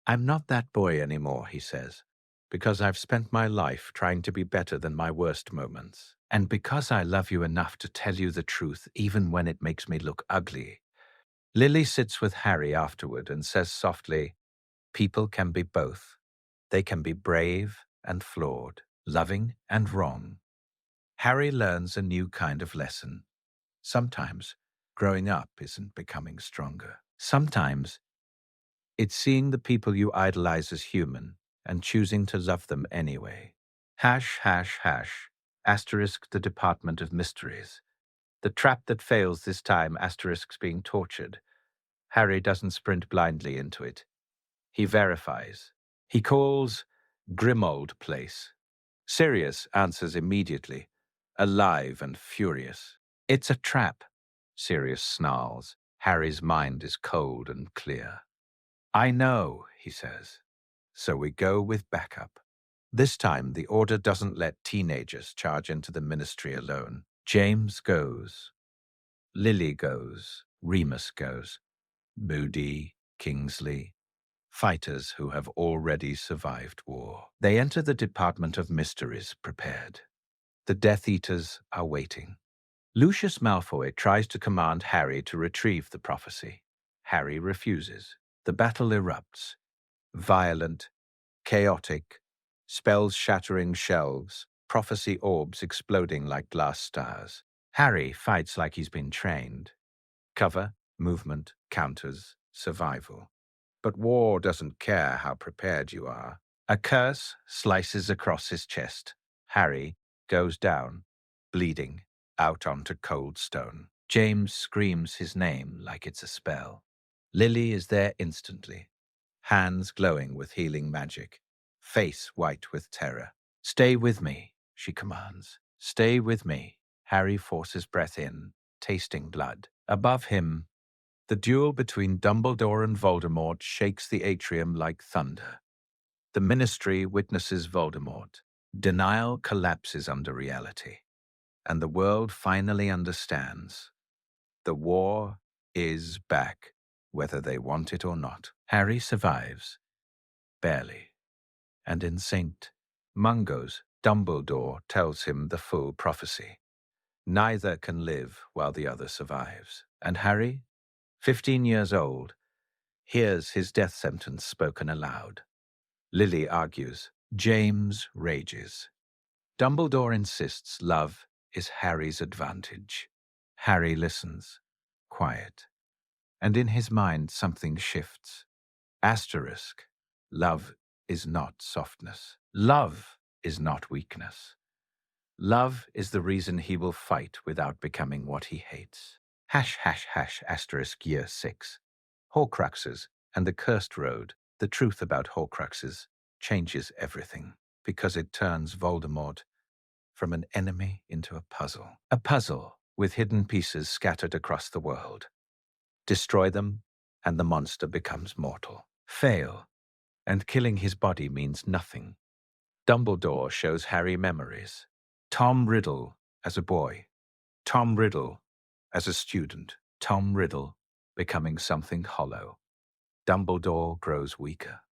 I'm not that boy anymore, he says. Because I've spent my life trying to be better than my worst moments. And because I love you enough to tell you the truth even when it makes me look ugly. Lily sits with Harry afterward and says softly, people can be both. They can be brave and flawed, loving and wrong. Harry learns a new kind of lesson. Sometimes growing up isn't becoming stronger. Sometimes it's seeing the people you idolize as human and choosing to love them anyway. Hash, hash, hash, asterisk the Department of Mysteries. The trap that fails this time, asterisks being tortured. Harry doesn't sprint blindly into it. He verifies. He calls Grimold Place. Sirius answers immediately, alive and furious. It's a trap, Sirius snarls. Harry's mind is cold and clear. I know, he says. So we go with backup. This time, the Order doesn't let teenagers charge into the Ministry alone. James goes. Lily goes. Remus goes. Moody, Kingsley, fighters who have already survived war. They enter the Department of Mysteries prepared. The Death Eaters are waiting. Lucius Malfoy tries to command Harry to retrieve the prophecy. Harry refuses. The battle erupts. Violent, chaotic, spells shattering shelves, prophecy orbs exploding like glass stars. Harry fights like he's been trained. Cover, movement, counters, survival. But war doesn't care how prepared you are. A curse slices across his chest. Harry goes down, bleeding, out onto cold stone. James screams his name like it's a spell. Lily is there instantly, hands glowing with healing magic, face white with terror. Stay with me, she commands. Stay with me. Harry forces breath in, tasting blood. Above him, the duel between Dumbledore and Voldemort shakes the atrium like thunder. The Ministry witnesses Voldemort. Denial collapses under reality, and the world finally understands. The war is back, whether they want it or not. Harry survives, barely, and in St. Mungo's, Dumbledore tells him the full prophecy. Neither can live while the other survives. And Harry, 15 years old, hears his death sentence spoken aloud. Lily argues. James rages. Dumbledore insists love is Harry's advantage. Harry listens, quiet, and in his mind something shifts. Asterisk. Love is not softness. Love is not weakness. Love is the reason he will fight without becoming what he hates. ### year 6. Horcruxes and the Cursed Road. The truth about Horcruxes changes everything because it turns Voldemort from an enemy into a puzzle. A puzzle with hidden pieces scattered across the world. Destroy them, and the monster becomes mortal. Fail, and killing his body means nothing. Dumbledore shows Harry memories. Tom Riddle as a boy. Tom Riddle as a student. Tom Riddle becoming something hollow. Dumbledore grows weaker.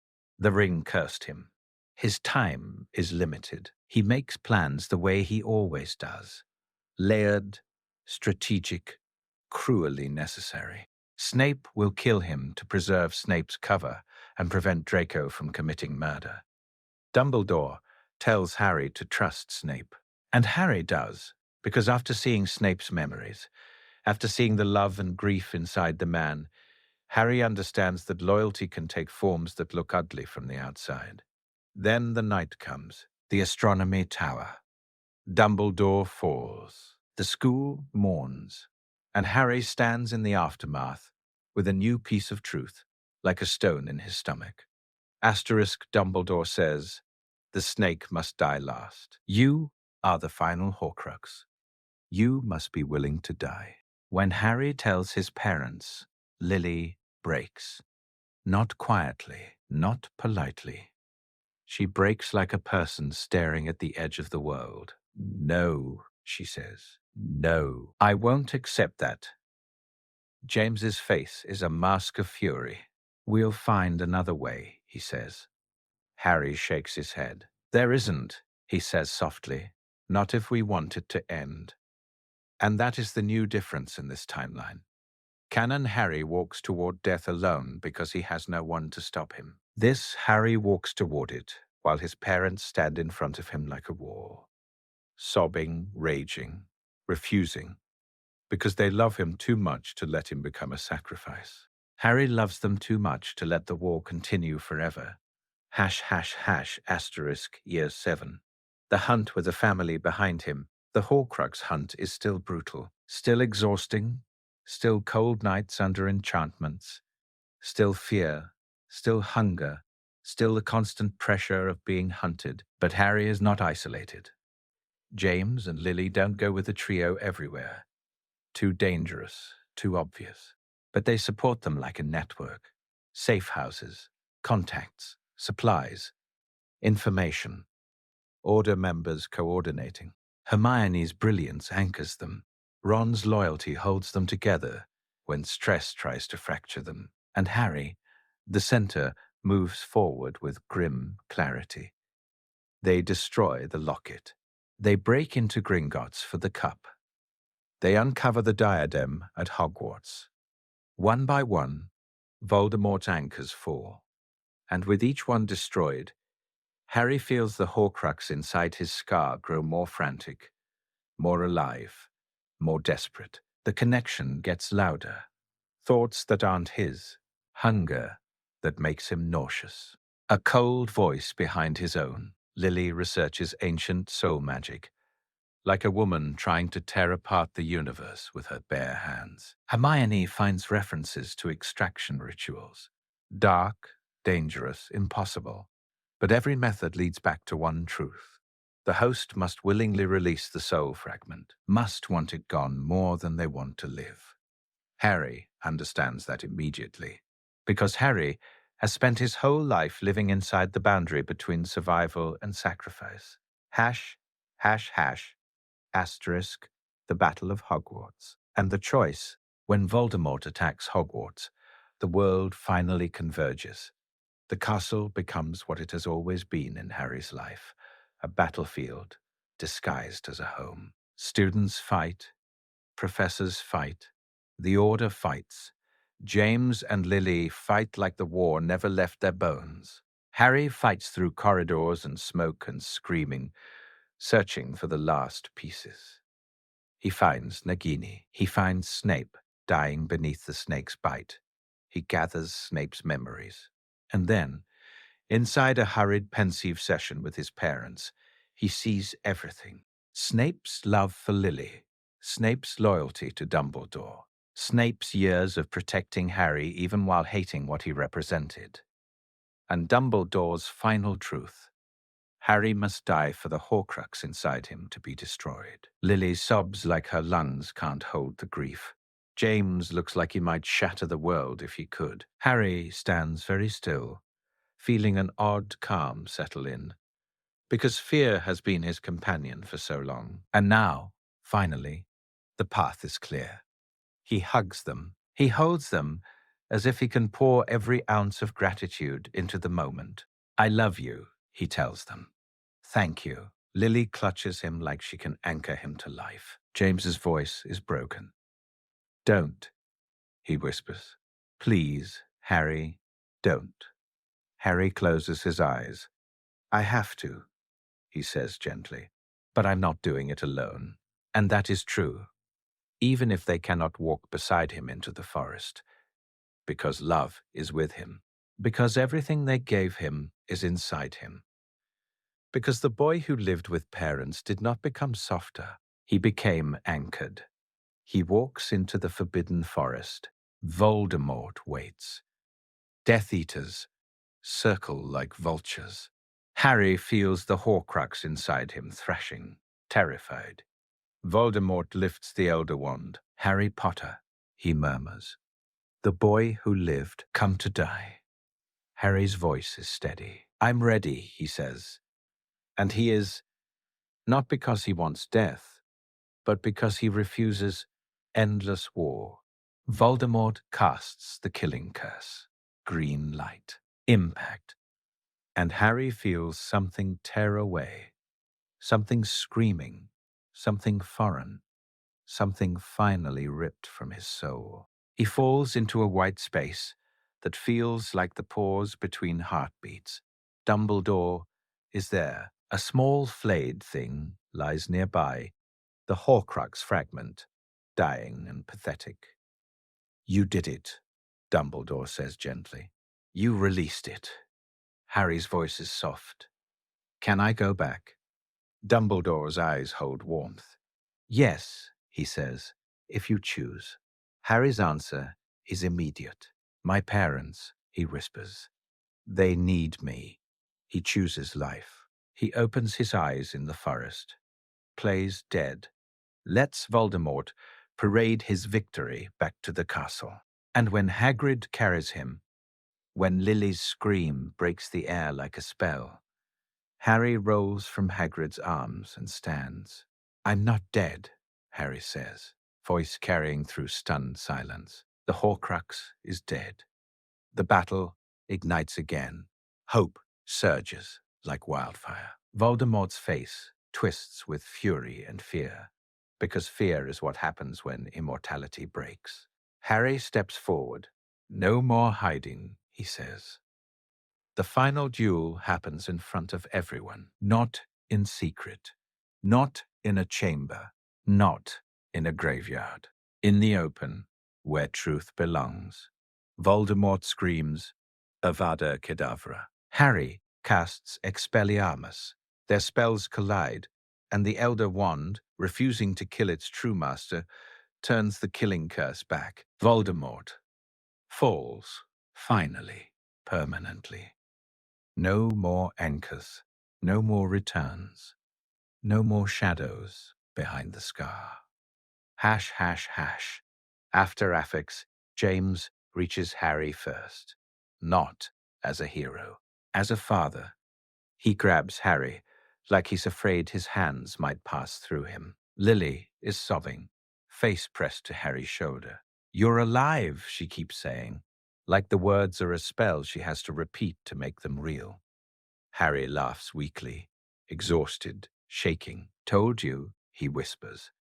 The ring cursed him. His time is limited. He makes plans the way he always does. Layered, strategic, cruelly necessary. Snape will kill him to preserve Snape's cover and prevent Draco from committing murder. Dumbledore tells Harry to trust Snape. And Harry does, because after seeing Snape's memories, after seeing the love and grief inside the man, Harry understands that loyalty can take forms that look ugly from the outside. Then the night comes, the astronomy tower. Dumbledore falls. The school mourns, and Harry stands in the aftermath with a new piece of truth, like a stone in his stomach. Asterisk Dumbledore says, the snake must die last. You are the final Horcrux. You must be willing to die. When Harry tells his parents, Lily breaks. Not quietly, not politely. She breaks like a person staring at the edge of the world. No, she says. No, I won't accept that. James's face is a mask of fury. We'll find another way, he says. Harry shakes his head. There isn't, he says softly. Not if we want it to end. And that is the new difference in this timeline. Canon Harry walks toward death alone because he has no one to stop him. This Harry walks toward it, while his parents stand in front of him like a wall. Sobbing, raging, refusing, because they love him too much to let him become a sacrifice. Harry loves them too much to let the war continue forever. ### year 7. The hunt with the family behind him. The Horcrux hunt is still brutal, still exhausting, still cold nights under enchantments, still fear, still hunger, still the constant pressure of being hunted. But Harry is not isolated. James and Lily don't go with the trio everywhere. Too dangerous, too obvious. But they support them like a network. Safe houses, contacts, supplies, information, order members coordinating. Hermione's brilliance anchors them. Ron's loyalty holds them together when stress tries to fracture them. And Harry, the center, moves forward with grim clarity. They destroy the locket. They break into Gringotts for the cup. They uncover the diadem at Hogwarts. One by one, Voldemort's anchors fall. And with each one destroyed, Harry feels the Horcrux inside his scar grow more frantic, more alive, more desperate. The connection gets louder. Thoughts that aren't his. Hunger that makes him nauseous. A cold voice behind his own. Lily researches ancient soul magic, like a woman trying to tear apart the universe with her bare hands. Hermione finds references to extraction rituals. Dark, dangerous, impossible. But every method leads back to one truth. The host must willingly release the soul fragment, must want it gone more than they want to live. Harry understands that immediately, because Harry has spent his whole life living inside the boundary between survival and sacrifice. Hash, hash, hash, asterisk, the Battle of Hogwarts. And the choice, when Voldemort attacks Hogwarts, the world finally converges. The castle becomes what it has always been in Harry's life, a battlefield disguised as a home. Students fight, professors fight, the Order fights. James and Lily fight like the war never left their bones. Harry fights through corridors and smoke and screaming, searching for the last pieces. He finds Nagini. He finds Snape, dying beneath the snake's bite. He gathers Snape's memories. And then, inside a hurried, pensive session with his parents, he sees everything. Snape's love for Lily, Snape's loyalty to Dumbledore, Snape's years of protecting Harry even while hating what he represented, and Dumbledore's final truth. Harry must die for the Horcrux inside him to be destroyed. Lily sobs like her lungs can't hold the grief. James looks like he might shatter the world if he could. Harry stands very still, feeling an odd calm settle in, because fear has been his companion for so long. And now, finally, the path is clear. He hugs them. He holds them as if he can pour every ounce of gratitude into the moment. I love you, he tells them. Thank you. Lily clutches him like she can anchor him to life. James's voice is broken. Don't, he whispers. Please, Harry, don't. Harry closes his eyes. I have to, he says gently, but I'm not doing it alone. And that is true, even if they cannot walk beside him into the forest, because love is with him, because everything they gave him is inside him. Because the boy who lived with parents did not become softer, he became anchored. He walks into the forbidden forest. Voldemort waits. Death Eaters circle like vultures. Harry feels the Horcrux inside him thrashing, terrified. Voldemort lifts the Elder Wand. Harry Potter, he murmurs. The boy who lived, come to die. Harry's voice is steady. I'm ready, he says. And he is, not because he wants death, but because he refuses endless war. Voldemort casts the killing curse. Green light. Impact. And Harry feels something tear away. Something screaming. Something foreign. Something finally ripped from his soul. He falls into a white space that feels like the pause between heartbeats. Dumbledore is there. A small flayed thing lies nearby, the Horcrux fragment, dying and pathetic. You did it, Dumbledore says gently. You released it. Harry's voice is soft. Can I go back? Dumbledore's eyes hold warmth. Yes, he says, if you choose. Harry's answer is immediate. My parents, he whispers. They need me. He chooses life. He opens his eyes in the forest, plays dead, lets Voldemort parade his victory back to the castle. And when Hagrid carries him, when Lily's scream breaks the air like a spell, Harry rolls from Hagrid's arms and stands. I'm not dead, Harry says, voice carrying through stunned silence. The Horcrux is dead. The battle ignites again. Hope surges like wildfire. Voldemort's face twists with fury and fear, because fear is what happens when immortality breaks. Harry steps forward. No more hiding, he says. The final duel happens in front of everyone, not in secret, not in a chamber, not in a graveyard. In the open, where truth belongs. Voldemort screams, Avada Kedavra. Harry casts Expelliarmus. Their spells collide, and the Elder Wand, refusing to kill its true master, turns the killing curse back. Voldemort falls, finally, permanently. No more anchors, no more returns. No more shadows behind the scar. Hash, hash, hash. After affix, James reaches Harry first. Not as a hero, as a father. He grabs Harry, like he's afraid his hands might pass through him. Lily is sobbing, face pressed to Harry's shoulder. "You're alive," she keeps saying, like the words are a spell she has to repeat to make them real. Harry laughs weakly, exhausted, shaking. "Told you," he whispers,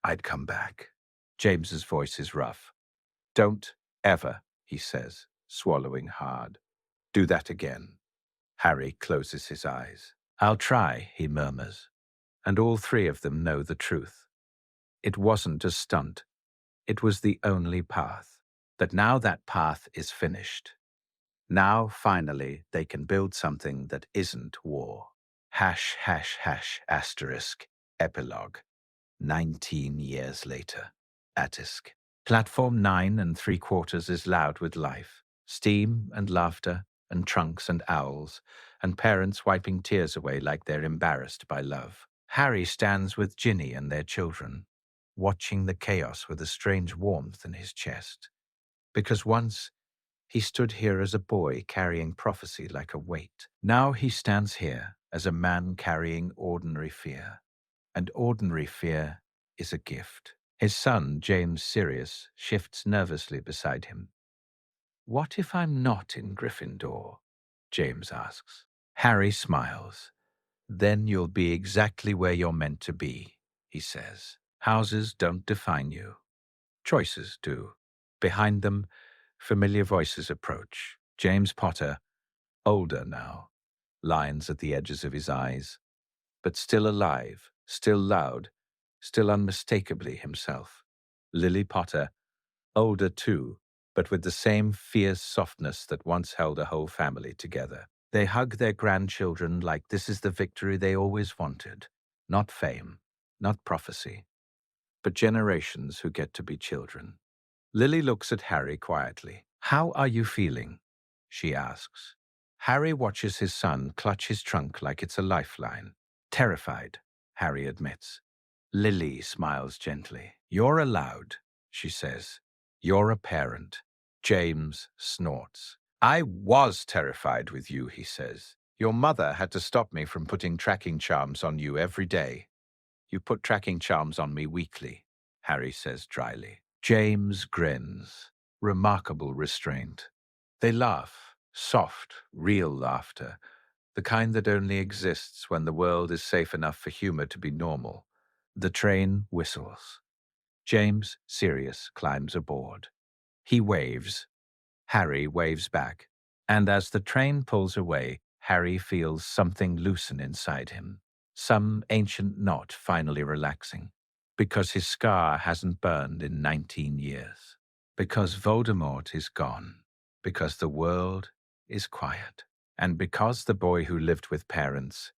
"I'd come back." James's voice is rough. "Don't ever," he says, swallowing hard. "Do that again." Harry closes his eyes. "I'll try," he murmurs, and all three of them know the truth. It wasn't a stunt. It was the only path. But now that path is finished. Now, finally, they can build something that isn't war. Hash, hash, hash, asterisk, epilogue. 19 years later. Attisk. Platform 9 3/4 is loud with life. Steam and laughter and trunks and owls and parents wiping tears away like they're embarrassed by love. Harry stands with Ginny and their children, watching the chaos with a strange warmth in his chest. Because once he stood here as a boy carrying prophecy like a weight. Now he stands here as a man carrying ordinary fear. And ordinary fear is a gift. His son, James Sirius, shifts nervously beside him. "What if I'm not in Gryffindor?" James asks. Harry smiles. "Then you'll be exactly where you're meant to be," he says. "Houses don't define you. Choices do." Behind them, familiar voices approach. James Potter, older now, lines at the edges of his eyes, but still alive, still loud, still unmistakably himself. Lily Potter, older too, but with the same fierce softness that once held a whole family together. They hug their grandchildren like this is the victory they always wanted. Not fame, not prophecy, but generations who get to be children. Lily looks at Harry quietly. "How are you feeling?" she asks. Harry watches his son clutch his trunk like it's a lifeline. "Terrified," Harry admits. Lily smiles gently. "You're allowed," she says. "You're a parent." James snorts. "I was terrified with you," he says. "Your mother had to stop me from putting tracking charms on you every day." "You put tracking charms on me weekly," Harry says dryly. James grins. Remarkable restraint. They laugh. Soft, real laughter. The kind that only exists when the world is safe enough for humor to be normal. The train whistles. James, Sirius, climbs aboard. He waves. Harry waves back. And as the train pulls away, Harry feels something loosen inside him. Some ancient knot finally relaxing. Because his scar hasn't burned in 19 years. Because Voldemort is gone. Because the world is quiet. And because the boy who lived with parents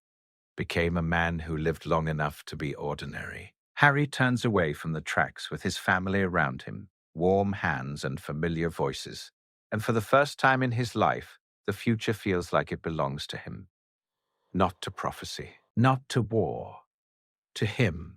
became a man who lived long enough to be ordinary. Harry turns away from the tracks with his family around him, warm hands and familiar voices. And for the first time in his life, the future feels like it belongs to him. Not to prophecy, not to war, to him.